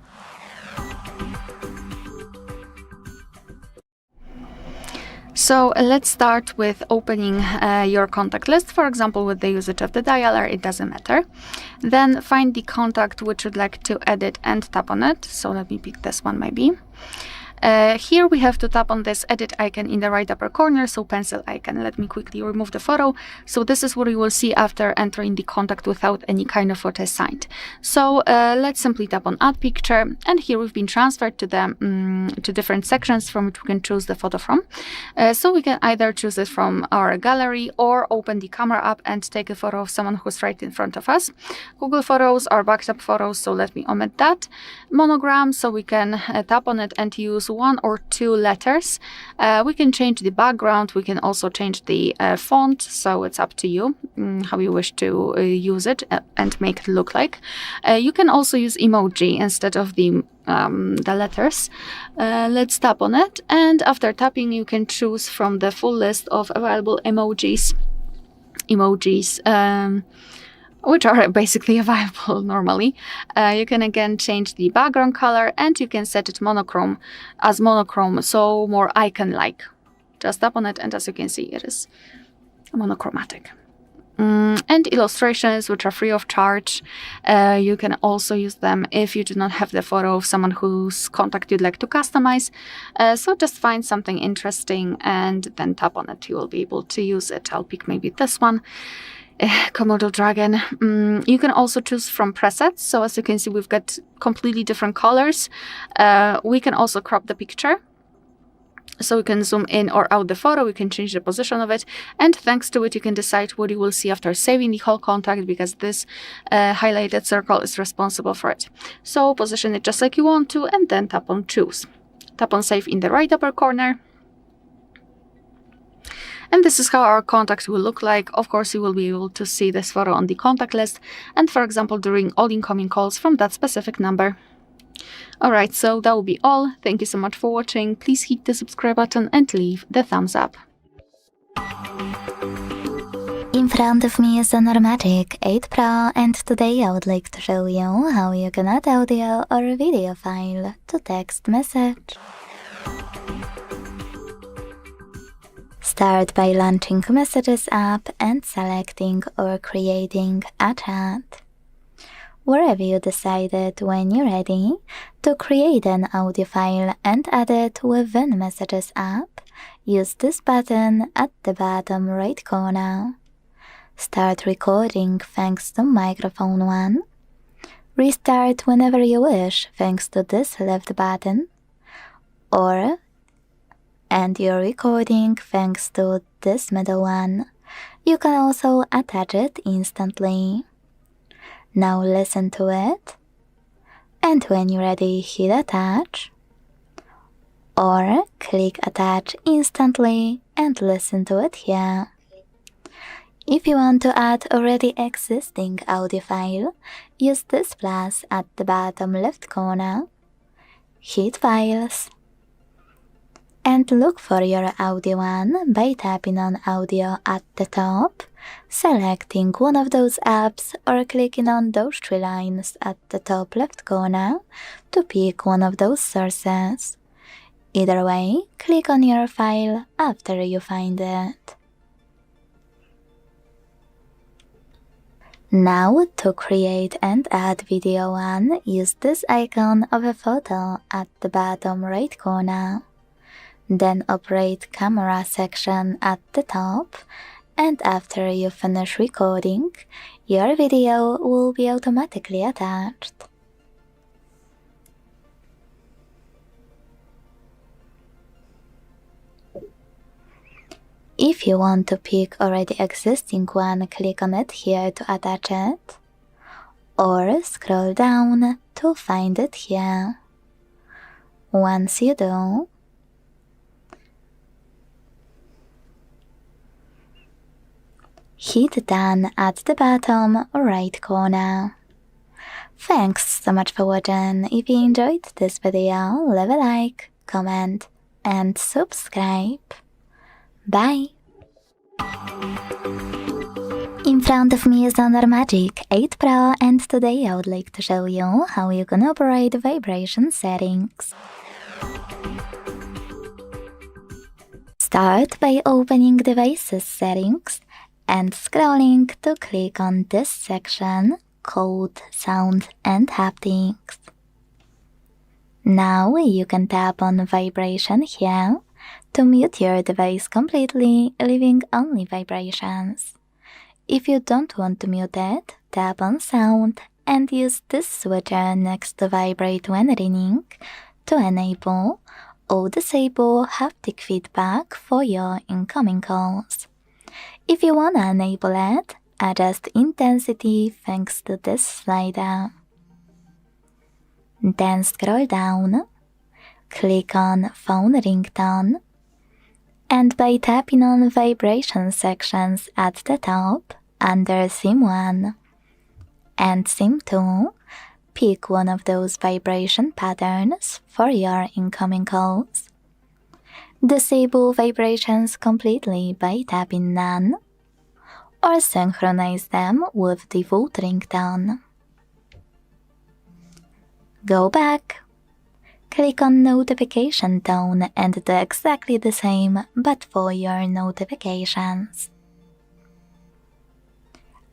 So let's start with opening your contact list, for example with the usage of the dialer, it doesn't matter. Then find the contact which you'd like to edit and tap on it, so let me pick this one maybe. Here we have to tap on this edit icon in the right upper corner, so pencil icon. Let me quickly remove the photo. So this is what you will see after entering the contact without any kind of photo assigned. So let's simply tap on add picture, and here we've been transferred to the to different sections from which we can choose the photo from. So we can either choose it from our gallery or open the camera app and take a photo of someone who's right in front of us. Google Photos are backed up photos, so let me omit that. Monogram, so we can tap on it and use 1 or 2 letters. We can change the background, we can also change the font, so it's up to you how you wish to use it and make it look like. You can also use emoji instead of the letters. Let's tap on it, and after tapping you can choose from the full list of available emojis which are basically available normally. You can again change the background color, and you can set it monochrome, so more icon-like. Just tap on it, and as you can see, it is monochromatic. And illustrations, which are free of charge. You can also use them if you do not have the photo of someone whose contact you'd like to customize. So just find something interesting and then tap on it. You will be able to use it. I'll pick maybe this one. Komodo dragon. You can also choose from presets, so as you can see we've got completely different colors. We can also crop the picture, so we can zoom in or out the photo, we can change the position of it, and thanks to it you can decide what you will see after saving the whole contact, because this highlighted circle is responsible for it. So position it just like you want to, and then tap on choose. Tap on save in the right upper corner. And this is how our contact will look like. Of course, you will be able to see this photo on the contact list, and for example, during all incoming calls from that specific number. Alright, so that will be all. Thank you so much for watching. Please hit the subscribe button and leave the thumbs up. In front of me is a Normagic 8 Pro, and today I would like to show you how you can add audio or video file to text message. Start by launching Messages app and selecting or creating a chat. Wherever you decided when you're ready to create an audio file and add it within Messages app, use this button at the bottom right corner. Start recording thanks to microphone 1. Restart whenever you wish thanks to this left button. Or end your recording thanks to this middle one. You can also attach it instantly. Now listen to it. And when you're ready, hit attach. Or click attach instantly and listen to it here. If you want to add already existing audio file, use this plus at the bottom left corner. Hit Files. And look for your audio one by tapping on Audio at the top, selecting one of those apps or clicking on those 3 lines at the top left corner to pick one of those sources. Either way, click on your file after you find it. Now, to create and add video one, use this icon of a photo at the bottom right corner. Then operate camera section at the top, and after you finish recording, your video will be automatically attached. If you want to pick already existing one, click on it here to attach it, or scroll down to find it here. Once you do, hit done at the bottom right corner. Thanks so much for watching. If you enjoyed this video, leave a like, comment, and subscribe. Bye! In front of me is a Normagic 8 Pro, and today I would like to show you how you can operate vibration settings. Start by opening Devices Settings and scrolling to click on this section called Sound and Haptics. Now you can tap on Vibration here to mute your device completely, leaving only vibrations. If you don't want to mute it, tap on Sound and use this switcher next to Vibrate when ringing to enable or disable haptic feedback for your incoming calls. If you wanna enable it, adjust intensity thanks to this slider. Then scroll down, click on Phone Ringtone, and by tapping on Vibration sections at the top under Theme 1 and Theme 2, pick one of those vibration patterns for your incoming calls. Disable vibrations completely by tapping None, or synchronize them with default ringtone. Go back. Click on Notification Tone and do exactly the same, but for your notifications.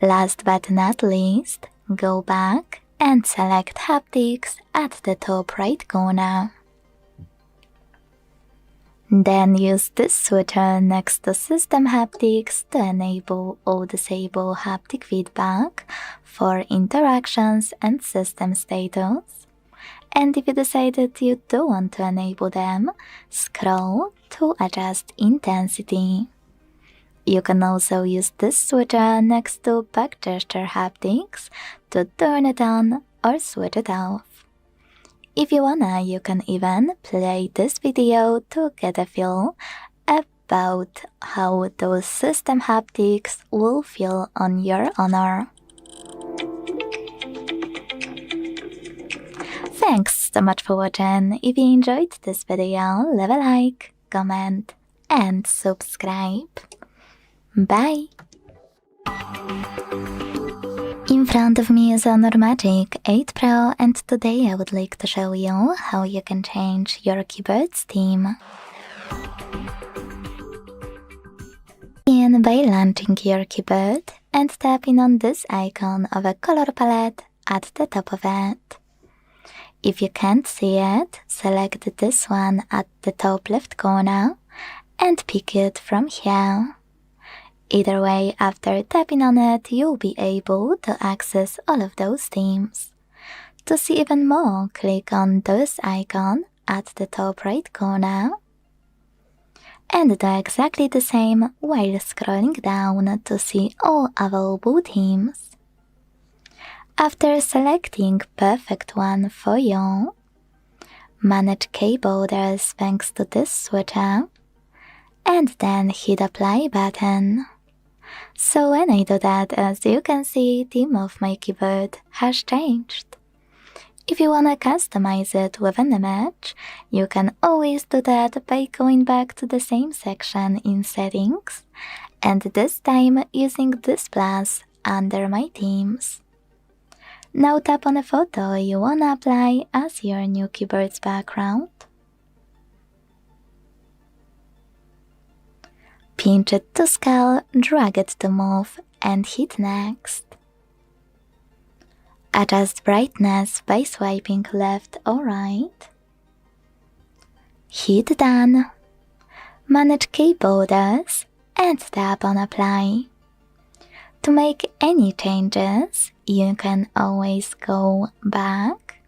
Last but not least, go back and select Haptics at the top right corner. Then use this switcher next to System Haptics to enable or disable haptic feedback for interactions and system status. And if you decided you do want to enable them, scroll to adjust intensity. You can also use this switcher next to Back Gesture Haptics to turn it on or switch it off. If you wanna, you can even play this video to get a feel about how those system haptics will feel on your honor. Thanks so much for watching. If you enjoyed this video, leave a like, comment, and subscribe. Bye! In front of me is Honor Magic 8 Pro, and today I would like to show you how you can change your keyboard's theme. Begin by launching your keyboard and tapping on this icon of a color palette at the top of it. If you can't see it, select this one at the top left corner and pick it from here. Either way, after tapping on it, you'll be able to access all of those themes. To see even more, click on this icon at the top right corner and do exactly the same while scrolling down to see all available themes. After selecting perfect one for you, manage key borders thanks to this switcher, and then hit apply button. So when I do that, as you can see, theme of my keyboard has changed. If you wanna customize it with an image, you can always do that by going back to the same section in settings, and this time using this plus under my themes. Now tap on a photo you wanna apply as your new keyboard's background. Pinch it to scale, drag it to move, and hit next. Adjust brightness by swiping left or right. Hit done. Manage key borders and tap on apply. To make any changes, you can always go back,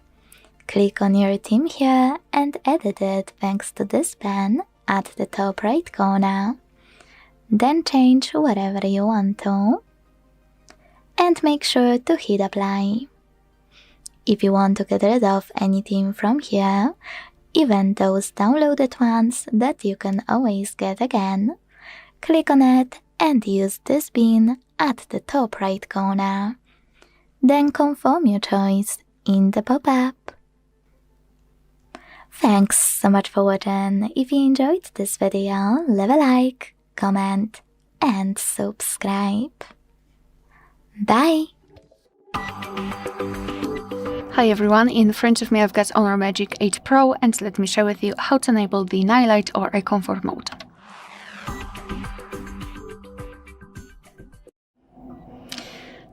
click on your theme here and edit it thanks to this pen at the top right corner. Then change whatever you want to, and make sure to hit apply. If you want to get rid of any theme from here, even those downloaded ones that you can always get again, click on it and use this bin at the top right corner. Then confirm your choice in the pop-up. Thanks so much for watching. If you enjoyed this video, leave a like, comment, and subscribe. Bye! Hi everyone, in front of me I've got Honor Magic 8 Pro, and let me share with you how to enable the nightlight or a comfort mode.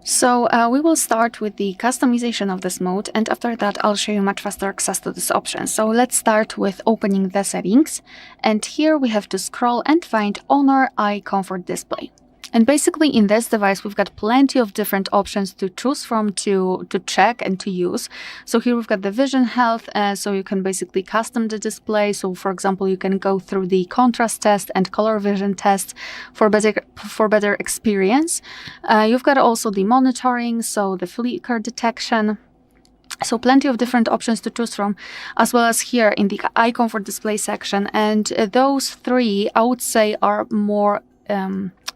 So we will start with the customization of this mode, and after that I'll show you much faster access to this option. So let's start with opening the settings, and here we have to scroll and find Honor Eye Comfort Display. And basically in this device we've got plenty of different options to choose from to check and to use. So here we've got the vision health, so you can basically custom the display. So for example, you can go through the contrast test and color vision test for better experience. You've got also the monitoring, so the flicker detection. So plenty of different options to choose from, as well as here in the eye comfort display section. And those three, I would say, are more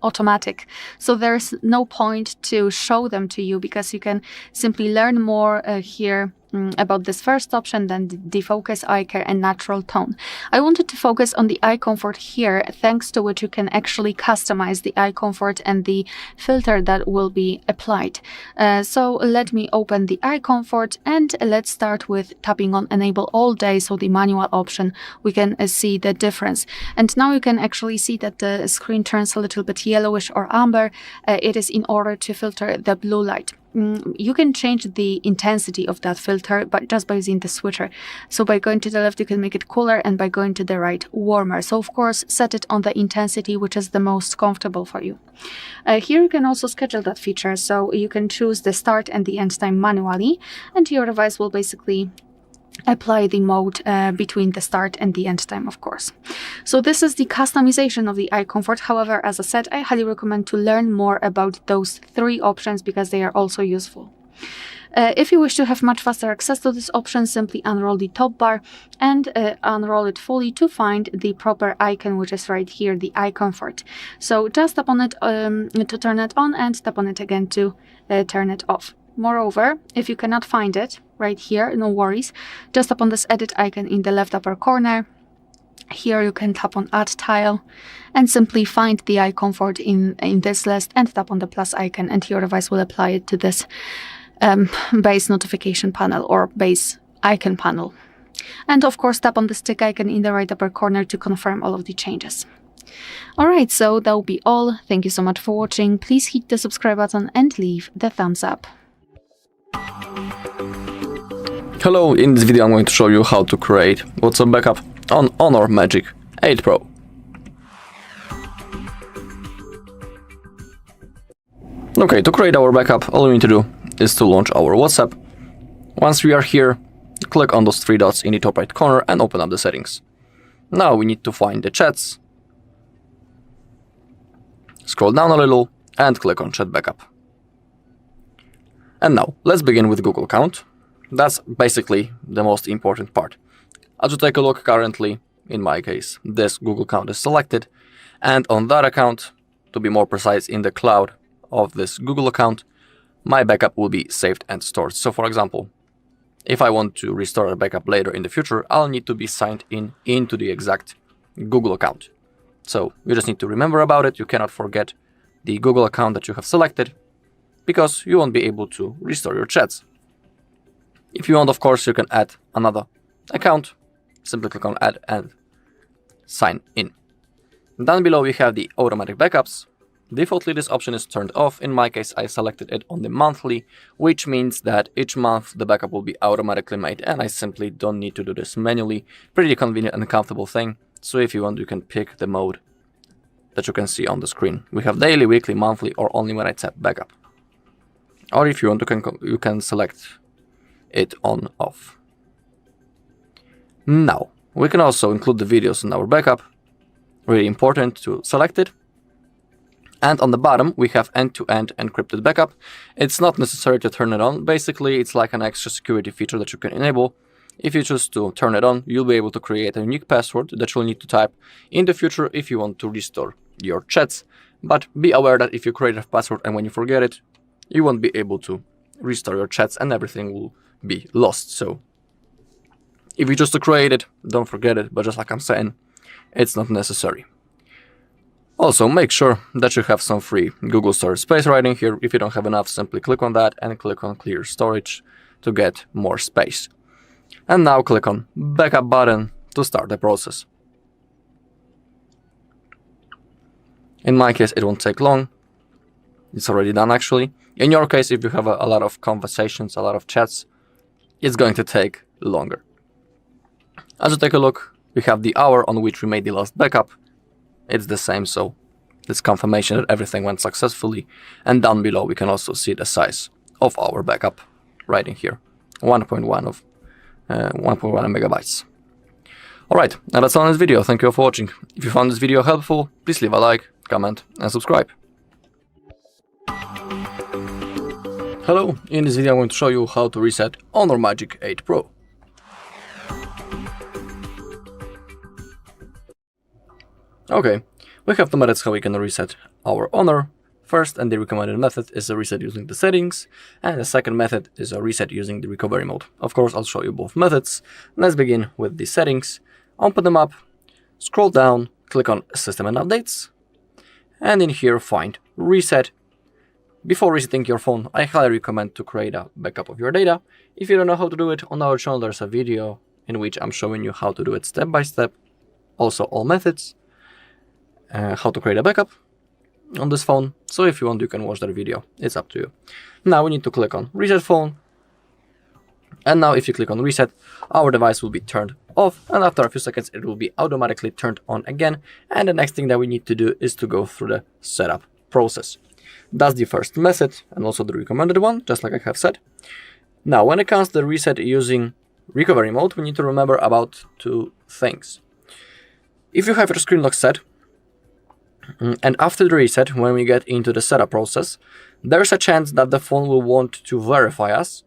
automatic. So there's no point to show them to you because you can simply learn more here about this first option, then defocus, eye care, and natural tone. I wanted to focus on the eye comfort here, thanks to which you can actually customize the eye comfort and the filter that will be applied. So let me open the eye comfort, and let's start with tapping on enable all day, so the manual option. We can see the difference, and now you can actually see that the screen turns a little bit yellowish or amber. It is in order to filter the blue light. You can change the intensity of that filter just by using the switcher. So by going to the left you can make it cooler, and by going to the right warmer. So of course set it on the intensity which is the most comfortable for you. Here you can also schedule that feature, so you can choose the start and the end time manually, and your device will basically apply the mode between the start and the end time, of course. So this is the customization of the eye comfort. However, as I said, I highly recommend to learn more about those three options because they are also useful. If you wish to have much faster access to this option, simply unroll the top bar and unroll it fully to find the proper icon, which is right here, the eye comfort. So just tap on it to turn it on, and tap on it again to turn it off. Moreover, if you cannot find it right here, no worries, just tap on this edit icon in the left upper corner Here you can tap on Add Tile and simply find the icon for it in this list and tap on the plus icon, and your device will apply it to this base notification panel or base icon panel. And of course, tap on the stick icon in the right upper corner to confirm all of the changes. Alright, so that will be all. Thank you so much for watching. Please hit the subscribe button and leave the thumbs up. Hello, in this video I'm going to show you how to create WhatsApp backup on Honor Magic 8 Pro. Okay, to create our backup, all we need to do is to launch our WhatsApp. Once we are here, click on those three dots in the top right corner and open up the settings. Now we need to find the chats. Scroll down a little and click on Chat Backup. And now, let's begin with Google account. That's basically the most important part. As you take a look currently, in my case, this Google account is selected, and on that account, to be more precise, in the cloud of this Google account, my backup will be saved and stored. So for example, if I want to restore a backup later in the future, I'll need to be signed in into the exact Google account. So you just need to remember about it. You cannot forget the Google account that you have selected, because you won't be able to restore your chats. If you want, of course, you can add another account. Simply click on Add and sign in. Down below we have the automatic backups. Defaultly this option is turned off. In my case I selected it on the monthly, which means that each month the backup will be automatically made and I simply don't need to do this manually. Pretty convenient and comfortable thing. So if you want, you can pick the mode that you can see on the screen. We have daily, weekly, monthly, or only when I tap backup. Or if you want, you can select it on off. Now we can also include the videos in our backup. Really important to select it. And on the bottom we have end-to-end encrypted backup. It's not necessary to turn it on. Basically it's like an extra security feature that you can enable. If you choose to turn it on, you'll be able to create a unique password that you'll need to type in the future if you want to restore your chats. But be aware that if you create a password and when you forget it, you won't be able to restore your chats and everything will be lost. So if you choose to create it, don't forget it, but just like I'm saying, it's not necessary. Also, make sure that you have some free Google storage space right in here. If you don't have enough, simply click on that and click on Clear Storage to get more space. And now click on Backup button to start the process. In my case, it won't take long. It's already done actually. In your case, if you have a lot of conversations, a lot of chats, it's going to take longer. As you take a look, we have the hour on which we made the last backup. It's the same, so it's confirmation that everything went successfully. And down below we can also see the size of our backup right in here, 1.1 megabytes. Alright, now that's all in this video. Thank you for watching. If you found this video helpful, please leave a like, comment and subscribe. Hello, in this video I'm going to show you how to reset Honor Magic 8 Pro. Okay, we have two methods how we can reset our Honor. First, and the recommended method, is a reset using the settings, and the second method is a reset using the recovery mode. Of course, I'll show you both methods. Let's begin with the settings. Open them up, scroll down, click on System and Updates, and in here find Reset. Before resetting your phone, I highly recommend to create a backup of your data. If you don't know how to do it, on our channel there's a video in which I'm showing you how to do it step by step. Also all methods. How to create a backup on this phone. So if you want, you can watch that video. It's up to you. Now we need to click on Reset Phone. And now if you click on Reset, our device will be turned off. And after a few seconds, it will be automatically turned on again. And the next thing that we need to do is to go through the setup process. That's the first method and also the recommended one, just like I have said. Now, when it comes to the reset using recovery mode, we need to remember about two things. If you have your screen lock set, and after the reset, when we get into the setup process, there's a chance that the phone will want to verify us,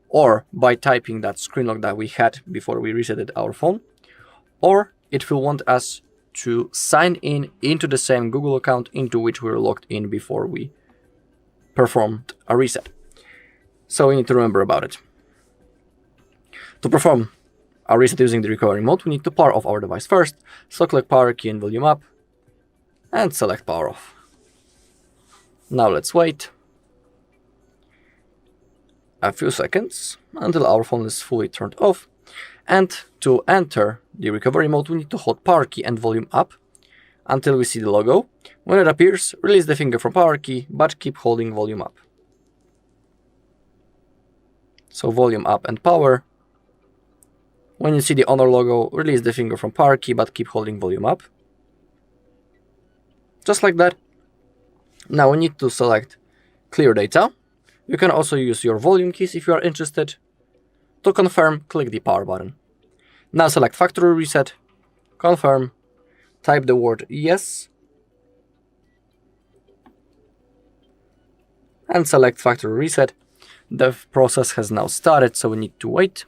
or by typing that screen lock that we had before we resetted our phone, or it will want us to sign in into the same Google account into which we were logged in before we performed a reset. So we need to remember about it. To perform reset using the recovery mode, we need to power off our device first. So click power key and volume up and select power off. Now let's wait a few seconds until our phone is fully turned off. And to enter the recovery mode, we need to hold power key and volume up until we see the logo. When it appears, release the finger from power key, but keep holding volume up. So volume up and power. When you see the Honor logo, release the finger from power key, but keep holding volume up. Just like that. Now we need to select clear data. You can also use your volume keys if you are interested. To confirm, click the power button. Now select factory reset, confirm, type the word yes, and select factory reset. The process has now started, so we need to wait.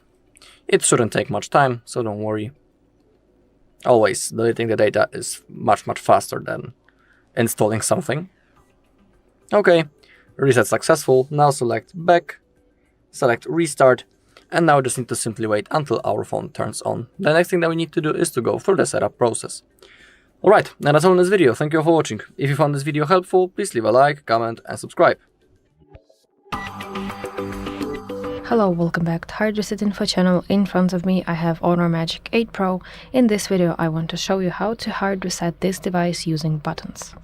It shouldn't take much time, so don't worry. Always, deleting the data is much faster than installing something. Okay, reset successful. Now select back, select restart, and now just need to simply wait until our phone turns on. The next thing that we need to do is to go through the setup process. Alright, and that's all in this video. Thank you for watching. If you found this video helpful, please leave a like, comment, and subscribe. Hello, welcome back to HardReset.Info channel. In front of me I have Honor Magic 8 Pro. In this video I want to show you how to hard reset this device using buttons.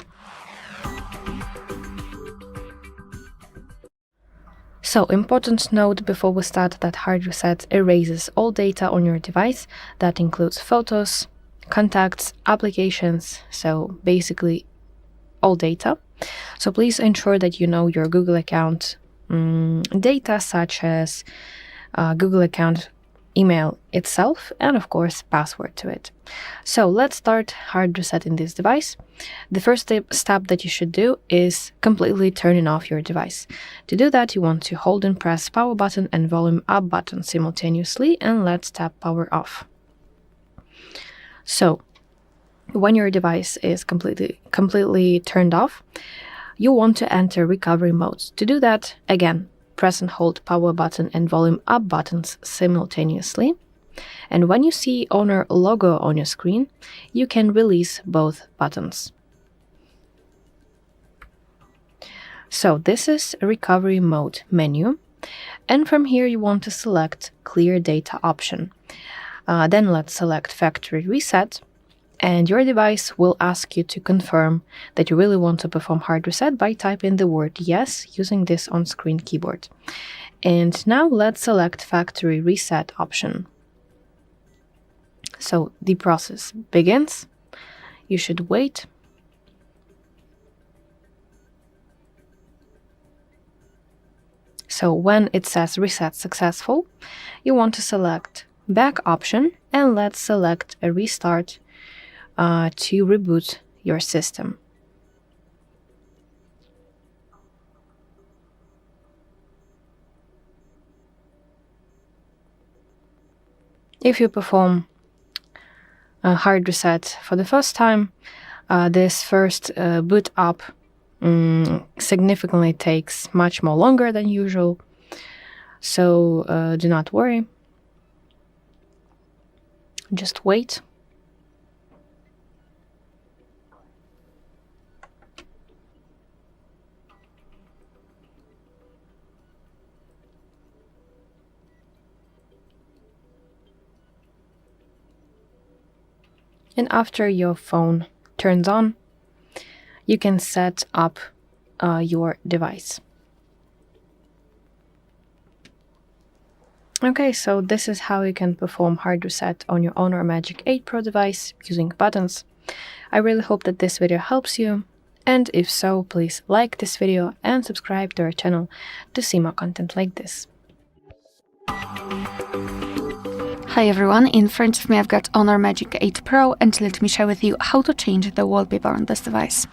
So, important note before we start that hard reset erases all data on your device. That includes photos, contacts, applications, so basically all data. So please ensure that you know your Google account data, such as Google account email itself, and of course password to it. So let's start hard resetting this device. The first step that you should do is completely turning off your device. To do that, you want to hold and press power button and volume up button simultaneously, and let's tap power off. So when your device is completely turned off, you want to enter recovery mode. To do that, again, press and hold power button and volume up buttons simultaneously. And when you see Honor logo on your screen, you can release both buttons. So this is a recovery mode menu. And from here you want to select clear data option. Then let's select factory reset. And your device will ask you to confirm that you really want to perform hard reset by typing the word yes using this on-screen keyboard. And now let's select factory reset option. So the process begins. You should wait. So when it says reset successful, you want to select back option, and let's select a restart to reboot your system. If you perform a hard reset for the first time, this first boot up significantly takes much more longer than usual, so do not worry. Just wait. And after your phone turns on, you can set up your device. Okay, so this is how you can perform hard reset on your Honor Magic 8 Pro device using buttons. I really hope that this video helps you, and if so, please like this video and subscribe to our channel to see more content like this. Hi everyone, in front of me I've got Honor Magic 8 Pro, and let me share with you how to change the wallpaper on this device.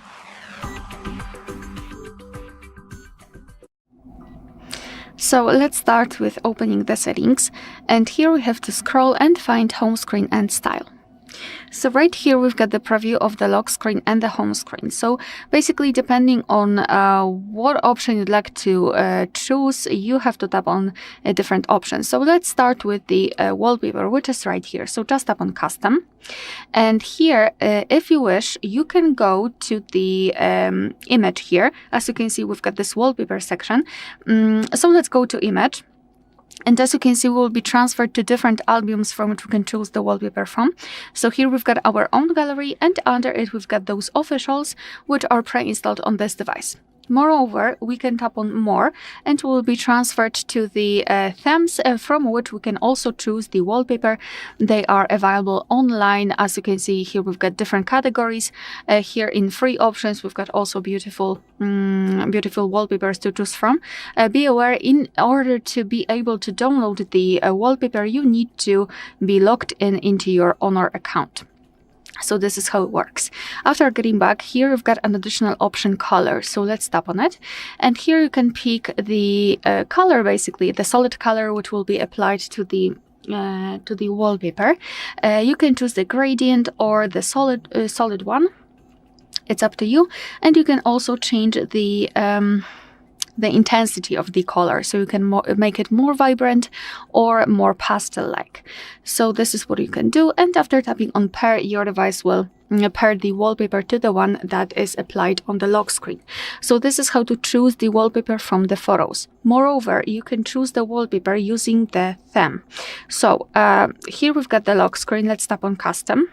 So let's start with opening the settings, and here we have to scroll and find home screen and style. So right here we've got the preview of the lock screen and the home screen. So basically, depending on what option you'd like to choose, you have to tap on a different option. So let's start with the wallpaper, which is right here. So just tap on custom. And here, if you wish, you can go to the image here. As you can see, we've got this wallpaper section. So let's go to image. And as you can see, we will be transferred to different albums from which we can choose the wallpaper from. So here we've got our own gallery, and under it we've got those officials, which are pre-installed on this device. Moreover, we can tap on more and we'll be transferred to the themes from which we can also choose the wallpaper. They are available online. As you can see here, we've got different categories. Here in free options, we've got also beautiful wallpapers to choose from. Be aware, in order to be able to download the wallpaper, you need to be logged into your Honor account. So this is how it works. After getting back, here we've got an additional option, color. So let's tap on it. And here you can pick the color, basically the solid color, which will be applied to the wallpaper. You can choose the gradient or the solid one. It's up to you. And you can also change the intensity of the color, so you can make it more vibrant or more pastel-like. So this is what you can do, and after tapping on pair, your device will pair the wallpaper to the one that is applied on the lock screen. So this is how to choose the wallpaper from the photos. Moreover, you can choose the wallpaper using the theme. So here we've got the lock screen. Let's tap on custom,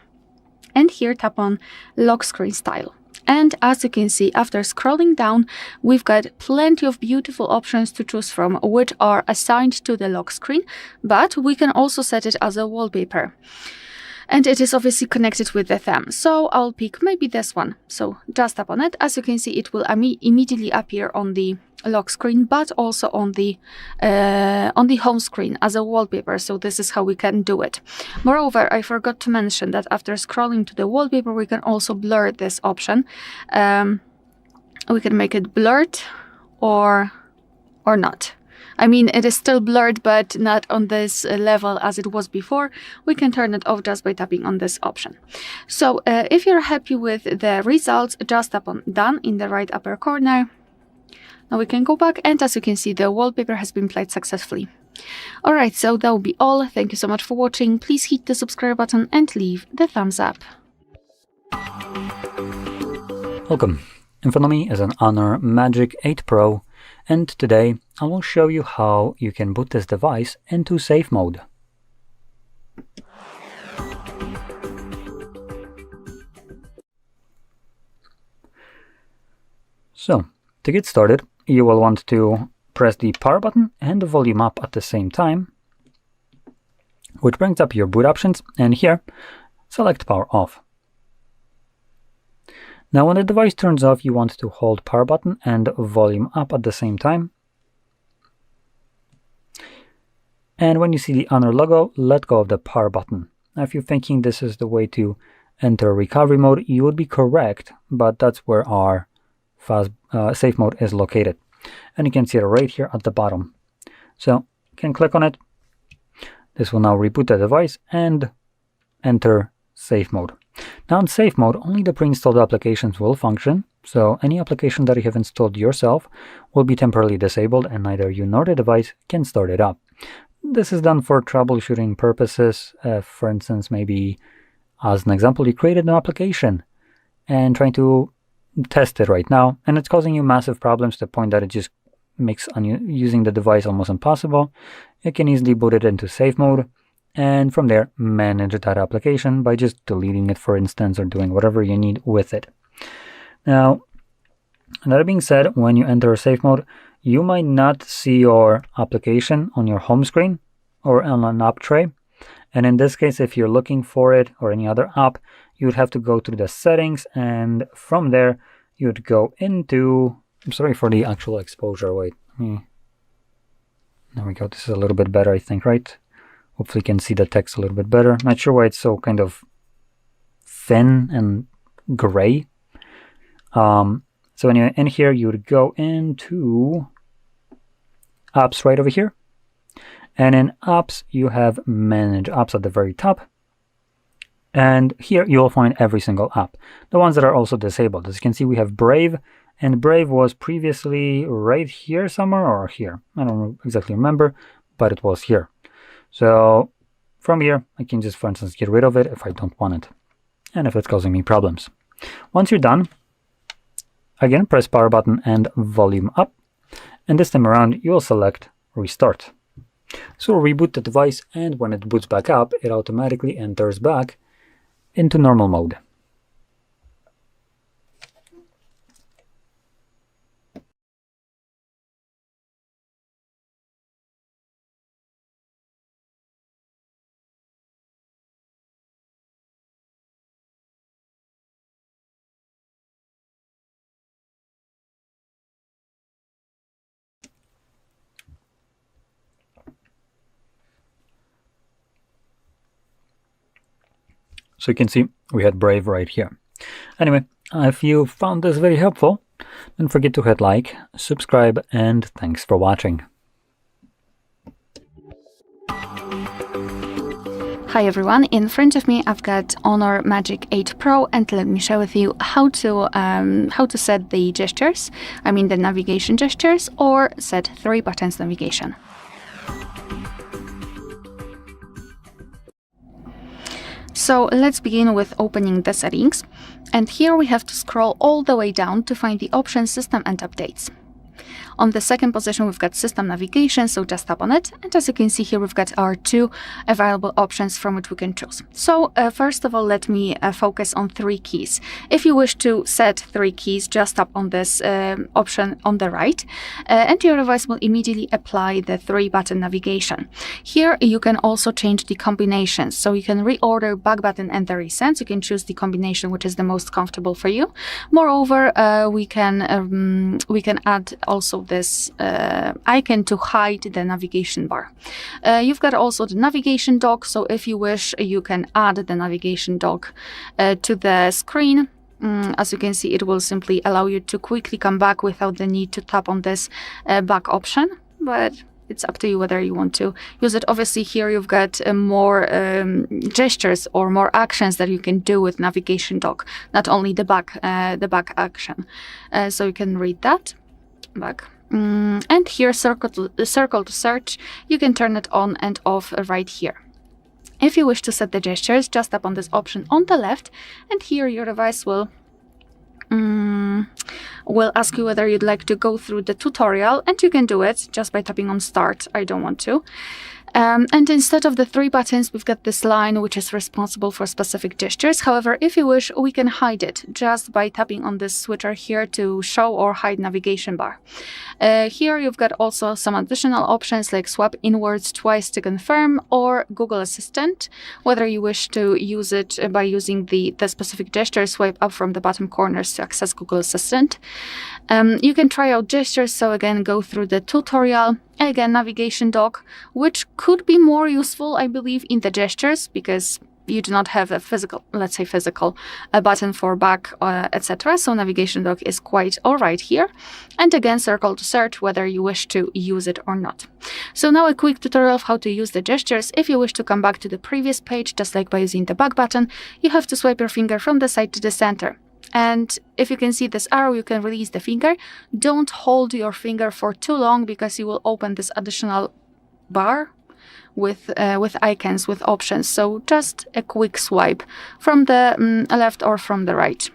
and here tap on lock screen style. And as you can see, after scrolling down, we've got plenty of beautiful options to choose from, which are assigned to the lock screen, but we can also set it as a wallpaper. And it is obviously connected with the theme. So I'll pick maybe this one. So just tap on it. As you can see, it will immediately appear on the lock screen, but also on the home screen as a wallpaper. So this is how we can do it. Moreover, I forgot to mention that after scrolling to the wallpaper, we can also blur this option. We can make it blurred or not. I mean, it is still blurred, but not on this level as it was before. We can turn it off just by tapping on this option. So if you're happy with the results, just tap on done in the right upper corner. Now we can go back, and as you can see, the wallpaper has been played successfully. Alright, so that will be all. Thank you so much for watching. Please hit the subscribe button and leave the thumbs up. Welcome. In front of me is an Honor Magic 8 Pro, and today I will show you how you can boot this device into safe mode. So, to get started, you will want to press the power button and the volume up at the same time, which brings up your boot options, and here, select power off. Now when the device turns off, you want to hold power button and volume up at the same time. And when you see the Honor logo, let go of the power button. Now if you're thinking this is the way to enter recovery mode, you would be correct, but that's where our safe mode is located. And you can see it right here at the bottom. So you can click on it. This will now reboot the device and enter safe mode. Now in safe mode, only the pre-installed applications will function, so any application that you have installed yourself will be temporarily disabled and neither you nor the device can start it up. This is done for troubleshooting purposes. For instance, maybe as an example, you created an application and trying to test it right now, and it's causing you massive problems to the point that it just makes using the device almost impossible. You can easily boot it into safe mode, and from there manage that application by just deleting it, for instance, or doing whatever you need with it. Now, that being said, when you enter safe mode, you might not see your application on your home screen or on an app tray. And in this case, if you're looking for it or any other app, you would have to go to the settings, and from there you would go into, I'm sorry for the actual exposure, wait, there we go, this is a little bit better, I think, right? Hopefully you can see the text a little bit better. Not sure why it's so kind of thin and gray. So anyway, in here you would go into apps right over here. And in apps, you have manage apps at the very top. And here you'll find every single app, the ones that are also disabled. As you can see, we have Brave, and Brave was previously right here somewhere, or here. I don't exactly remember, but it was here. So from here, I can just, for instance, get rid of it if I don't want it, and if it's causing me problems. Once you're done, again, press power button and volume up, and this time around, you'll select Restart. So we'll reboot the device, and when it boots back up, it automatically enters back into normal mode. So you can see we had Brave right here. Anyway, if you found this very helpful, don't forget to hit like, subscribe, and thanks for watching. Hi everyone, in front of me I've got Honor Magic 8 Pro, and let me share with you how to set the gestures, I mean the navigation gestures, or set 3 buttons navigation. So let's begin with opening the settings, and here we have to scroll all the way down to find the option System and Updates. On the second position, we've got System Navigation, so just tap on it. And as you can see here, we've got our 2 available options from which we can choose. So first of all, let me focus on 3 keys. If you wish to set 3 keys, just tap on this option on the right, and your device will immediately apply the 3-button navigation. Here, you can also change the combinations. So you can reorder back button and the recents. You can choose the combination which is the most comfortable for you. Moreover, we can add also this icon to hide the navigation bar. You've got also the navigation dock, so if you wish, you can add the navigation dock to the screen. As you can see, it will simply allow you to quickly come back without the need to tap on this back option, but it's up to you whether you want to use it. Obviously, here you've got more gestures or more actions that you can do with navigation dock, not only the back action. So you can read that back. And here, circle to search, you can turn it on and off right here. If you wish to set the gestures, just tap on this option on the left, and here your device will ask you whether you'd like to go through the tutorial, and you can do it just by tapping on Start. I don't want to. And instead of the 3 buttons, we've got this line which is responsible for specific gestures. However, if you wish, we can hide it just by tapping on this switcher here to show or hide navigation bar. Here you've got also some additional options like swap inwards twice to confirm, or Google Assistant, whether you wish to use it by using the specific gesture, swipe up from the bottom corners to access Google Assistant. You can try out gestures, so again, go through the tutorial. Again, navigation dock, which could be more useful, I believe, in the gestures, because you do not have a physical button for back, etc. So navigation dock is quite all right here. And again, circle to search whether you wish to use it or not. So now a quick tutorial of how to use the gestures. If you wish to come back to the previous page, just like by using the back button, you have to swipe your finger from the side to the center. And if you can see this arrow, you can release the finger. Don't hold your finger for too long, because you will open this additional bar with icons, with options. So just a quick swipe from the left or from the right.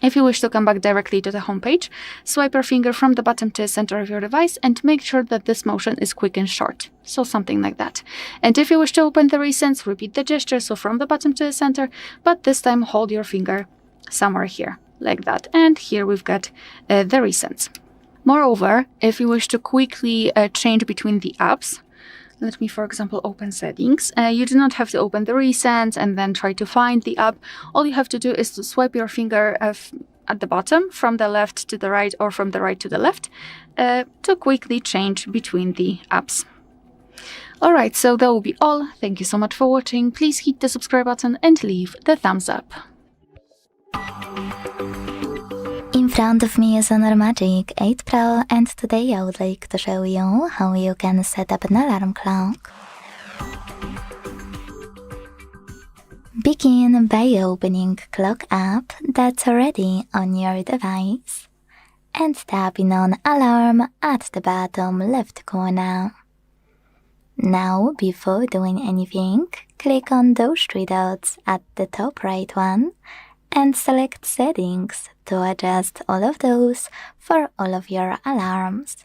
If you wish to come back directly to the home page, swipe your finger from the bottom to the center of your device and make sure that this motion is quick and short. So something like that. And if you wish to open the recents, repeat the gesture, so from the bottom to the center, but this time hold your finger somewhere here, like that. And here we've got the recents. Moreover, if you wish to quickly change between the apps, let me, for example, open settings. You do not have to open the recents and then try to find the app. All you have to do is to swipe your finger at the bottom from the left to the right or from the right to the left to quickly change between the apps. Alright, so that will be all. Thank you so much for watching. Please hit the subscribe button and leave the thumbs up. In front of me is Honor Magic 8 Pro, and today I would like to show you how you can set up an alarm clock. Begin by opening Clock app that's already on your device and tapping on Alarm at the bottom left corner. Now, before doing anything, click on those 3 dots at the top right one and select Settings to adjust all of those for all of your alarms.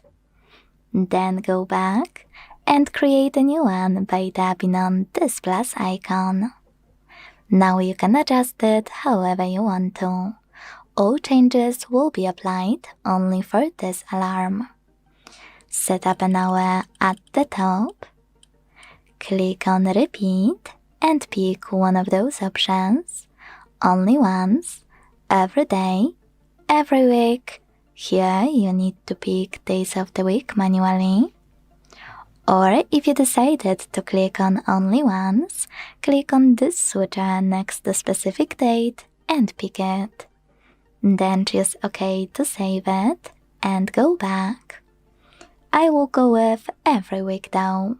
Then go back and create a new one by tapping on this plus icon. Now you can adjust it however you want to. All changes will be applied only for this alarm. Set up an hour at the top. Click on Repeat and pick one of those options. Only once, every day, every week. Here you need to pick days of the week manually. Or if you decided to click on only once, click on this switcher next to specific date and pick it. Then choose OK to save it and go back. I will go with every week though.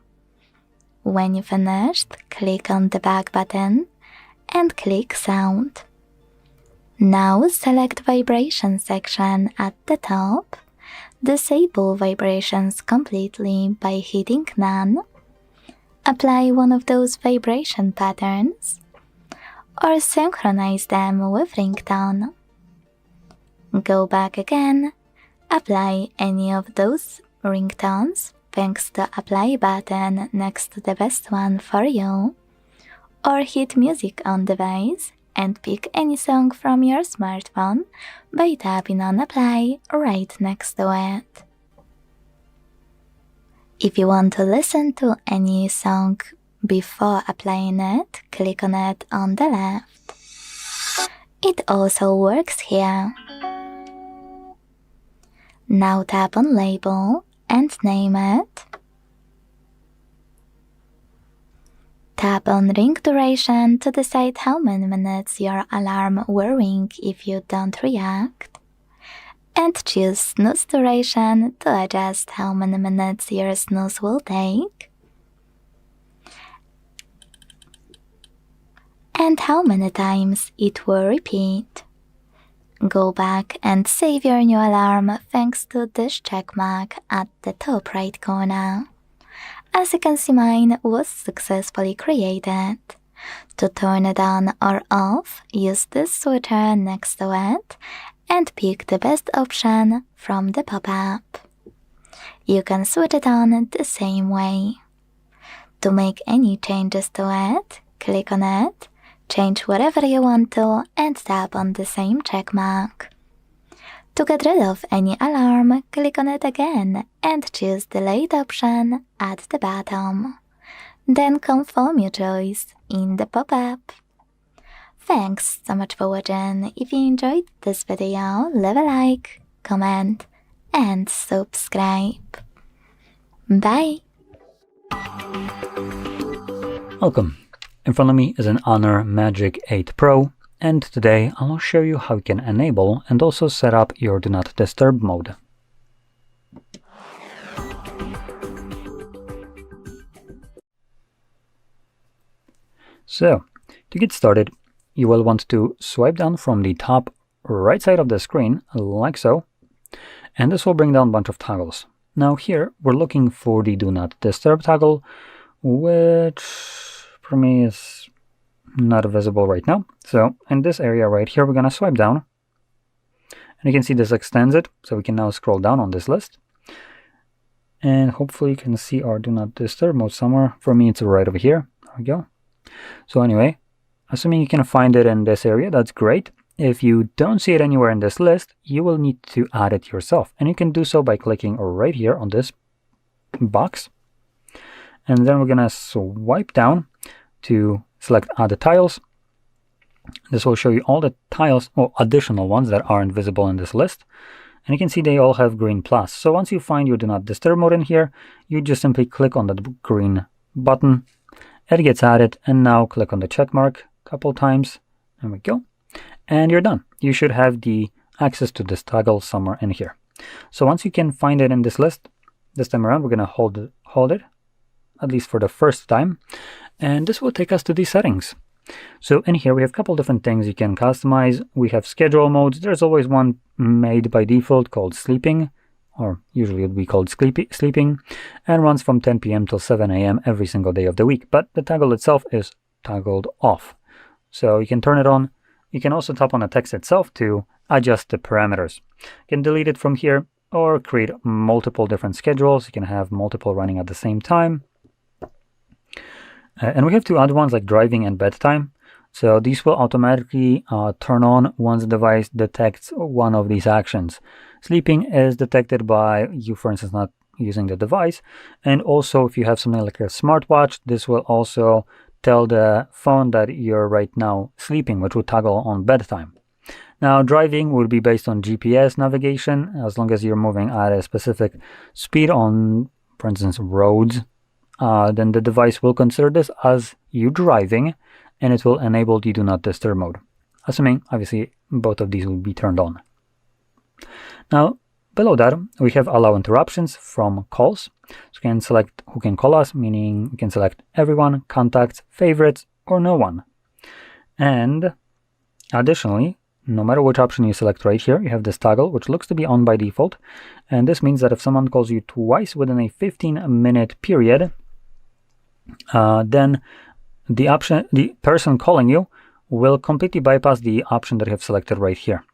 When you finished, click on the back button and click Sound. Now select Vibration section at the top. Disable vibrations completely by hitting None. Apply one of those vibration patterns or synchronize them with ringtone. Go back again, apply any of those ringtones thanks to Apply button next to the best one for you, or hit Music on device and pick any song from your smartphone by tapping on Apply right next to it. If you want to listen to any song before applying it, click on it on the left. It also works here. Now tap on Label and name it. Tap on Ring Duration to decide how many minutes your alarm will ring if you don't react. And choose Snooze Duration to adjust how many minutes your snooze will take. And how many times it will repeat. Go back and save your new alarm thanks to this check mark at the top right corner. As you can see, mine was successfully created. To turn it on or off, use this switcher next to it and pick the best option from the pop-up. You can switch it on the same way. To make any changes to it, click on it, change whatever you want to and tap on the same check mark. To get rid of any alarm, click on it again and choose the Delete option at the bottom. Then confirm your choice in the pop-up. Thanks so much for watching. If you enjoyed this video, leave a like, comment and subscribe. Bye! Welcome. In front of me is an Honor Magic 8 Pro, and today I'll show you how you can enable and also set up your Do Not Disturb mode. So, to get started, you will want to swipe down from the top right side of the screen, like so, and this will bring down a bunch of toggles. Now here, we're looking for the Do Not Disturb toggle, which for me is not visible right now. So in this area right here, we're going to swipe down. And you can see this extends it, so we can now scroll down on this list. And hopefully you can see our Do Not Disturb mode somewhere. For me, it's right over here. There we go. So anyway, assuming you can find it in this area, that's great. If you don't see it anywhere in this list, you will need to add it yourself. And you can do so by clicking right here on this box. And then we're going to swipe down to select Add the Tiles. This will show you all the tiles, or additional ones that aren't visible in this list. And you can see they all have green plus. So once you find your Do Not Disturb mode in here, you just simply click on the green button. It gets added, and now click on the check mark a couple times. There we go. And you're done. You should have the access to this toggle somewhere in here. So once you can find it in this list, this time around, we're going to hold it, at least for the first time. And this will take us to the settings. So in here we have a couple different things you can customize. We have schedule modes. There's always one made by default called sleeping, or usually it would be called sleeping, and runs from 10 p.m. till 7 a.m. every single day of the week. But the toggle itself is toggled off. So you can turn it on. You can also tap on the text itself to adjust the parameters. You can delete it from here or create multiple different schedules. You can have multiple running at the same time. And we have two other ones like driving and bedtime. So these will automatically turn on once the device detects one of these actions. Sleeping is detected by you, for instance, not using the device. And also if you have something like a smartwatch, this will also tell the phone that you're right now sleeping, which will toggle on bedtime. Now driving would be based on GPS navigation. As long as you're moving at a specific speed on, for instance, roads, then the device will consider this as you driving, and it will enable the do not disturb mode, assuming obviously both of these will be turned on. Now below that we have allow interruptions from calls. So you can select who can call us, meaning you can select everyone, contacts, favorites, or no one. And additionally, no matter which option you select right here, you have this toggle, which looks to be on by default. And this means that if someone calls you twice within a 15-minute period, then the person calling you will completely bypass the option that you have selected right here.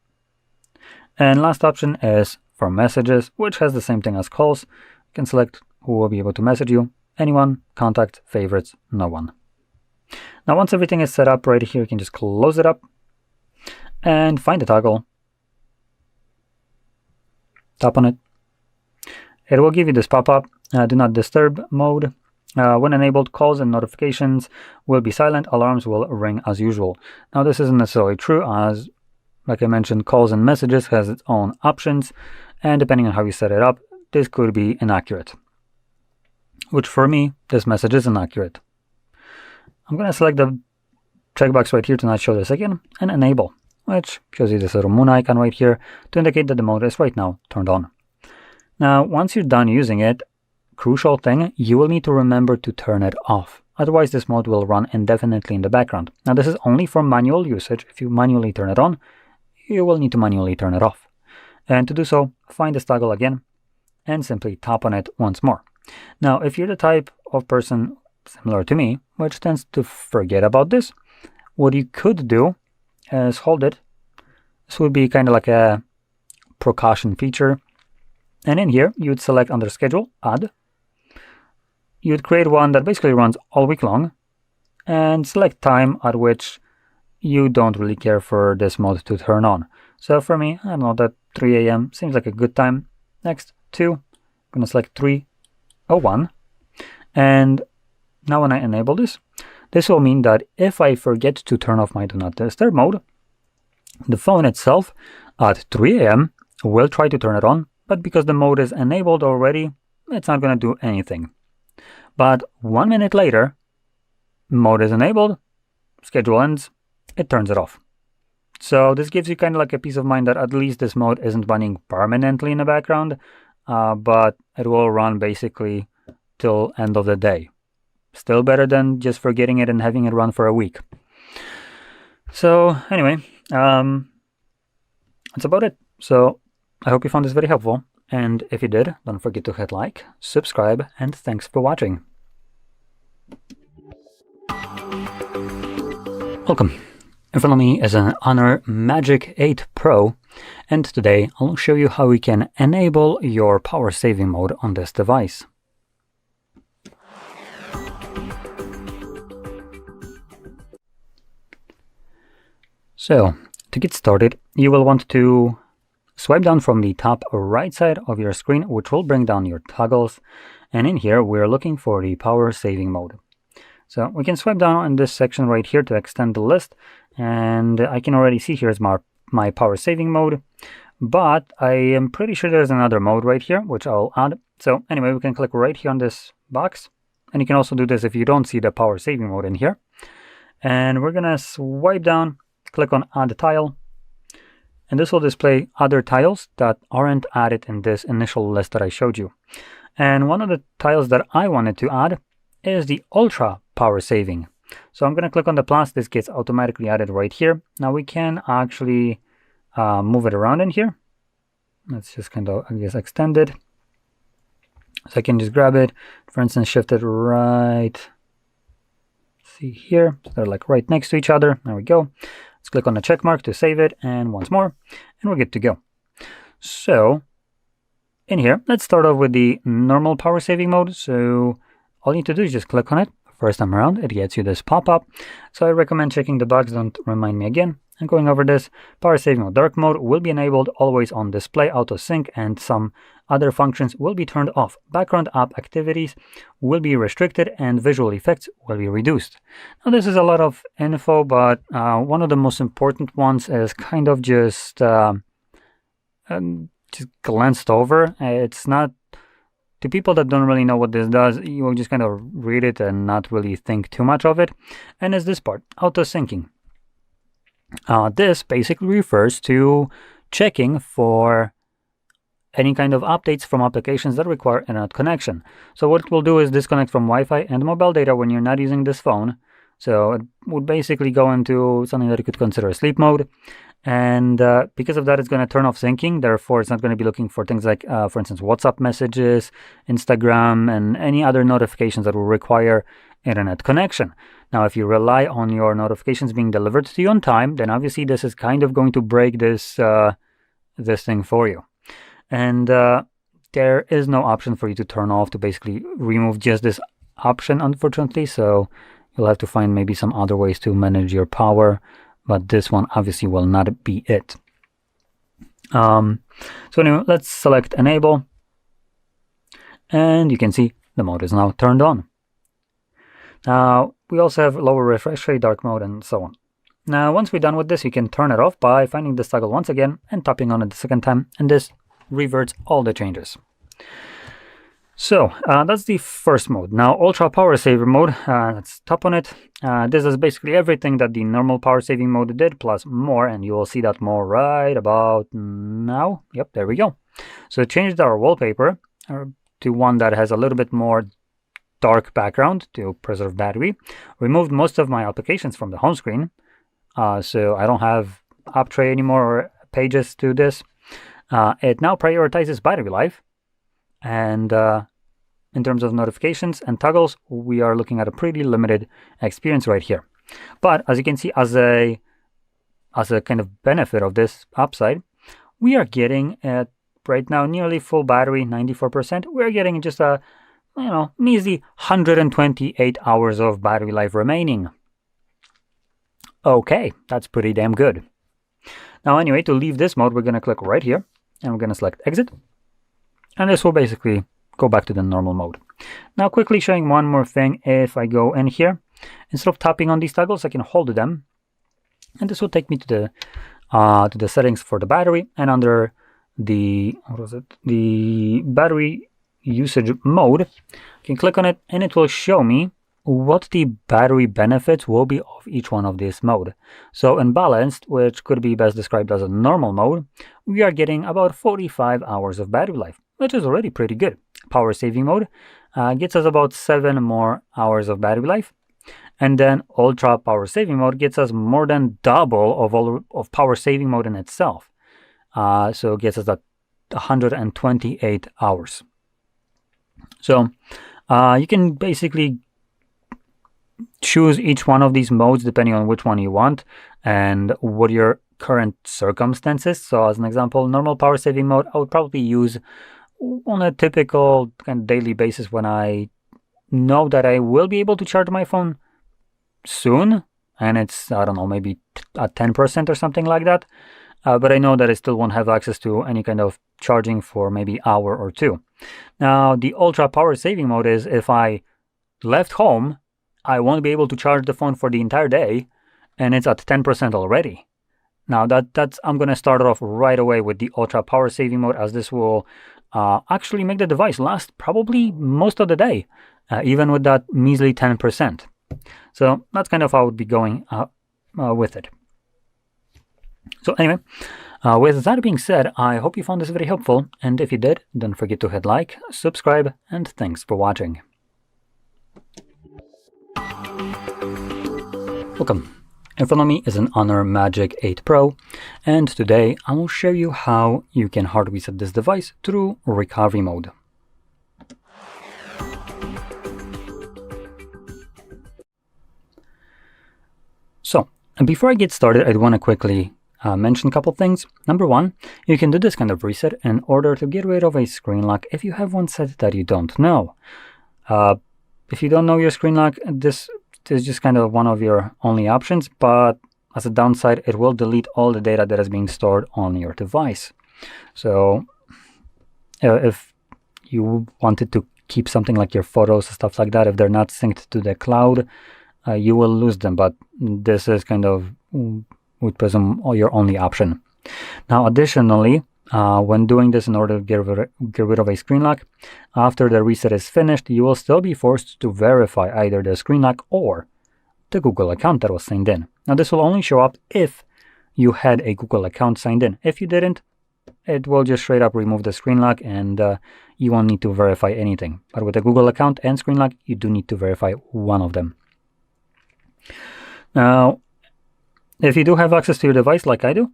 And last option is for messages, which has the same thing as calls. You can select who will be able to message you, anyone, contact, favorites, no one. Now once everything is set up right here, you can just close it up and find the toggle. Tap on it. It will give you this pop-up, do not disturb mode. When enabled, calls and notifications will be silent, alarms will ring as usual. Now this isn't necessarily true, as like I mentioned, calls and messages has its own options, and depending on how you set it up, this could be inaccurate. Which for me, this message is inaccurate. I'm going to select the checkbox right here to not show this again, and enable, which shows you this little moon icon right here to indicate that the mode is right now turned on. Now once you're done using it, crucial thing, you will need to remember to turn it off. Otherwise this mode will run indefinitely in the background. Now this is only for manual usage. If you manually turn it on, you will need to manually turn it off. And to do so, find this toggle again and simply tap on it once more. Now if you're the type of person similar to me, which tends to forget about this, what you could do is hold it. This would be kind of like a precaution feature. And in here, you would select under schedule, add. You'd create one that basically runs all week long and select time at which you don't really care for this mode to turn on. So for me, I don't know, that 3 a.m. seems like a good time. Next, 2, I'm going to select 3:01. And now when I enable this, this will mean that if I forget to turn off my do not disturb mode, the phone itself at 3 a.m. will try to turn it on, but because the mode is enabled already, it's not going to do anything. But 1 minute later, mode is enabled, schedule ends, it turns it off. So this gives you kind of like a peace of mind that at least this mode isn't running permanently in the background, but it will run basically till end of the day. Still better than just forgetting it and having it run for a week. So anyway, that's about it. So I hope you found this very helpful. And if you did, don't forget to hit like, subscribe, and thanks for watching. Welcome. In front of me is an Honor Magic 8 Pro, and today I'll show you how we can enable your power saving mode on this device. So, to get started, you will want to swipe down from the top right side of your screen, which will bring down your toggles. And in here, we're looking for the power saving mode. So we can swipe down in this section right here to extend the list. And I can already see here's my power saving mode. But I am pretty sure there's another mode right here, which I'll add. So anyway, we can click right here on this box. And you can also do this if you don't see the power saving mode in here. And we're going to swipe down, click on Add Tile. And this will display other tiles that aren't added in this initial list that I showed you. And one of the tiles that I wanted to add is the Ultra Power Saving. So I'm going to click on the plus. This gets automatically added right here. Now we can actually move it around in here. Let's just kind of, I guess, extend it. So I can just grab it, for instance, shift it right, see here, so they're like right next to each other. There we go. Let's click on the check mark to save it, and once more, and we're good to go. So in here, let's start off with the normal power saving mode. So all you need to do is just click on it. First time around, it gets you this pop-up. So I recommend checking the bugs, don't remind me again. And going over this, power saving mode dark mode will be enabled, always on display, auto sync, and some other functions will be turned off. Background app activities will be restricted and visual effects will be reduced. Now this is a lot of info, but one of the most important ones is kind of just glanced over. It's not, to people that don't really know what this does, you will just kind of read it and not really think too much of it. And it's this part, auto syncing. This basically refers to checking for any kind of updates from applications that require internet connection. So what it will do is disconnect from Wi-Fi and mobile data when you're not using this phone. So it would basically go into something that you could consider a sleep mode. And because of that, it's going to turn off syncing. Therefore, it's not going to be looking for things like, for instance, WhatsApp messages, Instagram, and any other notifications that will require internet connection. Now, if you rely on your notifications being delivered to you on time, then obviously this is kind of going to break this this thing for you. And there is no option for you to turn off, to basically remove just this option, unfortunately. So you'll have to find maybe some other ways to manage your power, but this one obviously will not be it. So anyway, let's select enable, and you can see the mode is now turned on. Now we also have lower refresh rate, dark mode, and so on. Now once we're done with this, you can turn it off by finding this toggle once again and tapping on it the second time, and this reverts all the changes. So that's the first mode. Now ultra power saver mode, let's tap on it. This is basically everything that the normal power saving mode did plus more, and you will see that more right about now. Yep, there we go. So it changed our wallpaper to one that has a little bit more dark background to preserve battery. Removed most of my applications from the home screen, so I don't have app tray anymore or pages to this. It now prioritizes battery life, and in terms of notifications and toggles, we are looking at a pretty limited experience right here. But as you can see, as a kind of benefit of this upside, we are getting at right now nearly full battery, 94%. We're getting just a measly 128 hours of battery life remaining. Okay, that's pretty damn good. Now anyway, to leave this mode, we're going to click right here and we're going to select exit, and this will basically go back to the normal mode. Now quickly showing one more thing, if I go in here, instead of tapping on these toggles, I can hold them, and this will take me to the settings for the battery, and under the the battery usage mode, I can click on it and it will show me what the battery benefits will be of each one of this mode. So in balanced, which could be best described as a normal mode, we are getting about 45 hours of battery life, which is already pretty good. Power saving mode gets us about 7 more hours of battery life, and then ultra power saving mode gets us more than double of power saving mode in itself. So it gets us at 128 hours. So you can basically choose each one of these modes depending on which one you want and what your current circumstances. So as an example, normal power saving mode I would probably use on a typical kind of daily basis when I know that I will be able to charge my phone soon, and it's, I don't know, maybe at 10% or something like that. But I know that I still won't have access to any kind of charging for maybe an hour or two. Now, the ultra power saving mode is if I left home, I won't be able to charge the phone for the entire day, and it's at 10% already. Now, that's I'm going to start it off right away with the ultra power saving mode, as this will actually make the device last probably most of the day, even with that measly 10%. So that's kind of how I would be going with it. So anyway, with that being said, I hope you found this very helpful, and if you did, don't forget to hit like, subscribe, and thanks for watching. Welcome. In front of me is an Honor Magic 8 Pro, and today I will show you how you can hard reset this device through recovery mode. So, before I get started, I'd want to quickly mention a couple things. Number one, you can do this kind of reset in order to get rid of a screen lock if you have one set that you don't know. If you don't know your screen lock, this is just kind of one of your only options, but as a downside, it will delete all the data that is being stored on your device. So if you wanted to keep something like your photos and stuff like that, if they're not synced to the cloud, you will lose them, but this is kind of, would presume, your only option. Now, additionally, when doing this in order to get rid of a screen lock, after the reset is finished, you will still be forced to verify either the screen lock or the Google account that was signed in. Now, this will only show up if you had a Google account signed in. If you didn't, it will just straight up remove the screen lock, and you won't need to verify anything. But with a Google account and screen lock, you do need to verify one of them. Now, if you do have access to your device like I do,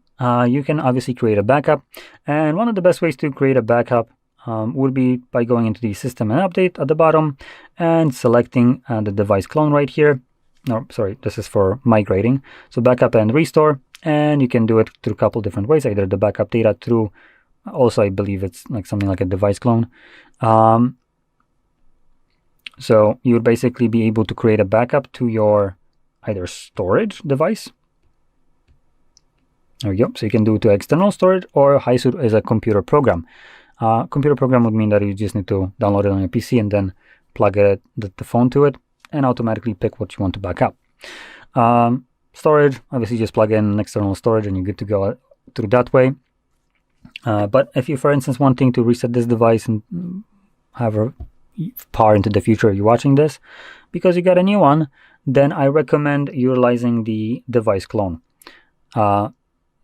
you can obviously create a backup. And one of the best ways to create a backup would be by going into the system and update at the bottom and selecting the device clone right here. No, sorry, this is for migrating. So backup and restore. And you can do it through a couple different ways, either the backup data through, also I believe it's like something like a device clone. So you would basically be able to create a backup to your either storage device. There we go. So you can do it to external storage, or HiSuit is a computer program. Computer program would mean that you just need to download it on your PC and then plug the phone to it and automatically pick what you want to back up. Storage, obviously just plug in external storage and you're good to go through that way. But if you, for instance, wanting to reset this device and however far into the future you're watching this, because you got a new one, then I recommend utilizing the device clone.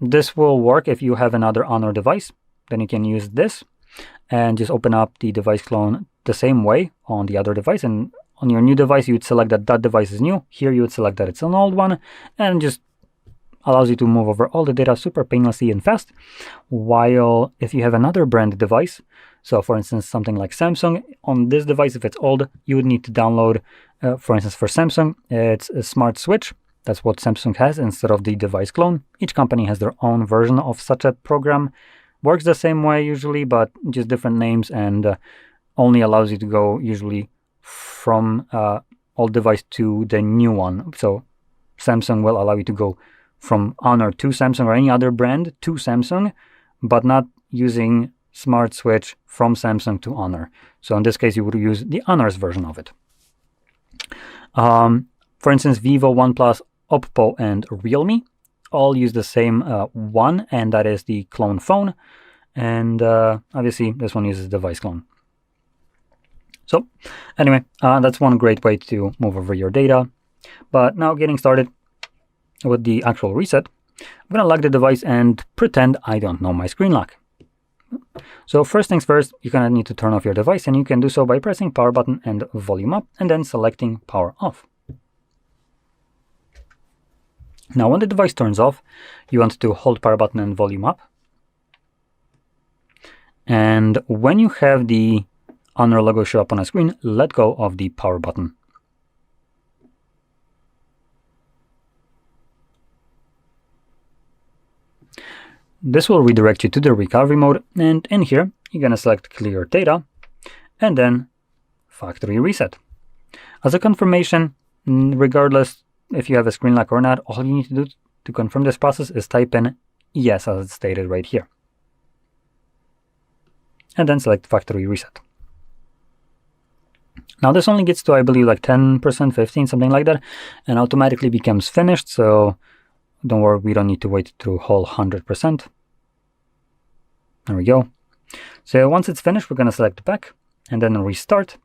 This will work if you have another Honor device. Then you can use this and just open up the device clone the same way on the other device. And on your new device, you would select that that device is new. Here you would select that it's an old one, and just allows you to move over all the data super painlessly and fast. While if you have another brand device, so for instance, something like Samsung, on this device, if it's old, you would need to download, for instance, for Samsung, it's a smart switch. That's what Samsung has instead of the device clone. Each company has their own version of such a program. Works the same way usually, but just different names, and only allows you to go usually from old device to the new one. So Samsung will allow you to go from Honor to Samsung or any other brand to Samsung, but not using smart switch from Samsung to Honor. So in this case, you would use the Honor's version of it. For instance, Vivo, OnePlus, Oppo, and Realme all use the same one, and that is the clone phone. And obviously, this one uses device clone. So anyway, that's one great way to move over your data. But now getting started with the actual reset, I'm going to lock the device and pretend I don't know my screen lock. So first things first, you're going to need to turn off your device, and you can do so by pressing power button and volume up, and then selecting power off. Now, when the device turns off, you want to hold power button and volume up. And when you have the Honor logo show up on a screen, let go of the power button. This will redirect you to the recovery mode, and in here, you're going to select clear data, and then factory reset. As a confirmation, regardless if you have a screen lock or not, all you need to do to confirm this process is type in yes, as it's stated right here. And then select factory reset. Now this only gets to, I believe, like 10%, 15, something like that, and automatically becomes finished. So don't worry, we don't need to wait through whole 100%. There we go. So once it's finished, we're going to select back and then restart.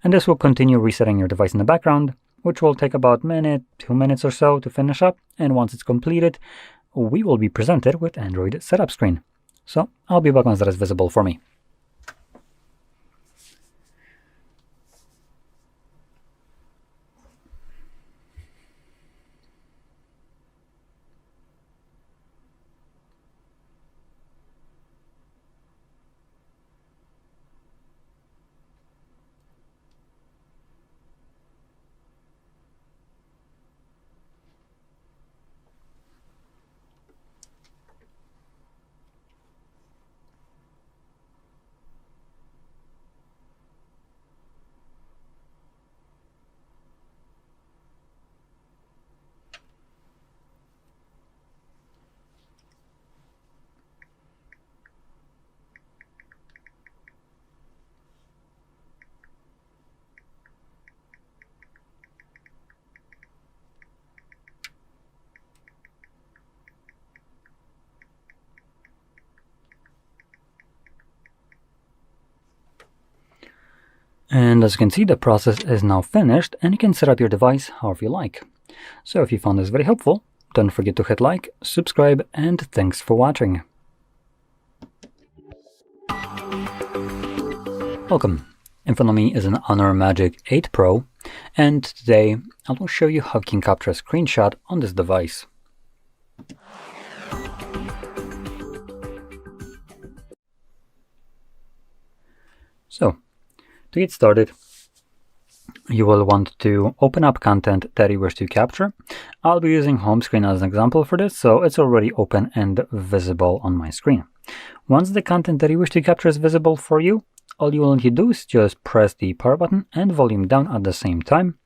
And this will continue resetting your device in the background, which will take about a minute, 2 minutes or so to finish up. And once it's completed, we will be presented with Android setup screen. So I'll be back once that is visible for me. And as you can see, the process is now finished, and you can set up your device however you like. So if you found this very helpful, don't forget to hit like, subscribe, and thanks for watching. Welcome. In front of me is an Honor Magic 8 Pro, and today I will show you how you can capture a screenshot on this device. So, to get started, you will want to open up content that you wish to capture. I'll be using home screen as an example for this, so it's already open and visible on my screen. Once the content that you wish to capture is visible for you, all you will need to do is just press the power button and volume down at the same time.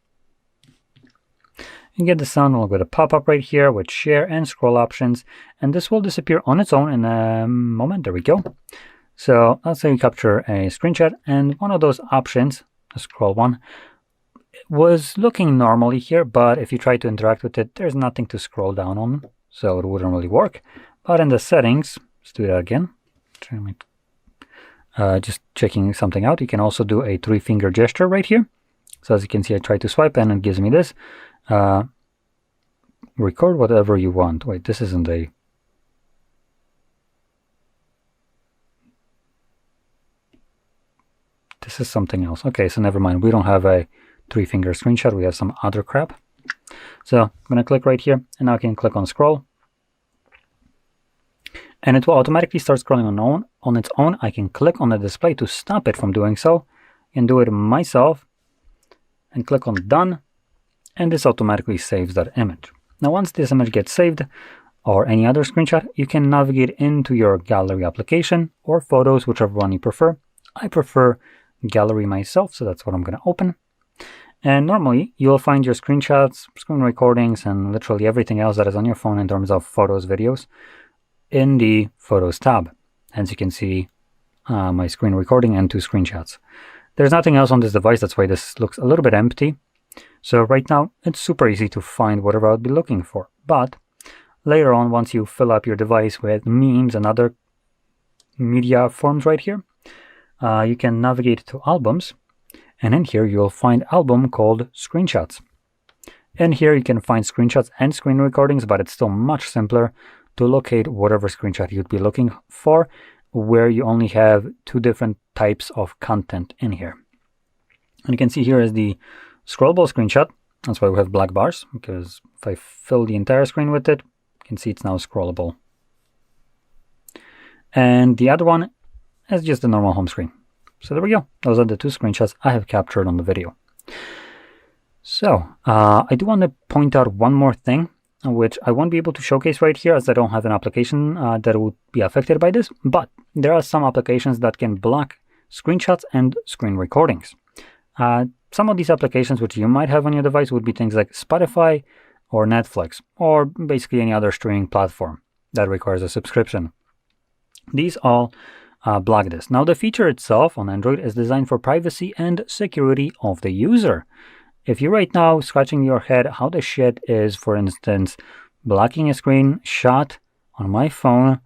You get the sound will get a pop-up right here with share and scroll options, and this will disappear on its own in a moment. There we go. So let's say you capture a screenshot, and one of those options, the scroll one, was looking normally here, but if you try to interact with it, there's nothing to scroll down on, so it wouldn't really work. But in the settings, let's do that again. Just checking something out, you can also do a 3-finger gesture right here. So as you can see, I try to swipe and it gives me this. Record whatever you want. Wait, this isn't a... This is something else. Okay, so never mind. We don't have a 3-finger screenshot. We have some other crap. So I'm going to click right here, and now I can click on scroll. And it will automatically start scrolling on its own. I can click on the display to stop it from doing so. I can do it myself and click on done, and this automatically saves that image. Now once this image gets saved, or any other screenshot, you can navigate into your gallery application or photos, whichever one you prefer. I prefer gallery myself, so that's what I'm going to open. And normally you'll find your screenshots, screen recordings, and literally everything else that is on your phone in terms of photos, videos, in the Photos tab. As you can see, my screen recording and 2 screenshots. There's nothing else on this device, that's why this looks a little bit empty. So right now, it's super easy to find whatever I would be looking for. But later on, once you fill up your device with memes and other media forms right here, you can navigate to albums, and in here you'll find album called screenshots. In here you can find screenshots and screen recordings, but it's still much simpler to locate whatever screenshot you'd be looking for, where you only have 2 different types of content in here. And you can see here is the scrollable screenshot. That's why we have black bars, because if I fill the entire screen with it, you can see it's now scrollable. And the other one is just the normal home screen. So there we go. Those are the 2 screenshots I have captured on the video. So I do want to point out one more thing, which I won't be able to showcase right here as I don't have an application that would be affected by this, but there are some applications that can block screenshots and screen recordings. Some of these applications which you might have on your device would be things like Spotify or Netflix, or basically any other streaming platform that requires a subscription. These all block this. Now the feature itself on Android is designed for privacy and security of the user. If you're right now scratching your head how the shit is, for instance, blocking a screenshot on my phone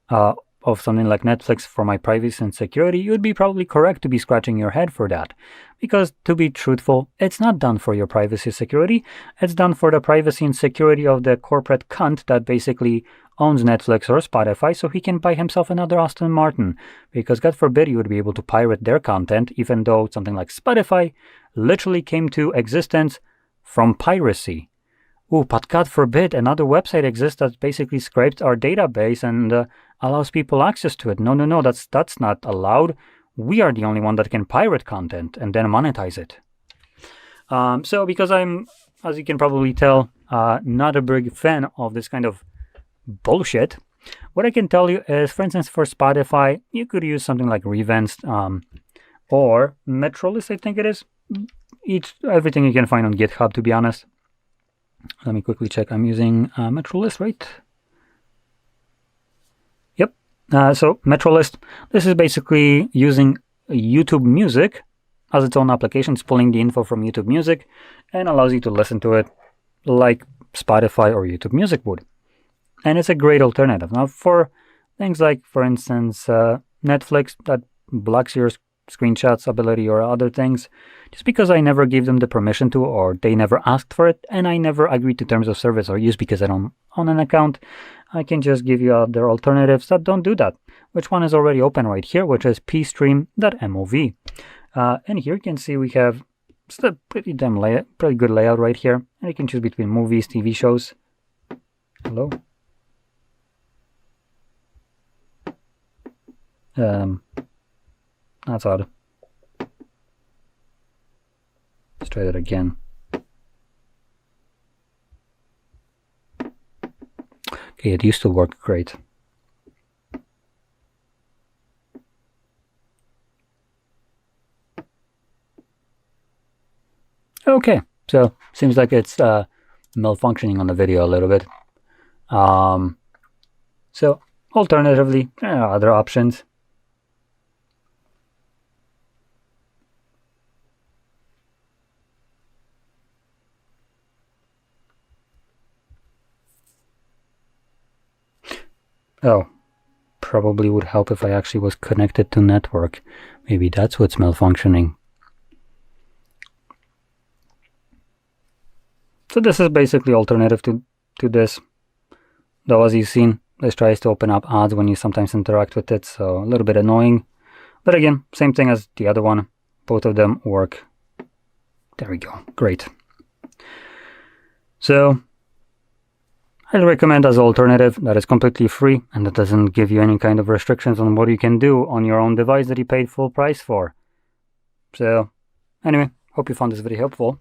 of something like Netflix for my privacy and security, you'd be probably correct to be scratching your head for that. Because to be truthful, it's not done for your privacy security. It's done for the privacy and security of the corporate cunt that basically owns Netflix or Spotify, so he can buy himself another Aston Martin. Because God forbid you would be able to pirate their content, even though something like Spotify literally came to existence from piracy. Ooh, but God forbid another website exists that basically scrapes our database and allows people access to it. No, that's not allowed. We are the only one that can pirate content and then monetize it. So because I'm, as you can probably tell, not a big fan of this kind of bullshit, what I can tell you is, for instance, for Spotify, you could use something like Revanced or Metrolist, I think it is. Everything you can find on GitHub, to be honest. Let me quickly check. I'm using Metrolist, right? Yep. So Metrolist, this is basically using YouTube Music as its own application. It's pulling the info from YouTube Music and allows you to listen to it like Spotify or YouTube Music would. And it's a great alternative. Now for things like, for instance, Netflix that blocks your screenshots ability or other things, just because I never gave them the permission to, or they never asked for it, and I never agreed to terms of service or use because I don't own an account. I can just give you other alternatives that don't do that, which one is already open right here, which is pstream.mov. And here you can see we have a pretty good layout right here, and you can choose between movies, TV shows. Hello. That's odd. Let's try that again. Okay, it used to work great. Okay, so seems like it's malfunctioning on the video a little bit. So alternatively, there are other options. Oh, probably would help if I actually was connected to network. Maybe that's what's malfunctioning. So this is basically alternative to this. Though as you've seen, this tries to open up ads when you sometimes interact with it, so a little bit annoying. But again, same thing as the other one. Both of them work. There we go. Great. So I'd recommend as an alternative that is completely free and that doesn't give you any kind of restrictions on what you can do on your own device that you paid full price for. So anyway, hope you found this video helpful.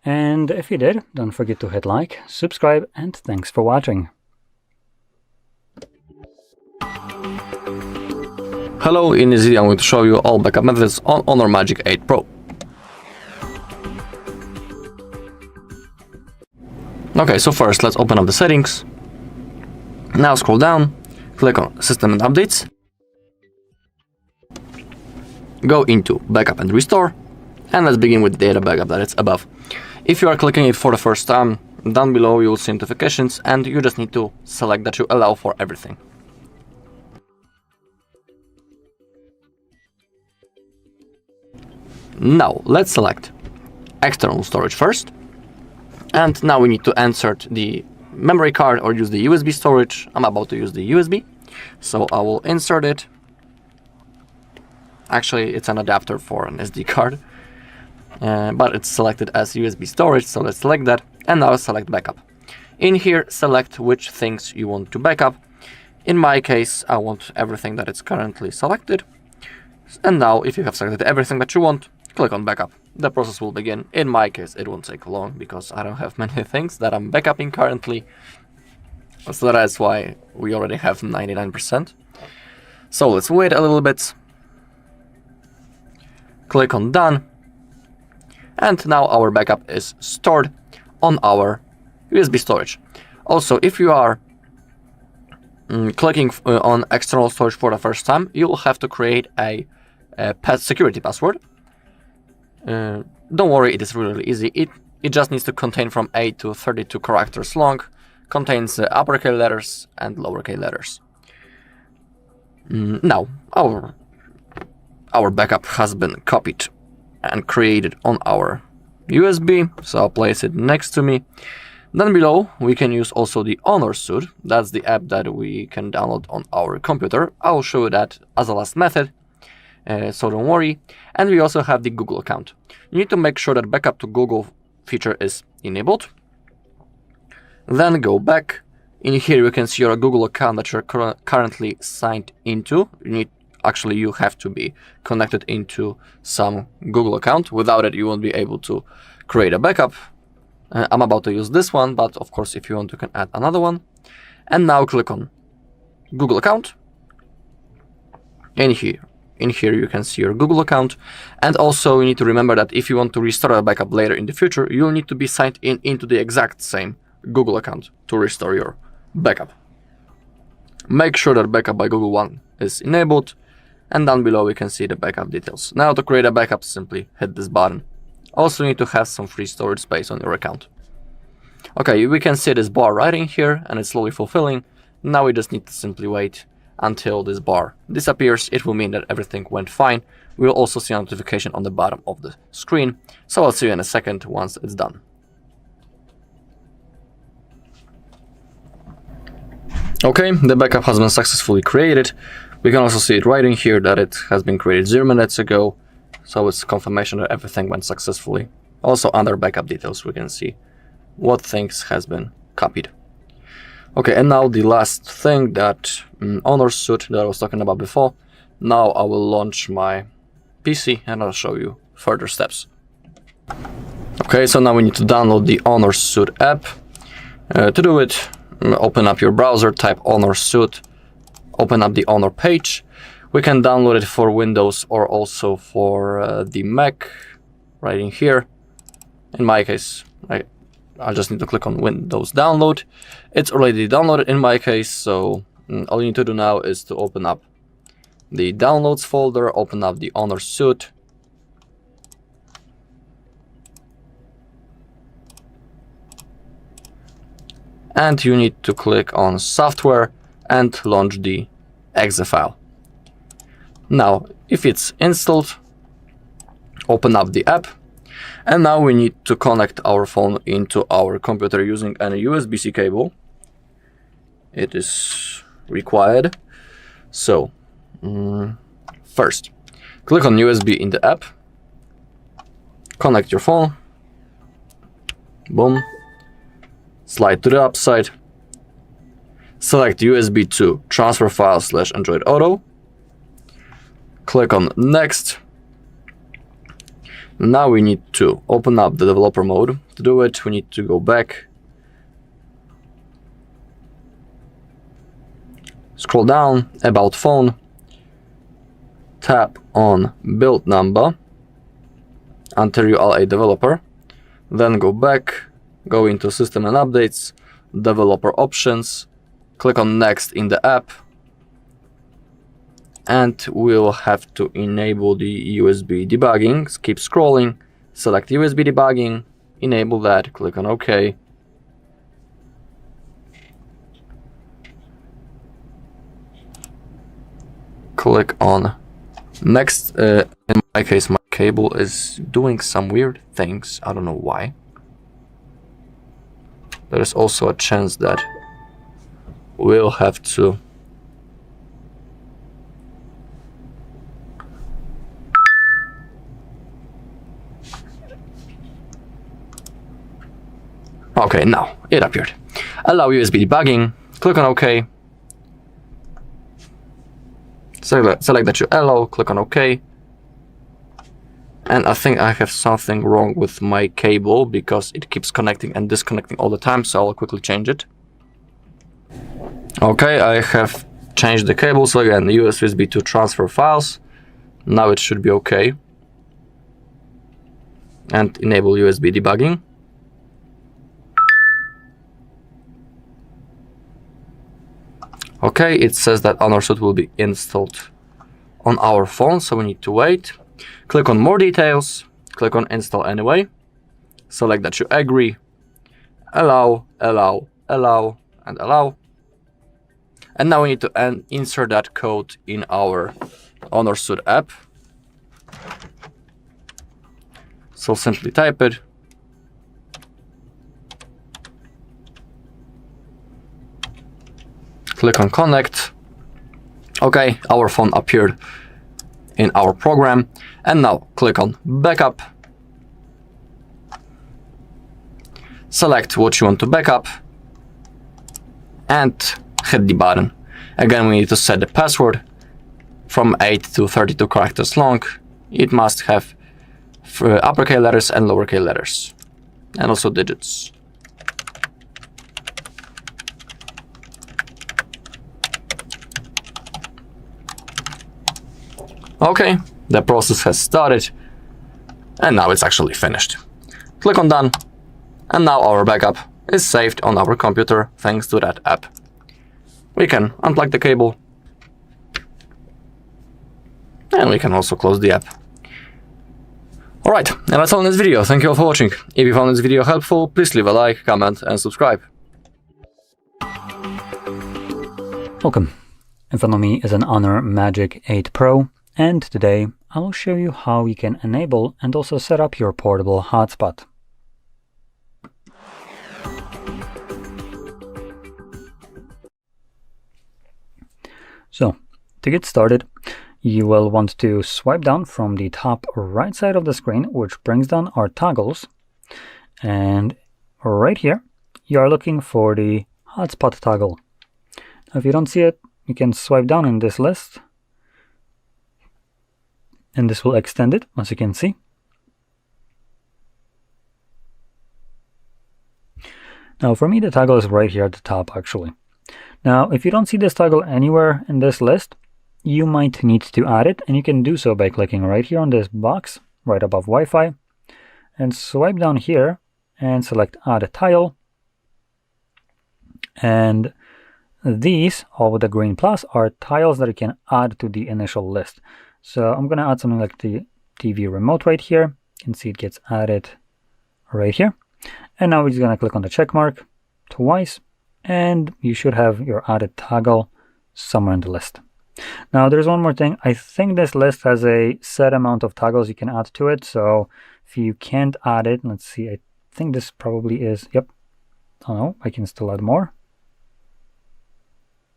And if you did, don't forget to hit like, subscribe, and thanks for watching. Hello, in this video I'm going to show you all backup methods on Honor Magic 8 Pro. Okay, so first let's open up the settings. Now scroll down, click on System and Updates. Go into Backup and Restore, and let's begin with data backup that is above. If you are clicking it for the first time, down below you will see notifications and you just need to select that you allow for everything. Now let's select external storage first. And now we need to insert the memory card or use the USB storage. I'm about to use the USB, so I will insert it. Actually, it's an adapter for an SD card, but it's selected as USB storage, so let's select that. And now select backup. In here, select which things you want to backup. In my case, I want everything that is currently selected. And now, if you have selected everything that you want, click on backup. The process will begin. In my case, it won't take long because I don't have many things that I'm backupping currently. So that's why we already have 99%. So let's wait a little bit. Click on done. And now our backup is stored on our USB storage. Also, if you are clicking on external storage for the first time, you will have to create a security password. Don't worry, it is really easy. It just needs to contain from 8 to 32 characters long, contains uppercase letters and lowercase letters. Now, our backup has been copied and created on our USB, so I'll place it next to me. Then below, we can use also the Honor Suite. That's the app that we can download on our computer. I'll show you that as a last method. So don't worry. And we also have the Google account. You need to make sure that backup to Google feature is enabled. Then go back. In here you can see your Google account that you're currently signed into. You have to be connected into some Google account. Without it, you won't be able to create a backup. I'm about to use this one, but of course, if you want, you can add another one. And now click on Google account. In here you can see your Google account, and also you need to remember that if you want to restore a backup later in the future, you'll need to be signed into the exact same Google account to restore your backup. Make sure that backup by Google One is enabled, and down below we can see the backup details. Now to create a backup, simply hit this button. Also you need to have some free storage space on your account. Okay, we can see this bar right in here and it's slowly fulfilling. Now we just need to simply wait until this bar disappears. It will mean that everything went fine. We'll also see a notification on the bottom of the screen. So I'll see you in a second once it's done. Okay, the backup has been successfully created. We can also see it right in here that it has been created 0 minutes ago. So it's confirmation that everything went successfully. Also under backup details we can see what things has been copied. Okay, and now the last thing, that owner suit that I was talking about before. Now I will launch my PC and I'll show you further steps. Okay, so now we need to download the owner suit app. To do it, open up your browser, type owner suit, open up the owner page. We can download it for Windows or also for the Mac, right in here. In my case, I just need to click on Windows download. It's already downloaded in my case, so all you need to do now is to open up the downloads folder, open up the owner suit. And you need to click on software and launch the exe file. Now, if it's installed, open up the app. And now we need to connect our phone into our computer using a USB-C cable. It is required. So, first, click on USB in the app. Connect your phone. Boom. Slide to the upside. Select USB to transfer file / Android Auto. Click on next. Now we need to open up the developer mode. To do it, we need to go back. Scroll down, about phone. Tap on build number until you are a developer. Then go back, go into system and updates, developer options, click on next in the app. And we'll have to enable the USB debugging. Keep scrolling, select USB debugging, enable that, click on OK. Click on next. In my case, my cable is doing some weird things. I don't know why. There is also a chance that we'll have to okay, now it appeared. Allow USB debugging, click on OK. Select that you allow, click on OK. And I think I have something wrong with my cable because it keeps connecting and disconnecting all the time, so I'll quickly change it. Okay, I have changed the cable, so again, USB to transfer files. Now it should be okay. And enable USB debugging. Okay, it says that owner suit will be installed on our phone, so we need to wait. Click on more details, click on install anyway. Select that you agree. Allow, allow, allow, and allow. And now we need to insert that code in our owner suit app. So simply type it. Click on connect. Okay, our phone appeared in our program. And now click on backup. Select what you want to backup and hit the button. Again, we need to set the password from 8 to 32 characters long. It must have uppercase letters and lowercase letters, and also digits. Okay, the process has started, and now it's actually finished. Click on done, and now our backup is saved on our computer thanks to that app. We can unplug the cable, and we can also close the app. Alright, and that's all in this video. Thank you all for watching. If you found this video helpful, please leave a like, comment, and subscribe. Welcome. In front of me is an Honor Magic 8 Pro, and today I will show you how you can enable and also set up your portable hotspot. So, to get started, you will want to swipe down from the top right side of the screen, which brings down our toggles. And right here, you are looking for the hotspot toggle. Now, if you don't see it, you can swipe down in this list, and this will extend it, as you can see. Now, for me, the toggle is right here at the top, actually. Now, if you don't see this toggle anywhere in this list, you might need to add it, and you can do so by clicking right here on this box, right above Wi-Fi, and swipe down here and select Add a Tile. And these, all with the green plus, are tiles that you can add to the initial list. So I'm going to add something like the TV remote right here. You can see it gets added right here. And now we're just going to click on the check mark twice, and you should have your added toggle somewhere in the list. Now there's one more thing. I think this list has a set amount of toggles you can add to it. So if you can't add it, let's see, I think this probably is, yep. Oh no, I can still add more.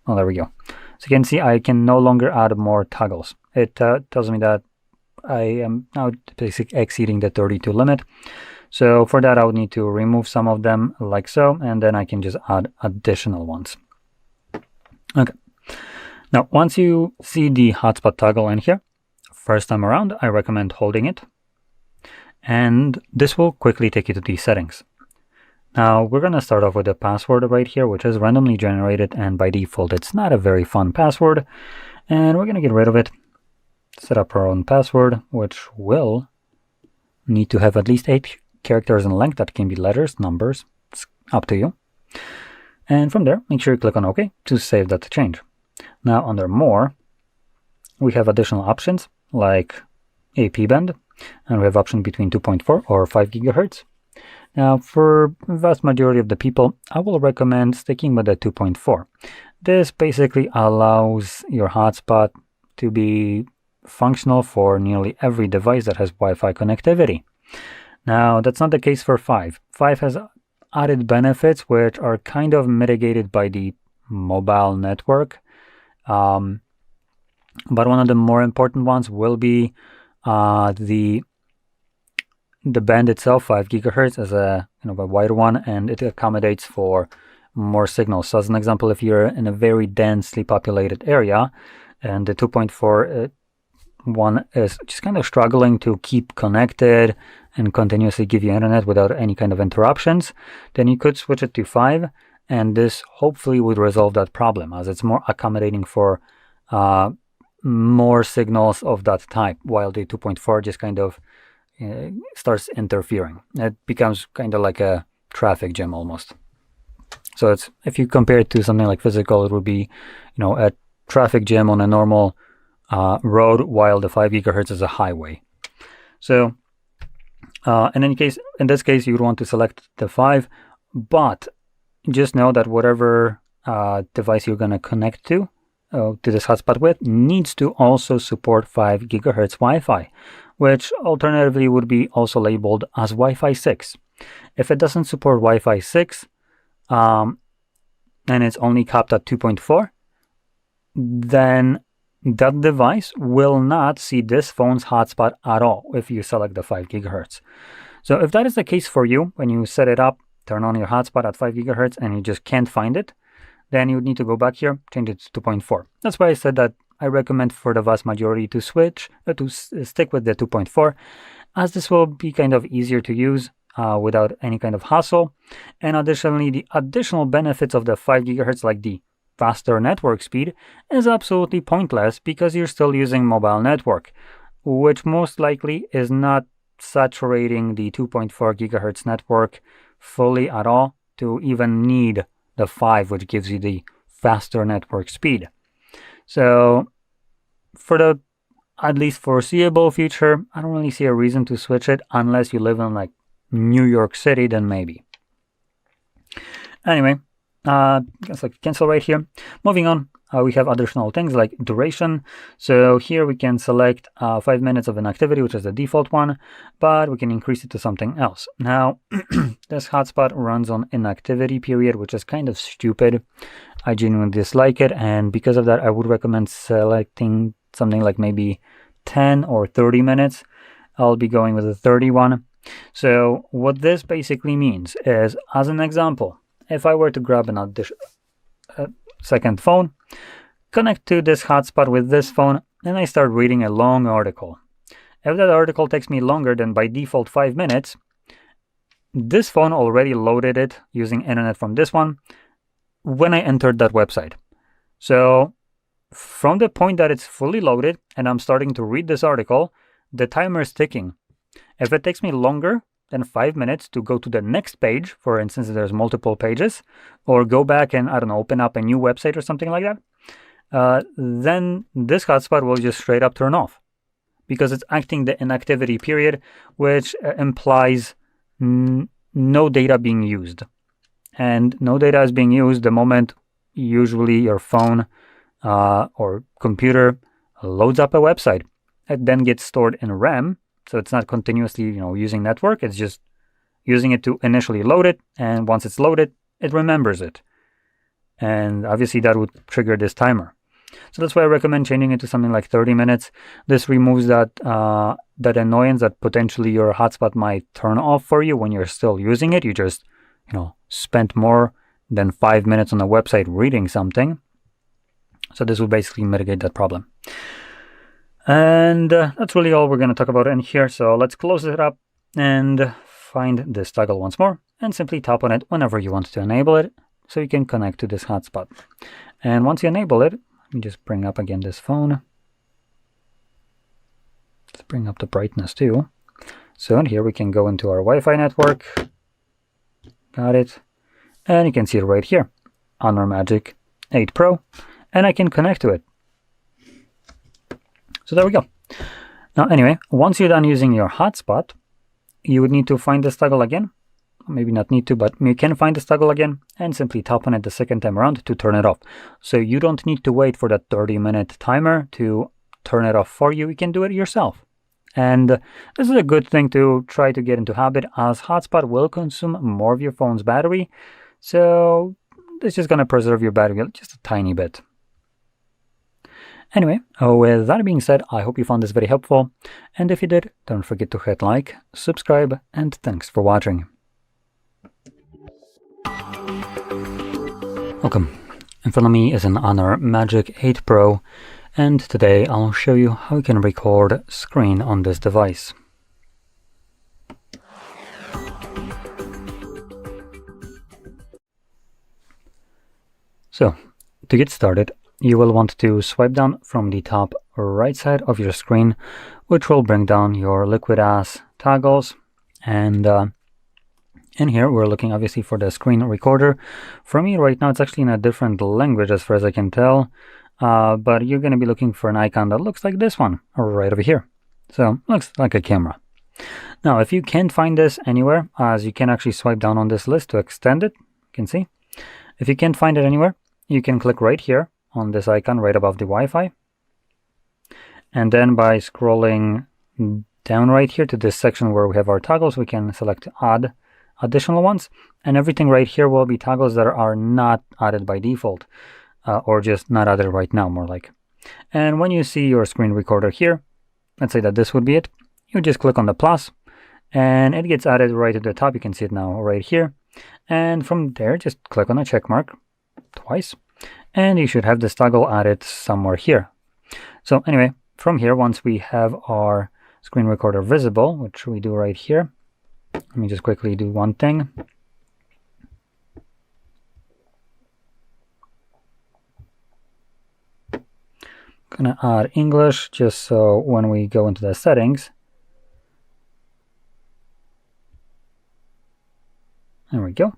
Oh, there we go. So you can see I can no longer add more toggles. It tells me that I am now basically exceeding the 32 limit. So for that, I would need to remove some of them like so, and then I can just add additional ones. Okay. Now, once you see the hotspot toggle in here, first time around, I recommend holding it. And this will quickly take you to the settings. Now, we're going to start off with a password right here, which is randomly generated, and by default, it's not a very fun password. And we're going to get rid of it, set up our own password, which will need to have at least 8 characters in length. That can be letters, numbers, it's up to you. And from there, make sure you click on OK to save that change. Now, under More, we have additional options like AP band, and we have option between 2.4 or 5 gigahertz. Now, for the vast majority of the people, I will recommend sticking with the 2.4. This basically allows your hotspot to be functional for nearly every device that has Wi-Fi connectivity. Now, that's not the case for 5. 5 has added benefits which are kind of mitigated by the mobile network. But one of the more important ones will be the band itself. 5 gigahertz is a a wider one, and it accommodates for more signals. So as an example, if you're in a very densely populated area and the 2.4 one is just kind of struggling to keep connected and continuously give you internet without any kind of interruptions, then you could switch it to 5, and this hopefully would resolve that problem, as it's more accommodating for more signals of that type, while the 2.4 just kind of starts interfering. It becomes kind of like a traffic jam almost. So it's, if you compare it to something like physical, it would be a traffic jam on a normal road, while the 5 gigahertz is a highway. So in this case, you would want to select the 5, but just know that whatever device you're going to connect to this hotspot with needs to also support 5 gigahertz Wi-Fi, which alternatively would be also labeled as Wi-Fi 6. If it doesn't support Wi-Fi 6 and it's only capped at 2.4, then that device will not see this phone's hotspot at all if you select the 5 gigahertz. So if that is the case for you, when you set it up, turn on your hotspot at 5 gigahertz and you just can't find it, then you would need to go back here, change it to 2.4. That's why I said that I recommend for the vast majority to switch, to stick with the 2.4, as this will be kind of easier to use without any kind of hassle. And additionally, the additional benefits of the 5 gigahertz, like the faster network speed, is absolutely pointless because you're still using mobile network, which most likely is not saturating the 2.4 gigahertz network fully at all to even need the 5, which gives you the faster network speed. So for the at least foreseeable future, I don't really see a reason to switch it unless you live in like New York City, then maybe. Anyway, guess I cancel right here. Moving on, we have additional things like duration. So here we can select 5 minutes of inactivity, which is the default one, but we can increase it to something else. Now, this hotspot runs on inactivity period, which is kind of stupid. I genuinely dislike it, and because of that, I would recommend selecting something like maybe 10 or 30 minutes. I'll be going with the 31. So what this basically means is, as an example, if I were to grab an second phone, connect to this hotspot with this phone, and I start reading a long article. If that article takes me longer than by default 5 minutes, this phone already loaded it using internet from this one when I entered that website. So from the point that it's fully loaded and I'm starting to read this article, the timer is ticking. If it takes me longer than 5 minutes to go to the next page, for instance, if there's multiple pages, or go back and, I don't know, open up a new website or something like that, then this hotspot will just straight up turn off because it's acting the inactivity period, which implies no data being used. And no data is being used the moment usually your phone or computer loads up a website. It then gets stored in RAM, so it's not continuously using network. It's just using it to initially load it, and once it's loaded, it remembers it. And obviously that would trigger this timer. So that's why I recommend changing it to something like 30 minutes. This removes that that annoyance that potentially your hotspot might turn off for you when you're still using it. You just spent more than 5 minutes on a website reading something. So this will basically mitigate that problem. And that's really all we're going to talk about in here. So let's close it up and find this toggle once more and simply tap on it whenever you want to enable it so you can connect to this hotspot. And once you enable it, let me just bring up again this phone. Let's bring up the brightness too. So in here we can go into our Wi-Fi network. Got it. And you can see it right here on our Magic 8 Pro. And I can connect to it. So there we go. Now anyway, once you're done using your hotspot, you would need to find this toggle again. Maybe not need to, but you can find this toggle again and simply tap on it the second time around to turn it off. So you don't need to wait for that 30-minute timer to turn it off for you. You can do it yourself. And this is a good thing to try to get into habit, as hotspot will consume more of your phone's battery. So it's just going to preserve your battery just a tiny bit. Anyway, with that being said, I hope you found this very helpful. And if you did, don't forget to hit like, subscribe, and thanks for watching. Welcome. In front of me is an Honor Magic 8 Pro, and today I'll show you how you can record screen on this device. So, to get started, you will want to swipe down from the top right side of your screen, which will bring down your liquid ass toggles. And in here, we're looking obviously for the screen recorder. For me right now, it's actually in a different language as far as I can tell. But you're going to be looking for an icon that looks like this one right over here. So looks like a camera. Now, if you can't find this anywhere, as you can actually swipe down on this list to extend it, you can see. If you can't find it anywhere, you can click right here on this icon right above the Wi-Fi. And then by scrolling down right here to this section where we have our toggles, we can select add additional ones. And everything right here will be toggles that are not added by default, or just not added right now, more like. And when you see your screen recorder here, let's say that this would be it, you just click on the plus and it gets added right at the top. You can see it now right here. And from there, just click on a check mark twice. And you should have this toggle added somewhere here. So anyway, from here, once we have our screen recorder visible, which we do right here, let me just quickly do one thing. I'm gonna add English just so when we go into the settings, there we go.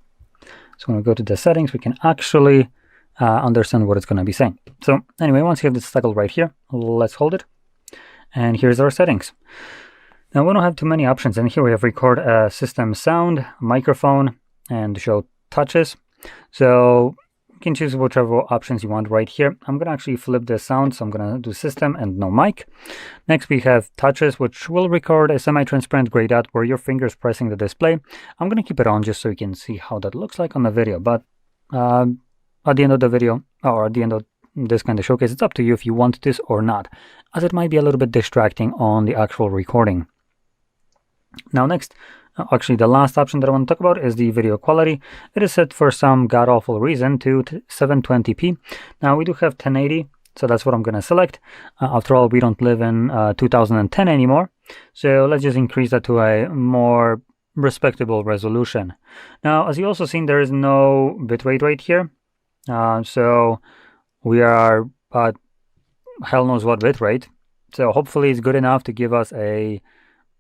So when we go to the settings, we can actually understand what it's going to be saying. So anyway, once you have this toggle right here, let's hold it. And here's our settings. Now we don't have too many options. In here we have record system sound, microphone, and show touches. So you can choose whichever options you want right here. I'm going to actually flip the sound, so I'm going to do system and no mic. Next, we have touches, which will record a semi-transparent gray dot where your finger is pressing the display. I'm going to keep it on just so you can see how that looks like on the video. But at the end of the video, or at the end of this kind of showcase, it's up to you if you want this or not, as it might be a little bit distracting on the actual recording. Now next, actually the last option that I want to talk about is the video quality. It is set for some god-awful reason to 720p. Now we do have 1080, so that's what I'm going to select. After all, we don't live in 2010 anymore, so let's just increase that to a more respectable resolution. Now, as you also seen, there is no bitrate right here, so we are at hell knows what bitrate. So hopefully it's good enough to give us a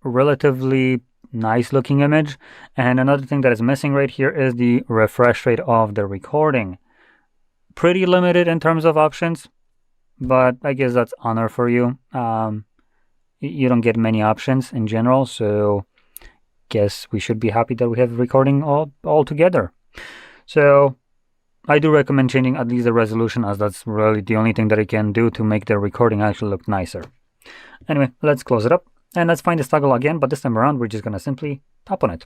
relatively nice looking image. And another thing that is missing right here is the refresh rate of the recording. Pretty limited in terms of options, but I guess that's honor for you. You don't get many options in general, so guess we should be happy that we have recording all together. So I do recommend changing at least the resolution, as that's really the only thing that I can do to make the recording actually look nicer. Anyway, let's close it up and let's find this toggle again, but this time around we're just going to simply tap on it.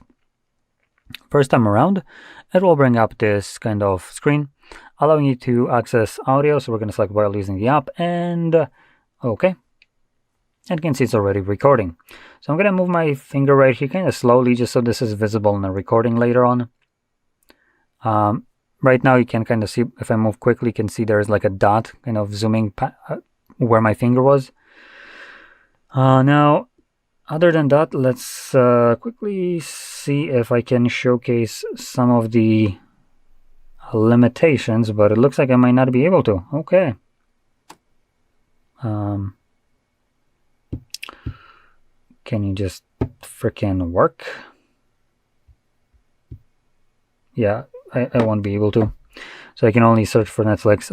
First time around, it will bring up this kind of screen allowing you to access audio. So we're going to select while using the app, and okay. And you can see it's already recording. So I'm going to move my finger right here kind of slowly just so this is visible in the recording later on. Right now you can kind of see, if I move quickly, you can see there's like a dot kind of zooming where my finger was. Now, other than that, let's quickly see if I can showcase some of the limitations, but it looks like I might not be able to. Okay. Can you just freaking work? Yeah, I won't be able to. So I can only search for Netflix.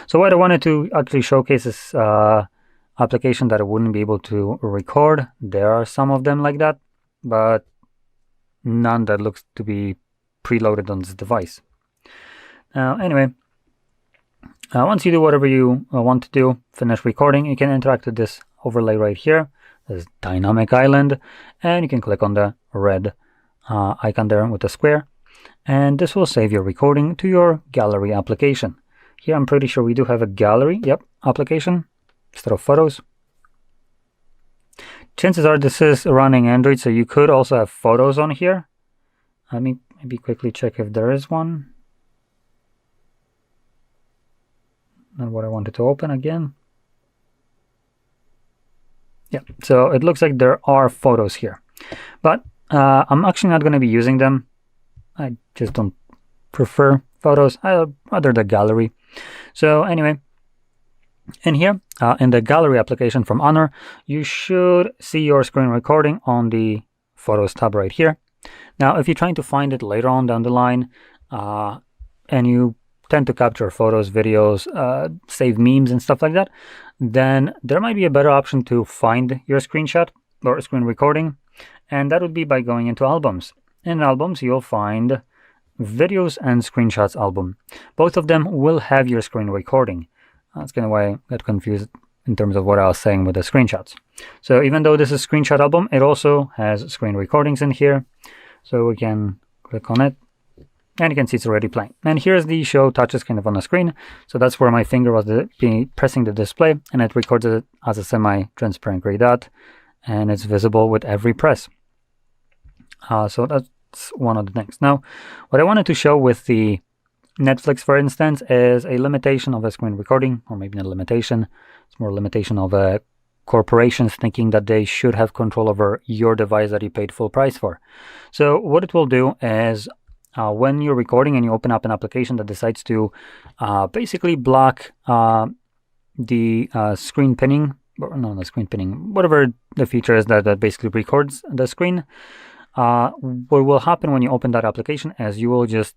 So what I wanted to actually showcase is application that I wouldn't be able to record. There are some of them like that, but none that looks to be preloaded on this device. Anyway, once you do whatever you want to do, finish recording, you can interact with this overlay right here, this dynamic island, and you can click on the red icon there with the square, and this will save your recording to your gallery application. Here I'm pretty sure we do have a gallery, yep, application instead of photos. Chances are this is running Android, so you could also have photos on here. Let me maybe quickly check if there is one. Not what I wanted to open again. Yeah, so it looks like there are photos here, but I'm actually not going to be using them. I just don't prefer photos. I'd rather the gallery. So anyway, in here, in the gallery application from Honor, you should see your screen recording on the Photos tab right here. Now, if you're trying to find it later on down the line, and you tend to capture photos, videos, save memes and stuff like that, then there might be a better option to find your screenshot or screen recording, and that would be by going into Albums. In Albums, you'll find Videos and Screenshots album. Both of them will have your screen recording. That's kind of why I got confused in terms of what I was saying with the screenshots. So even though this is screenshot album, it also has screen recordings in here. So we can click on it, and you can see it's already playing. And here's the show touches kind of on the screen. So that's where my finger was pressing the display, and it records it as a semi-transparent gray dot, and it's visible with every press. So that's one of the things. Now, what I wanted to show with the Netflix, for instance, is a limitation of a screen recording, or maybe not a limitation. It's more a limitation of corporations thinking that they should have control over your device that you paid full price for. So what it will do is when you're recording and you open up an application that decides to basically block the screen pinning, or no, not screen pinning, whatever the feature is that basically records the screen, what will happen when you open that application is you will just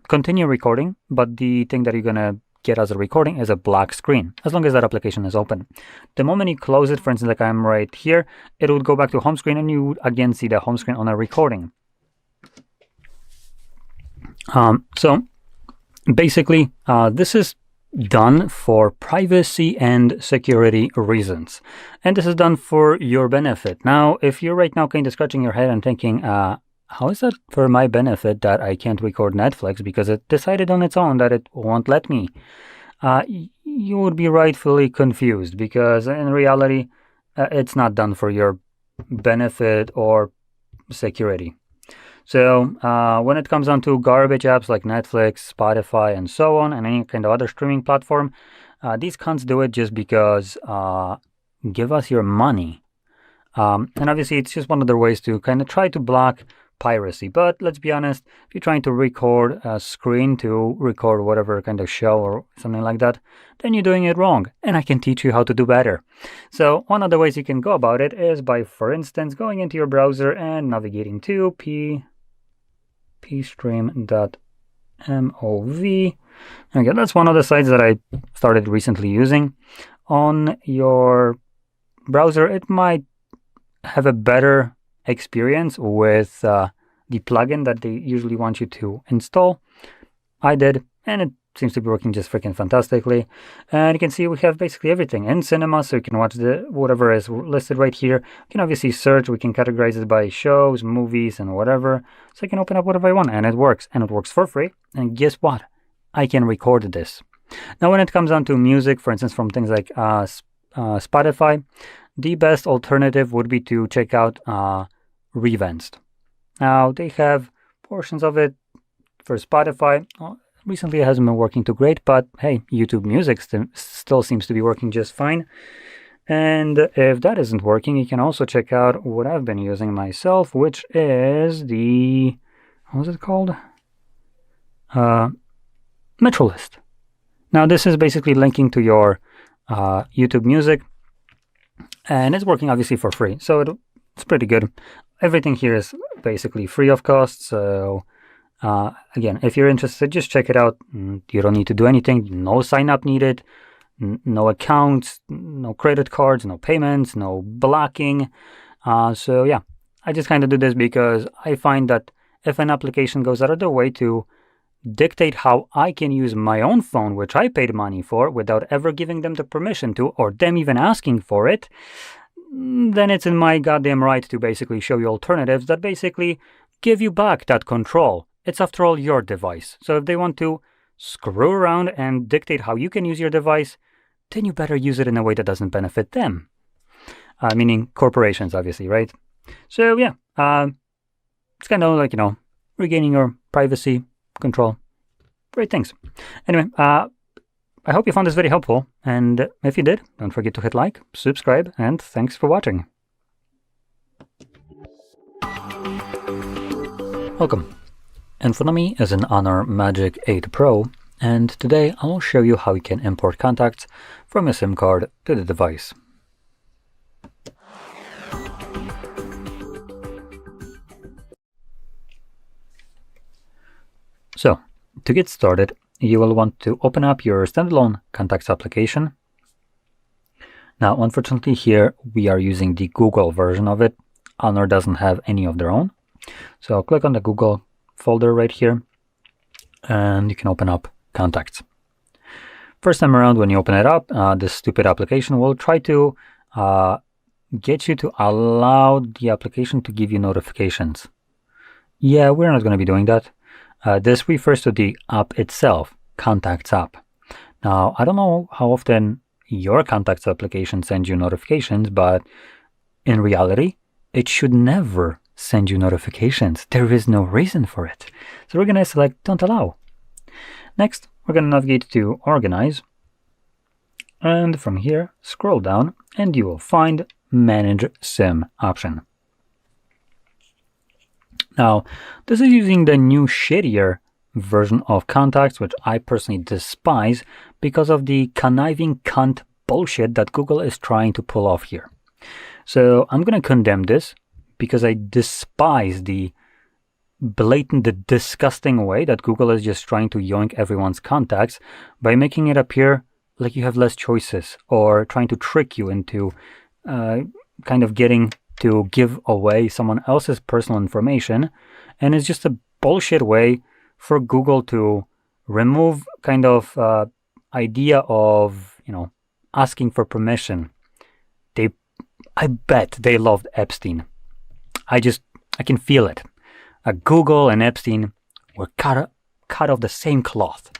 continue recording, but the thing that you're going to get as a recording is a black screen, as long as that application is open. The moment you close it, for instance, like I'm right here, it would go back to home screen, and you would again see the home screen on a recording. So basically, this is done for privacy and security reasons. And this is done for your benefit. Now, if you're right now kind of scratching your head and thinking, how is that for my benefit that I can't record Netflix because it decided on its own that it won't let me? You would be rightfully confused, because in reality, it's not done for your benefit or security. So when it comes down to garbage apps like Netflix, Spotify, and so on, and any kind of other streaming platform, these cons do it just because give us your money. And obviously, it's just one of their ways to kind of try to block piracy. But let's be honest, if you're trying to record a screen to record whatever kind of show or something like that, then you're doing it wrong. And I can teach you how to do better. So one of the ways you can go about it is by, for instance, going into your browser and navigating to pstream.mov. Okay, that's one of the sites that I started recently using. On your browser, it might have a better experience with the plugin that they usually want you to install. I did, and it seems to be working just freaking fantastically. And you can see we have basically everything in cinema, so you can watch whatever is listed right here. You can obviously search. We can categorize it by shows, movies, and whatever. So I can open up whatever I want, and it works. And it works for free. And guess what? I can record this. Now, when it comes down to music, for instance, from things like Spotify, the best alternative would be to check out Revanced. Now, they have portions of it for Spotify. Recently, it hasn't been working too great, but hey, YouTube Music still seems to be working just fine. And if that isn't working, you can also check out what I've been using myself, which is the, what was it called? Metrolist. Now, this is basically linking to your YouTube Music, and it's working obviously for free, so it's pretty good. Everything here is basically free of cost, so again, if you're interested, just check it out. You don't need to do anything. No sign up needed, no accounts, no credit cards, no payments, no blocking. So yeah, I just kind of do this because I find that if an application goes out of their way to dictate how I can use my own phone, which I paid money for, without ever giving them the permission to, or them even asking for it, then it's in my goddamn right to basically show you alternatives that basically give you back that control. It's after all your device. So if they want to screw around and dictate how you can use your device, then you better use it in a way that doesn't benefit them. Meaning corporations, obviously, right? So yeah, it's kind of like, regaining your privacy, control. Great things. Anyway, I hope you found this very helpful. And if you did, don't forget to hit like, subscribe, and thanks for watching. Welcome. In front of me is an Honor Magic 8 Pro, and today I will show you how you can import contacts from a SIM card to the device. So, to get started, you will want to open up your standalone contacts application. Now, unfortunately here we are using the Google version of it. Honor doesn't have any of their own. So click on the Google folder right here, and you can open up contacts. First time around, when you open it up, this stupid application will try to get you to allow the application to give you notifications. Yeah, we're not going to be doing that. This refers to the app itself, Contacts app. Now, I don't know how often your Contacts application sends you notifications, but in reality, it should never send you notifications. There is no reason for it. So we're going to select Don't Allow. Next, we're going to navigate to Organize. And from here, scroll down, and you will find Manage SIM option. Now, this is using the new shittier version of Contacts, which I personally despise because of the conniving cunt bullshit that Google is trying to pull off here. So I'm going to condemn this because I despise the blatant, the disgusting way that Google is just trying to yoink everyone's contacts by making it appear like you have less choices, or trying to trick you into kind of getting to give away someone else's personal information. And it's just a bullshit way for Google to remove kind of idea of, asking for permission. I bet they loved Epstein. I can feel it. Google and Epstein were cut of the same cloth.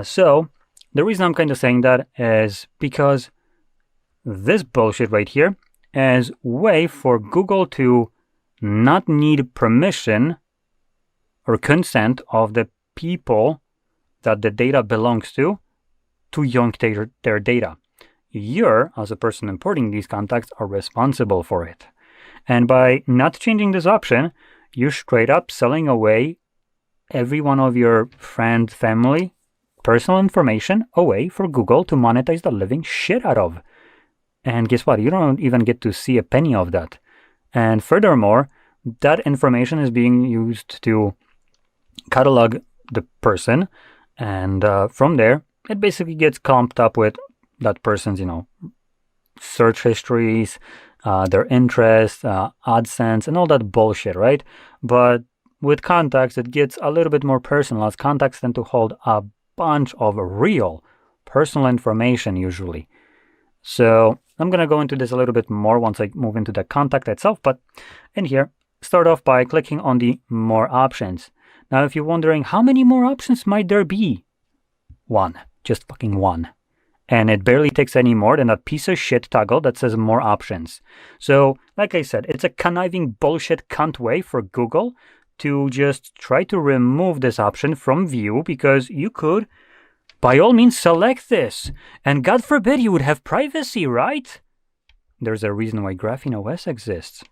So the reason I'm kind of saying that is because this bullshit right here is way for Google to not need permission or consent of the people that the data belongs to yoink their data. You, as a person importing these contacts, are responsible for it. And by not changing this option, you're straight up selling away every one of your friend, family, personal information away for Google to monetize the living shit out of. And guess what? You don't even get to see a penny of that. And furthermore, that information is being used to catalog the person. And from there, it basically gets clumped up with that person's, search histories, their interests, AdSense, and all that bullshit, right? But with contacts, it gets a little bit more personal, as contacts tend to hold a bunch of real personal information usually. So I'm going to go into this a little bit more once I move into the contact itself. But in here, start off by clicking on the More Options. Now, if you're wondering how many more options might there be, one, just fucking one. And it barely takes any more than that piece of shit toggle that says More Options. So, like I said, it's a conniving bullshit cunt way for Google to just try to remove this option from view, because you could, by all means, select this. And God forbid you would have privacy, right? There's a reason why Graphene OS exists.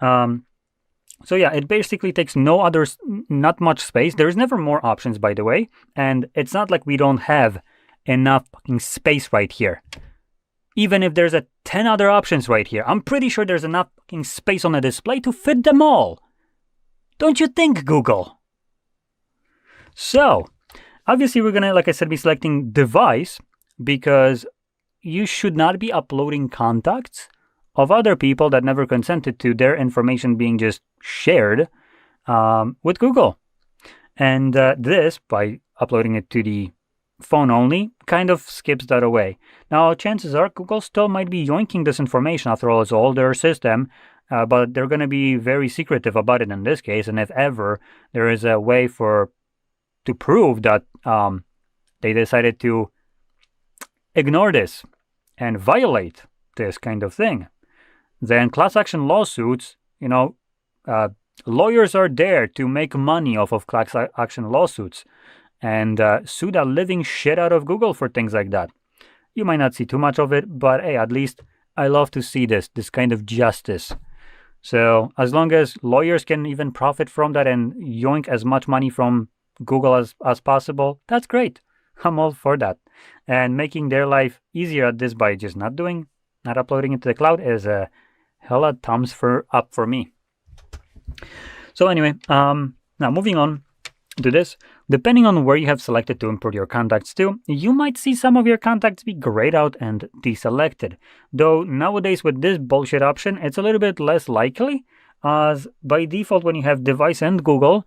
So yeah, it basically takes not much space. There's never more options, by the way. And it's not like we don't have enough fucking space right here. Even if there's 10 other options right here, I'm pretty sure there's enough fucking space on the display to fit them all. Don't you think, Google? So, obviously we're gonna, like I said, be selecting device, because you should not be uploading contacts of other people that never consented to their information being just shared with Google. And this, by uploading it to the phone only, kind of skips that away. Now, chances are Google still might be yoinking this information. After all, it's all their system, but they're going to be very secretive about it in this case. And if ever there is a way to prove that they decided to ignore this and violate this kind of thing, then class action lawsuits, lawyers are there to make money off of class action lawsuits and sue the living shit out of Google for things like that. You might not see too much of it, but hey, at least I love to see this kind of justice. So as long as lawyers can even profit from that and yoink as much money from Google as possible, that's great. I'm all for that. And making their life easier at this by just not uploading it to the cloud is a hella thumbs up for me. So anyway, now moving on to this, depending on where you have selected to import your contacts to, you might see some of your contacts be grayed out and deselected. Though nowadays with this bullshit option, it's a little bit less likely, as by default when you have device and Google,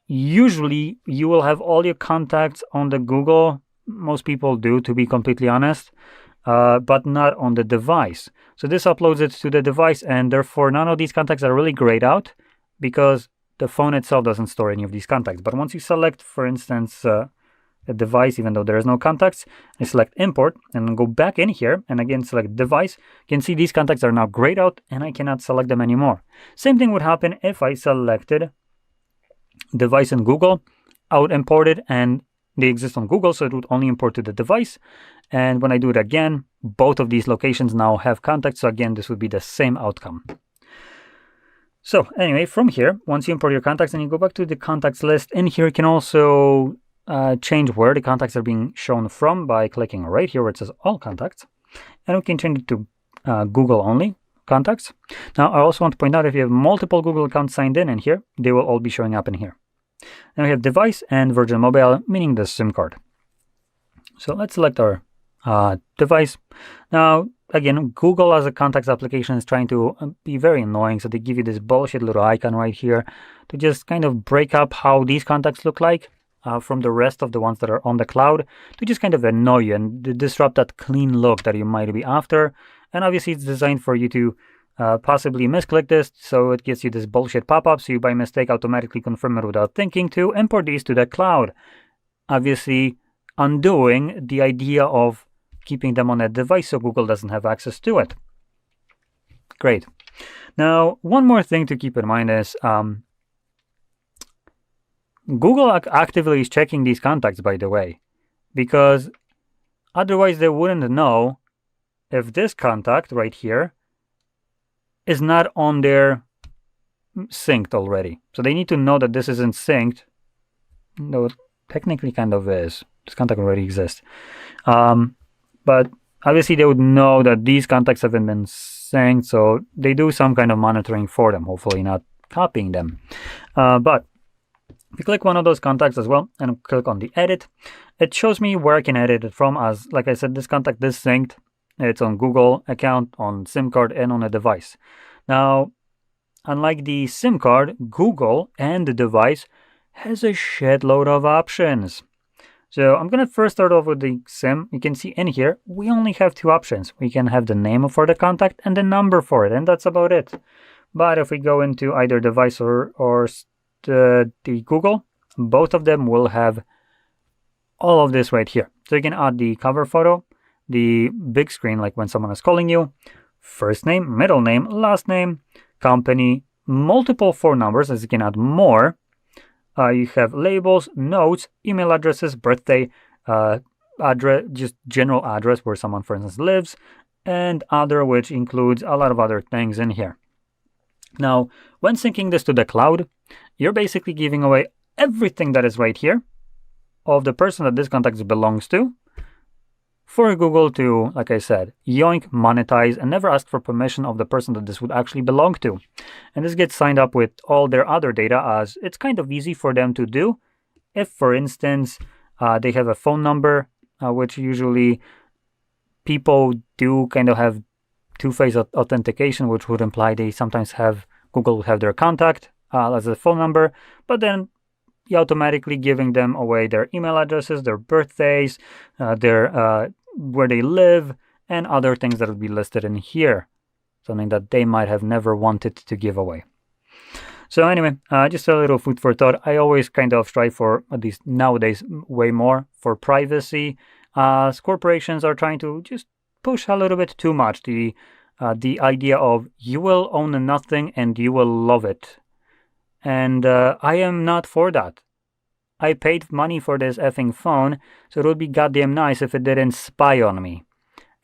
usually you will have all your contacts on the Google. Most people do, to be completely honest, but not on the device. So this uploads it to the device, and therefore none of these contacts are really grayed out because the phone itself doesn't store any of these contacts. But once you select, for instance, a device, even though there is no contacts, and select import and go back in here and again select device, you can see these contacts are now grayed out and I cannot select them anymore. Same thing would happen if I selected device in Google, I would import it and they exist on Google, so it would only import to the device. And when I do it again, both of these locations now have contacts, so again this would be the same outcome. So anyway, from here, once you import your contacts and you go back to the contacts list, in here you can also change where the contacts are being shown from by clicking right here where it says all contacts. And we can change it to Google only contacts. Now I also want to point out, if you have multiple Google accounts signed in here, they will all be showing up in here. Then we have device and Virgin Mobile, meaning the SIM card. So let's select our device. Now, again, Google as a contacts application is trying to be very annoying. So they give you this bullshit little icon right here to just kind of break up how these contacts look like. from the rest of the ones that are on the cloud to just kind of annoy you and disrupt that clean look that you might be after. And obviously it's designed for you to possibly misclick this, so it gives you this bullshit pop-up, so you by mistake automatically confirm it without thinking to import these to the cloud. Obviously undoing the idea of keeping them on a device so Google doesn't have access to it. Great. Now, one more thing to keep in mind is Google actively is checking these contacts, by the way, because otherwise they wouldn't know if this contact right here is not on their synced already. So they need to know that this isn't synced. No, it technically kind of is. This contact already exists. But obviously they would know that these contacts haven't been synced, so they do some kind of monitoring for them, hopefully not copying them. But if you click one of those contacts as well and click on the edit, it shows me where I can edit it from. As like I said, this contact is synced. It's on Google account, on SIM card, and on a device. Now, unlike the SIM card, Google and the device has a shitload of options. So I'm going to first start off with the SIM. You can see in here, we only have two options. We can have the name for the contact and the number for it, and that's about it. But if we go into either device or the Google, both of them will have all of this right here. So you can add the cover photo, the big screen, like when someone is calling you, first name, middle name, last name, company, multiple phone numbers, as you can add more. You have labels, notes, email addresses, birthday, address, just general address where someone, for instance, lives, and other, which includes a lot of other things in here. Now, when syncing this to the cloud, you're basically giving away everything that is right here of the person that this contact belongs to for Google to, like I said, yoink, monetize, and never ask for permission of the person that this would actually belong to. And this gets signed up with all their other data, as it's kind of easy for them to do. If, for instance, they have a phone number, which usually people do kind of have two-phase authentication, which would imply they sometimes have, Google would have their contact as a phone number, but then you're automatically giving them away their email addresses, their birthdays, their where they live, and other things that would be listed in here. Something that they might have never wanted to give away. So anyway, just a little food for thought. I always kind of strive for, at least nowadays, way more for privacy. As corporations are trying to just push a little bit too much the idea of you will own nothing and you will love it. And I am not for that. I paid money for this effing phone, so it would be goddamn nice if it didn't spy on me.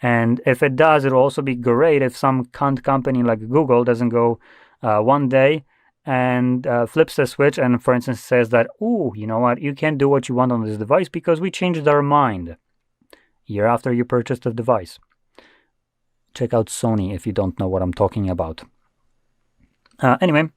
And if it does, it'll also be great if some cunt company like Google doesn't go one day and flips the switch and, for instance, says that, ooh, you know what, you can't do what you want on this device because we changed our mind year after you purchased the device. Check out Sony if you don't know what I'm talking about. Anyway,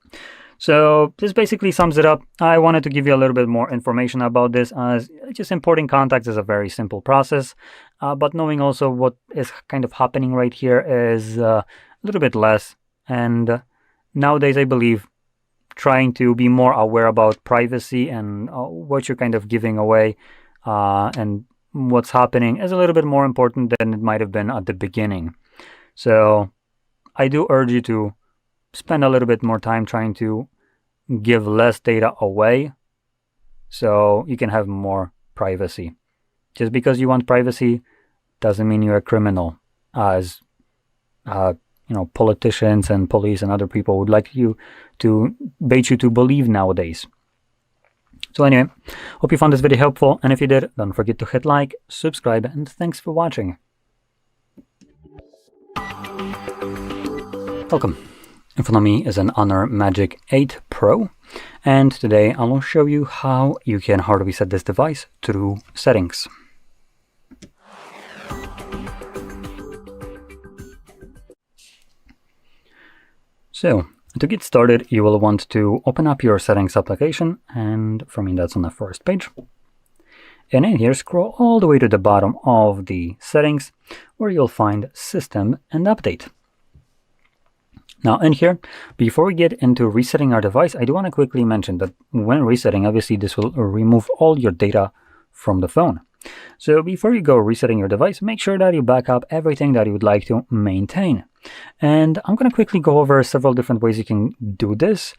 so this basically sums it up. I wanted to give you a little bit more information about this, as just importing contacts is a very simple process, but knowing also what is kind of happening right here is a little bit less. And nowadays, I believe, trying to be more aware about privacy and what you're kind of giving away and what's happening is a little bit more important than it might have been at the beginning. So I do urge you to spend a little bit more time trying to give less data away so you can have more privacy. Just because you want privacy doesn't mean you're a criminal, as politicians and police and other people would like you to bait you to believe nowadays. So anyway, hope you found this video helpful, and if you did, don't forget to hit like, subscribe, and thanks for watching. Welcome. In front of me is an Honor Magic 8 Pro, and today I will show you how you can hard reset this device through settings. So, to get started, you will want to open up your settings application, and for me that's on the first page. And in here, scroll all the way to the bottom of the settings, where you'll find System and Update. Now in here, before we get into resetting our device, I do want to quickly mention that when resetting, obviously this will remove all your data from the phone. So before you go resetting your device, make sure that you back up everything that you would like to maintain. And I'm going to quickly go over several different ways you can do this.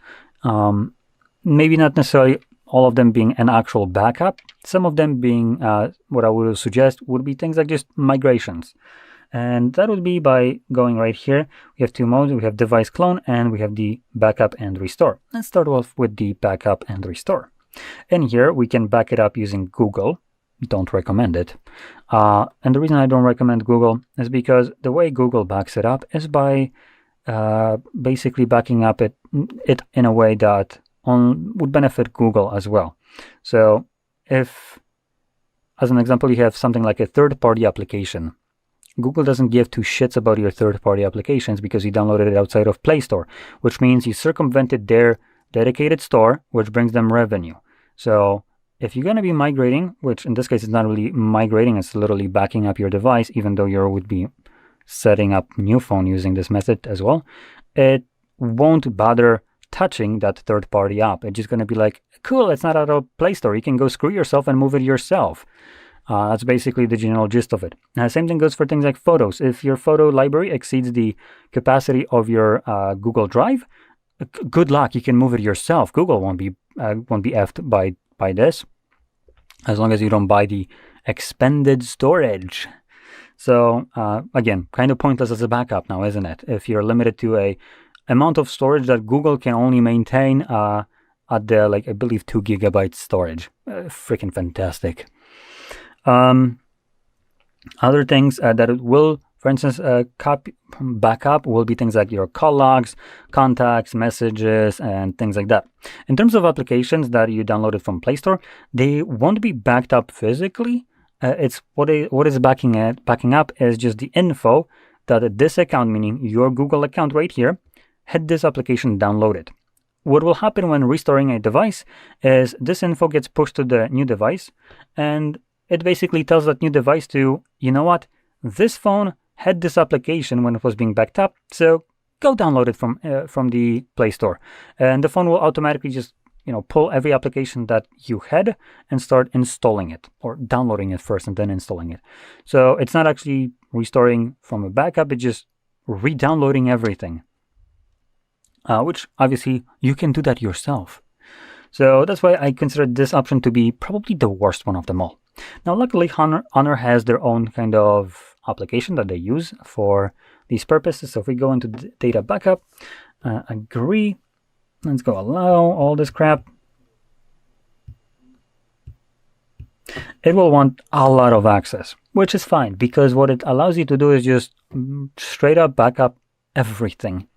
Maybe not necessarily all of them being an actual backup. Some of them being, what I would suggest would be things like just migrations. And that would be by going right here. We have two modes. We have device clone and we have the backup and restore. Let's start off with the backup and restore. In here, we can back it up using Google. Don't recommend it. And the reason I don't recommend Google is because the way Google backs it up is by basically backing up it in a way that would benefit Google as well. So if, as an example, you have something like a third-party application, Google doesn't give two shits about your third-party applications because you downloaded it outside of Play Store, which means you circumvented their dedicated store, which brings them revenue. So if you're going to be migrating, which in this case is not really migrating, it's literally backing up your device, even though you would be setting up new phone using this method as well, it won't bother touching that third-party app. It's just going to be like, cool, it's not out of Play Store. You can go screw yourself and move it yourself. That's basically the general gist of it. Same thing goes for things like photos. If your photo library exceeds the capacity of your Google Drive, good luck. You can move it yourself. Google won't be effed by this, as long as you don't buy the expanded storage. So again, kind of pointless as a backup now, isn't it? If you're limited to a amount of storage that Google can only maintain at the, like, I believe 2 GB storage. Freaking fantastic. Other things that it will, for instance, backup will be things like your call logs, contacts, messages, and things like that. In terms of applications that you downloaded from Play Store, they won't be backed up physically. It's what is backing up is just the info that this account, meaning your Google account right here, had this application downloaded. What will happen when restoring a device is this info gets pushed to the new device, and it basically tells that new device to, you know what, this phone had this application when it was being backed up, so go download it from the Play Store. And the phone will automatically just, pull every application that you had and start installing it, or downloading it first and then installing it. So it's not actually restoring from a backup, it's just re-downloading everything. Which obviously you can do that yourself. So that's why I consider this option to be probably the worst one of them all. Now, luckily, Honor has their own kind of application that they use for these purposes. So if we go into data backup, agree, let's go allow all this crap. It will want a lot of access, which is fine because what it allows you to do is just straight up backup everything.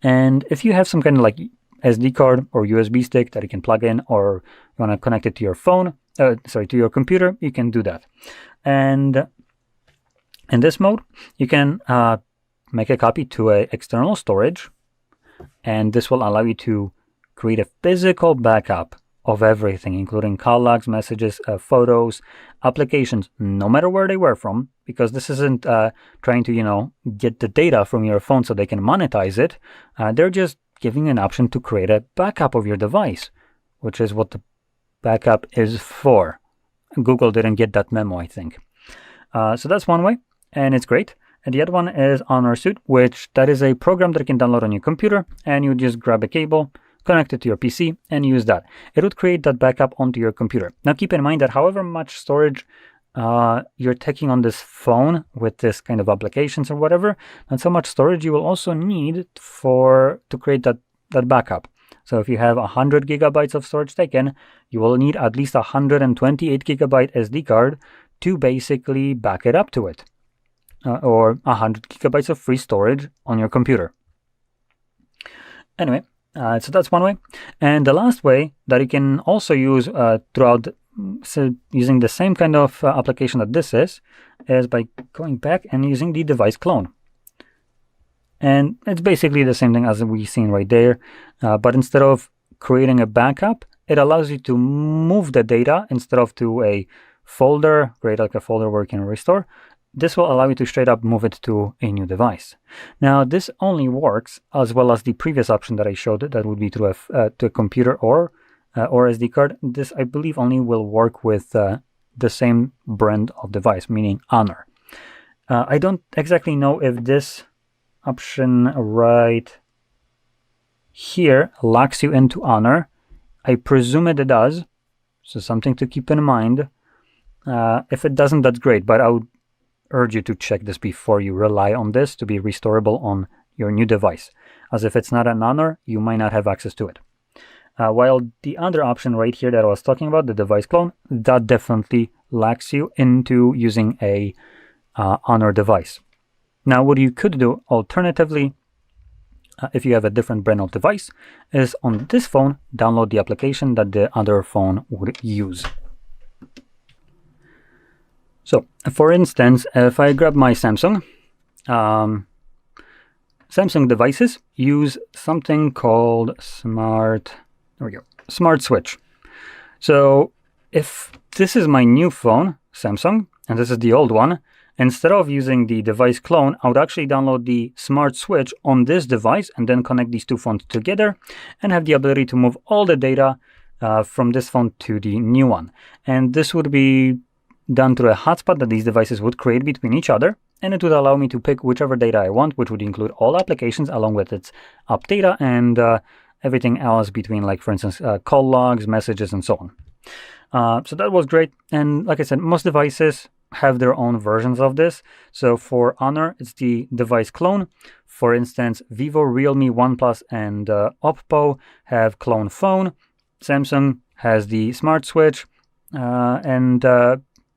And if you have some kind of like SD card or USB stick that you can plug in, or you want to connect it to your phone, to your computer, you can do that. And in this mode, you can make a copy to an external storage, and this will allow you to create a physical backup of everything, including call logs, messages, photos, applications, no matter where they were from, because this isn't trying to, get the data from your phone so they can monetize it. They're just giving an option to create a backup of your device, which is what the backup is for. Google didn't get that memo, I think. So that's one way, and it's great. And the other one is Honor Suite, which that is a program that you can download on your computer, and you just grab a cable, connect it to your PC, and use that. It would create that backup onto your computer. Now keep in mind that however much storage you're taking on this phone with this kind of applications or whatever, not so much storage you will also need to create that backup. So if you have 100 gigabytes of storage taken, you will need at least 128 gigabyte SD card to basically back it up to it, or 100 gigabytes of free storage on your computer. Anyway, so that's one way. And the last way that you can also use using the same kind of application that this is by going back and using the device clone. And it's basically the same thing as we've seen right there, but instead of creating a backup, it allows you to move the data instead of to a folder, create like a folder where you can restore. this will allow you to straight up move it to a new device. Now, this only works, as well as the previous option that I showed, that would be to a computer or SD card. This, I believe, only will work with the same brand of device, meaning Honor. I don't exactly know if this option right here locks you into Honor. I presume it does, so something to keep in mind. If it doesn't, that's great, but I would urge you to check this before you rely on this to be restorable on your new device, as if it's not an Honor, you might not have access to it. While the other option right here that I was talking about, the device clone, that definitely locks you into using a Honor device. Now, what you could do alternatively, if you have a different brand of device, is on this phone, download the application that the other phone would use. So, for instance, if I grab my Samsung, Samsung devices use something called Smart Switch. So, if this is my new phone, Samsung, and this is the old one, instead of using the device clone, I would actually download the Smart Switch on this device and then connect these two phones together and have the ability to move all the data from this phone to the new one. And this would be done through a hotspot that these devices would create between each other, and it would allow me to pick whichever data I want, which would include all applications along with its app data and everything else between, like, for instance, call logs, messages, and so on. So that was great. And like I said, most devices have their own versions of this. So for Honor, it's the device clone. For instance, Vivo, Realme, OnePlus, and Oppo have clone phone. Samsung has the Smart Switch, and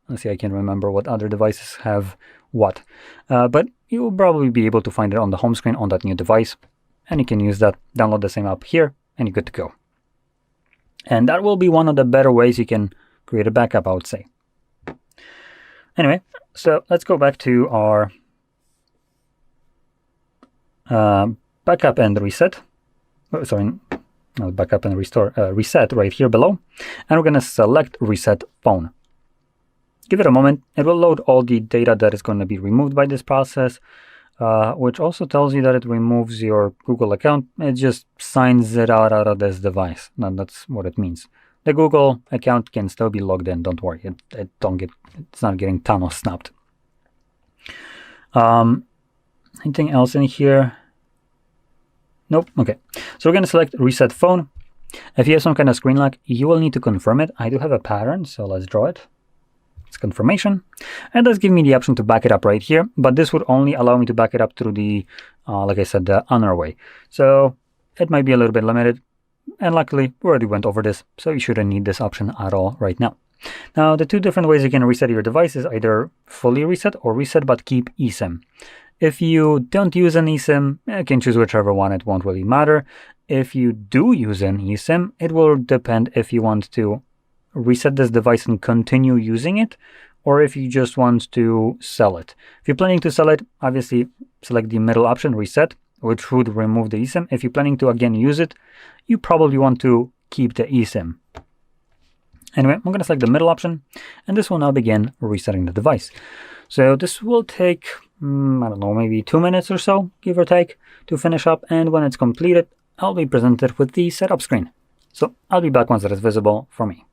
let's see, I can't remember what other devices have what. But you'll probably be able to find it on the home screen on that new device. And you can use that, download the same app here, and you're good to go. And that will be one of the better ways you can create a backup, I would say. Anyway, so let's go back to our backup and reset. Oh, sorry, no, backup and restore, reset right here below. And we're going to select reset phone. Give it a moment. It will load all the data that is going to be removed by this process, which also tells you that it removes your Google account. It just signs it out of this device. And that's what it means. The Google account can still be logged in. Don't worry. It's not getting tunnel snapped. Anything else in here? Nope. Okay. So we're going to select reset phone. If you have some kind of screen lock, you will need to confirm it. I do have a pattern, so let's draw it. It's confirmation. And that's giving me the option to back it up right here. But this would only allow me to back it up through the, like I said, the Honor way. So it might be a little bit limited. And luckily, we already went over this, so you shouldn't need this option at all right now. Now, the two different ways you can reset your device is either fully reset or reset but keep eSIM. If you don't use an eSIM, you can choose whichever one, it won't really matter. If you do use an eSIM, it will depend if you want to reset this device and continue using it, or if you just want to sell it. If you're planning to sell it, obviously select the middle option, reset, which would remove the eSIM. If you're planning to again use it, you probably want to keep the eSIM. Anyway, I'm going to select the middle option, and this will now begin resetting the device. So this will take, I don't know, maybe 2 minutes or so, give or take, to finish up. And when it's completed, I'll be presented with the setup screen. So I'll be back once that is visible for me.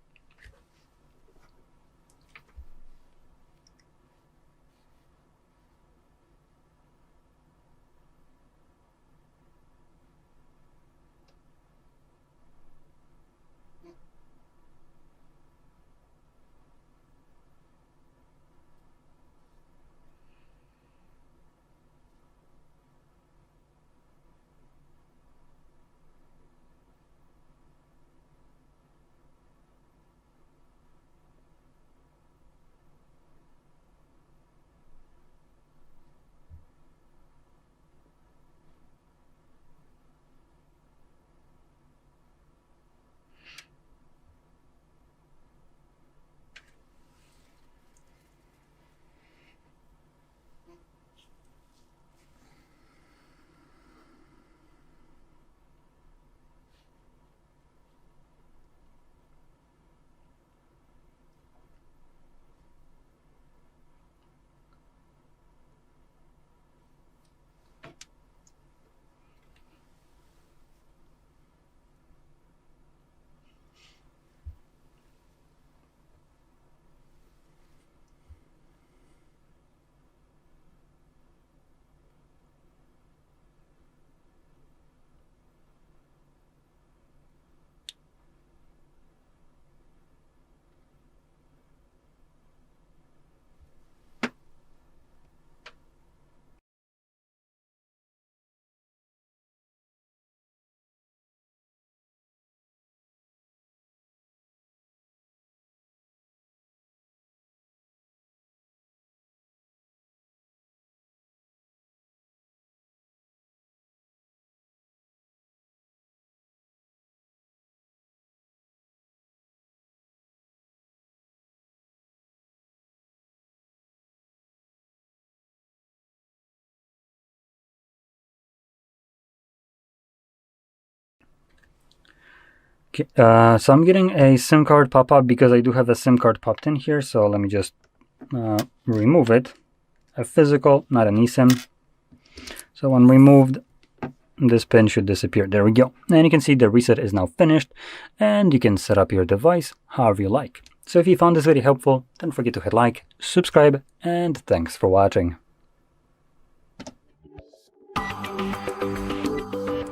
So I'm getting a SIM card pop-up because I do have a SIM card popped in here. So let me just remove it. A physical, not an eSIM. So when removed, this pin should disappear. There we go. And you can see the reset is now finished, and you can set up your device however you like. So if you found this video helpful, don't forget to hit like, subscribe, and thanks for watching.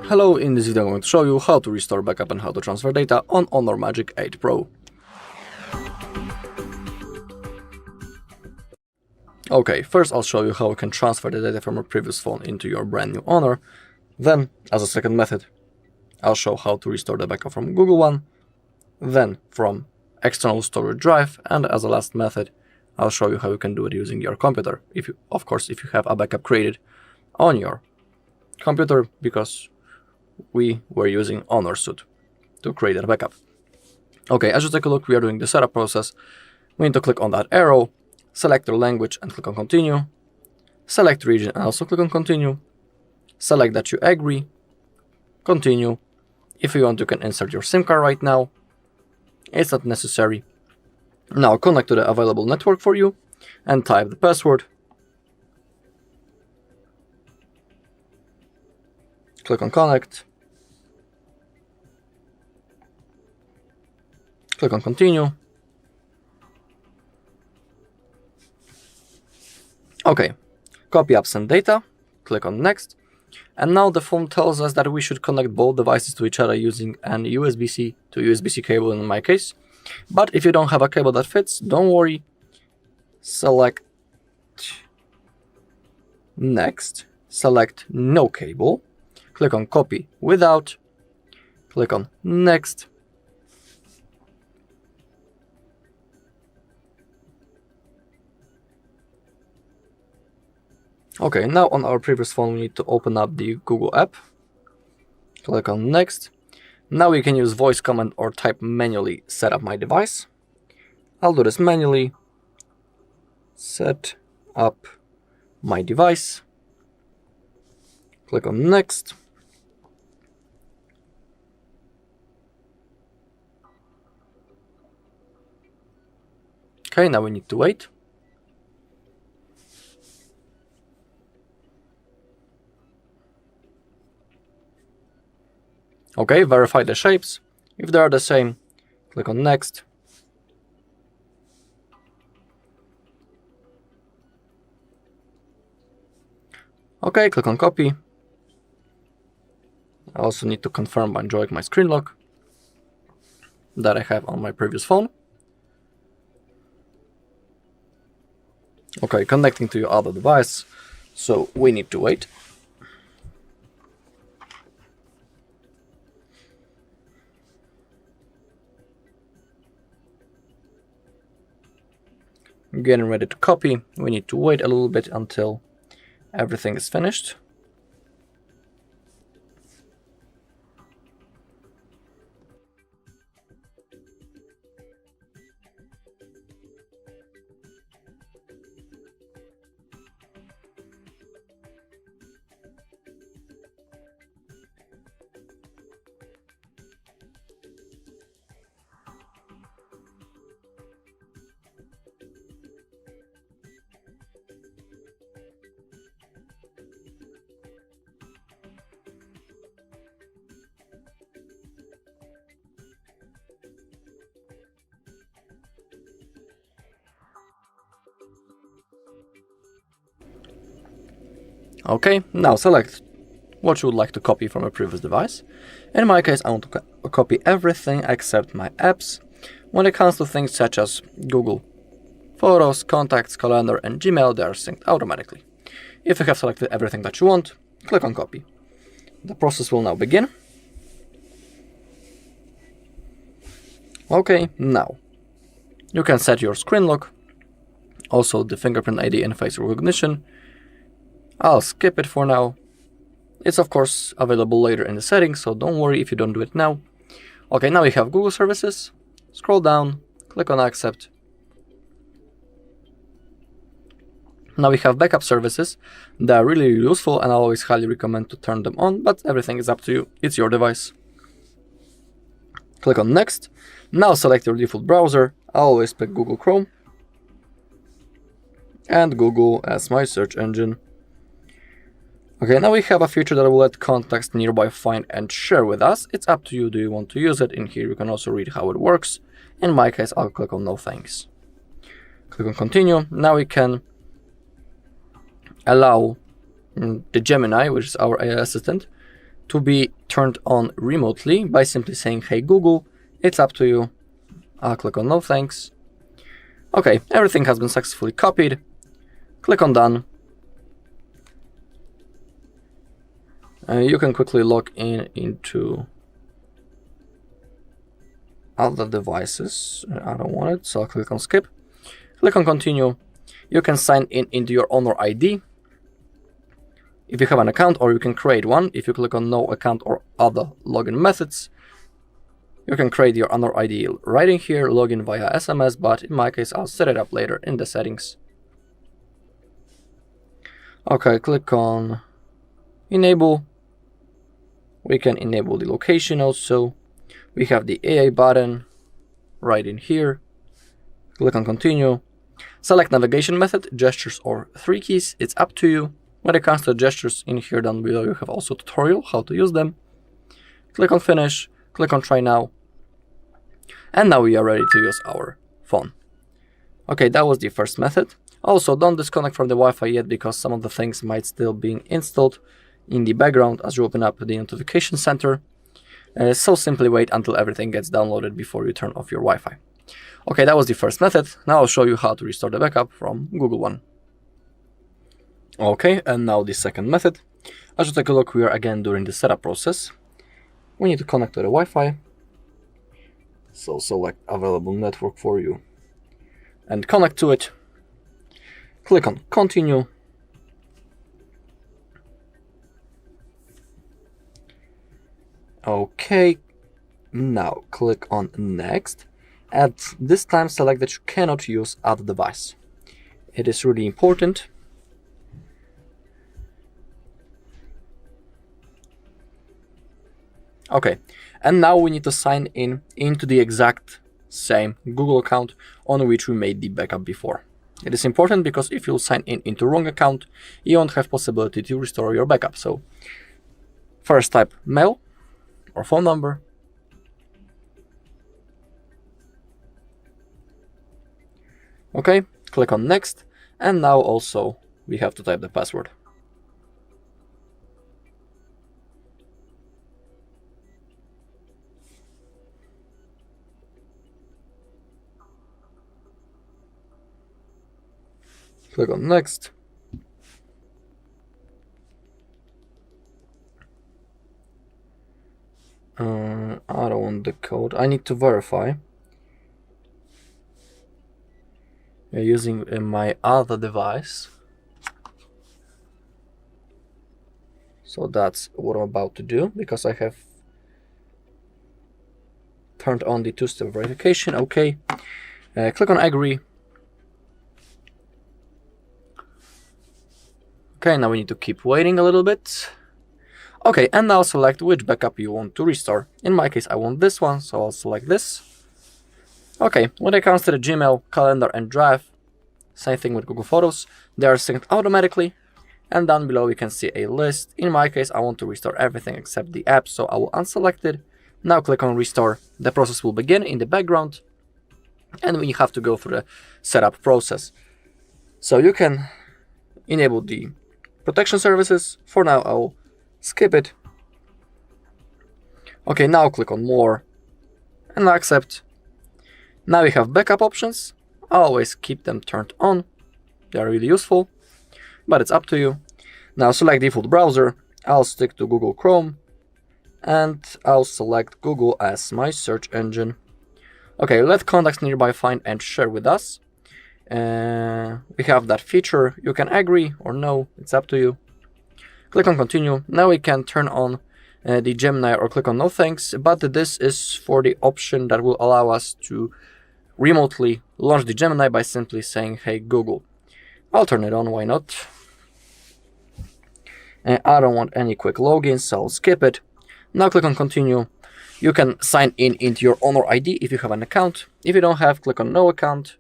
Hello, in this video I'm going to show you how to restore backup and how to transfer data on Honor Magic 8 Pro. Okay, first I'll show you how you can transfer the data from a previous phone into your brand new Honor. Then, as a second method, I'll show how to restore the backup from Google One, then from external storage drive, and as a last method, I'll show you how you can do it using your computer, of course, if you have a backup created on your computer, because we were using Honor Suite to create that backup. Okay, as you take a look, we are doing the setup process. We need to click on that arrow, select your language and click on continue, select region and also click on continue, select that you agree, continue. If you want, you can insert your SIM card right now. It's not necessary. Now connect to the available network for you and type the password. Click on connect. Click on continue. Okay, copy absent data. Click on next. And now the phone tells us that we should connect both devices to each other using an USB-C to USB-C cable in my case. But if you don't have a cable that fits, don't worry. Select next. Select no cable. Click on copy without. Click on next. Okay, now on our previous phone we need to open up the Google app. Click on next. Now we can use voice command or type manually set up my device. I'll do this manually. Set up my device. Click on next. Okay, now we need to wait. Okay, verify the shapes. If they are the same, click on next. Okay, click on copy. I also need to confirm by enjoying my screen lock that I have on my previous phone. Okay, connecting to your other device, so we need to wait. Getting ready to copy. We need to wait a little bit until everything is finished. Okay, now select what you would like to copy from a previous device. In my case, I want to copy everything except my apps. When it comes to things such as Google Photos, Contacts, Calendar, and Gmail, they are synced automatically. If you have selected everything that you want, click on copy. The process will now begin. Okay, now you can set your screen lock, also the fingerprint ID and face recognition. I'll skip it for now. It's of course available later in the settings, so don't worry if you don't do it now. Okay, now we have Google services. Scroll down, click on accept. Now we have backup services. They are really useful and I always highly recommend to turn them on, but everything is up to you. It's your device. Click on Next. Now select your default browser. I always pick Google Chrome and Google as my search engine. Okay, now we have a feature that will let contacts nearby find and share with us. It's up to you, do you want to use it? In here you can also read how it works. In my case, I'll click on No Thanks. Click on Continue. Now we can allow the Gemini, which is our AI assistant, to be turned on remotely by simply saying, hey Google. It's up to you. I'll click on No Thanks. Okay, everything has been successfully copied. Click on Done. You can quickly log into other devices. I don't want it, so I'll click on Skip. Click on Continue. You can sign in into your Honor ID if you have an account, or you can create one. If you click on No Account or Other Login Methods, you can create your Honor ID right in here, login via SMS, but in my case, I'll set it up later in the settings. Okay, click on Enable. We can enable the location also. We have the AI button right in here. Click on Continue. Select navigation method, gestures or 3 keys. It's up to you. When it comes to gestures, in here down below you have also tutorial how to use them. Click on Finish. Click on Try Now. And now we are ready to use our phone. Okay, that was the first method. Also, don't disconnect from the Wi-Fi yet, because some of the things might still be installed in the background as you open up the notification center. So simply wait until everything gets downloaded before you turn off your Wi-Fi. Okay, that was the first method. Now I'll show you how to restore the backup from Google One. Okay, and now the second method. As you take a look, we are again during the setup process. We need to connect to the Wi-Fi. So select available network for you and connect to it. Click on Continue. Okay, now click on Next. At this time, select that you cannot use other device. It is really important. Okay, and now we need to sign in into the exact same Google account on which we made the backup before. It is important because if you sign in into wrong account, you won't have possibility to restore your backup. So first type mail or phone number. Okay, click on Next, and now also we have to type the password. Click on Next. I don't want the code. I need to verify using my other device. So that's what I'm about to do, because I have turned on the two-step verification. Okay, click on Agree. Okay, now we need to keep waiting a little bit. Okay, and now select which backup you want to restore. In my case, I want this one, so I'll select this. Okay, when it comes to the Gmail, Calendar, and Drive, same thing with Google Photos. They are synced automatically, and down below we can see a list. In my case, I want to restore everything except the app, so I will unselect it. Now click on Restore. The process will begin in the background, and we have to go through the setup process. So you can enable the protection services. For now, I'll skip it. Okay, now click on More and Accept. Now we have backup options. Always keep them turned on. They are really useful, but it's up to you. Now select default browser. I'll stick to Google Chrome, and I'll select Google as my search engine. Okay, let contacts nearby find and share with us. We have that feature. You can agree or no, it's up to you. Click on Continue. Now we can turn on the Gemini or click on No Thanks, but this is for the option that will allow us to remotely launch the Gemini by simply saying, hey Google. I'll turn it on, why not? I don't want any quick logins, so I'll skip it. Now click on Continue. You can sign in into your owner ID if you have an account. If you don't have, click on no account,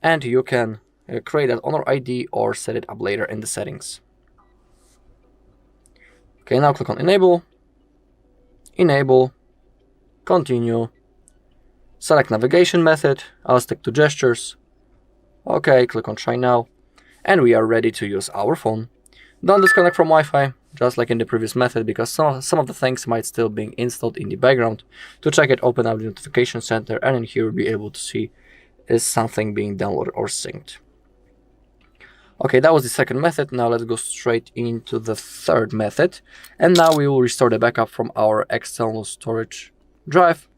and you can create an owner ID or set it up later in the settings. Okay, now click on enable, continue, select navigation method. I'll stick to gestures. Okay, click on try now, and we are ready to use our phone. Don't disconnect from Wi-Fi, just like in the previous method, because some of the things might still be installed in the background. To check it, open up the notification center, and in here you'll be able to see is something being downloaded or synced. Okay, that was the second method. Now let's go straight into the third method, and now we will restore the backup from our external storage drive.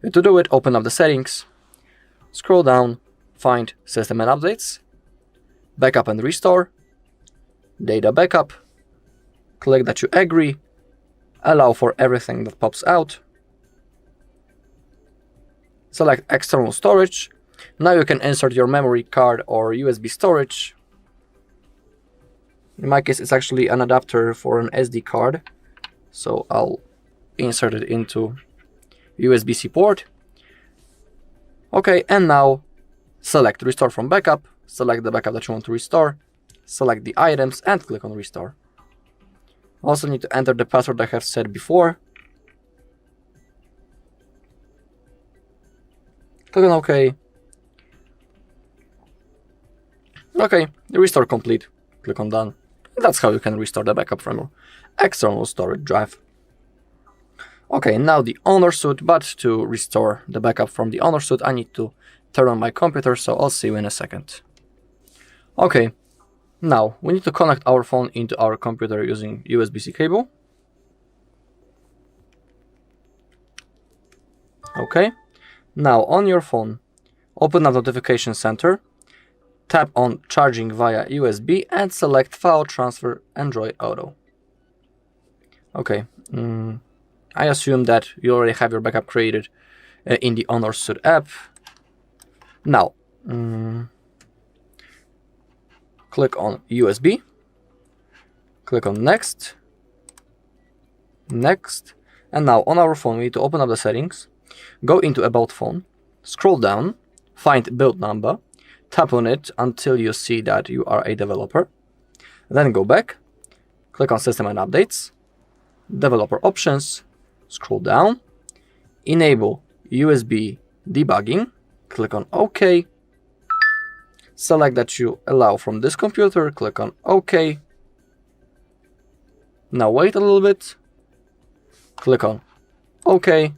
To do it, open up the settings, scroll down, find System and Updates, Backup and Restore, Data Backup, click that you agree, allow for everything that pops out, select External Storage. Now you can insert your memory card or USB storage. In my case, it's actually an adapter for an SD card, so I'll insert it into USB-C port. Okay, and now select Restore from Backup, select the backup that you want to restore, select the items, and click on Restore. Also need to enter the password I have set before. Click on OK. Okay, the restore complete. Click on Done. That's how you can restore the backup from your external storage drive. Okay, now the owner suite, but to restore the backup from the owner suite, I need to turn on my computer, so I'll see you in a second. Okay, now we need to connect our phone into our computer using USB-C cable. Okay, now on your phone, open up Notification Center, tap on Charging via USB, and select File Transfer Android Auto. Okay, I assume that you already have your backup created in the Honor Suite app. Now, click on USB, click on Next, Next, and now on our phone we need to open up the settings, go into About Phone, scroll down, find Build Number, tap on it until you see that you are a developer, then go back, click on System and Updates, Developer Options, scroll down, enable USB debugging, click on OK, select that you allow from this computer, click on OK. Now wait a little bit, click on OK.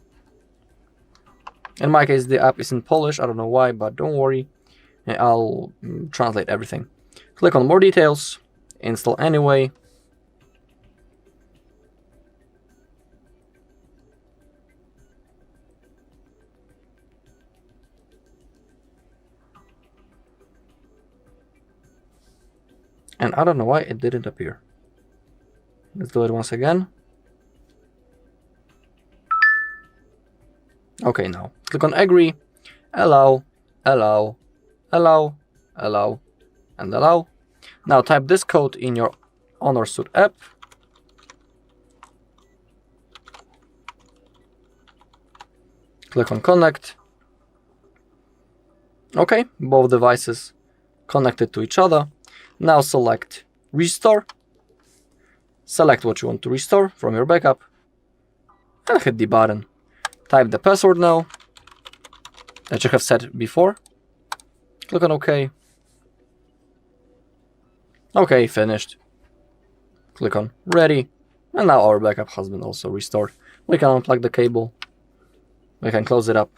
In my case the app is in Polish, I don't know why, but don't worry, I'll translate everything. Click on More Details, Install Anyway. And I don't know why it didn't appear. Let's do it once again. Okay, now click on Agree, Allow, Allow, Allow, Allow, and Allow. Now type this code in your Honor Suite app. Click on Connect. Okay, both devices connected to each other. Now select Restore. Select what you want to restore from your backup and hit the button. Type the password now that you have set before. Click on OK. OK, finished. Click on Ready. And now our backup has been also restored. We can unplug the cable. We can close it up.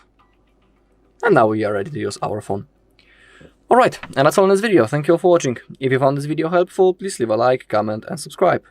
And now we are ready to use our phone. Alright, and that's all in this video. Thank you all for watching. If you found this video helpful, please leave a like, comment, and subscribe.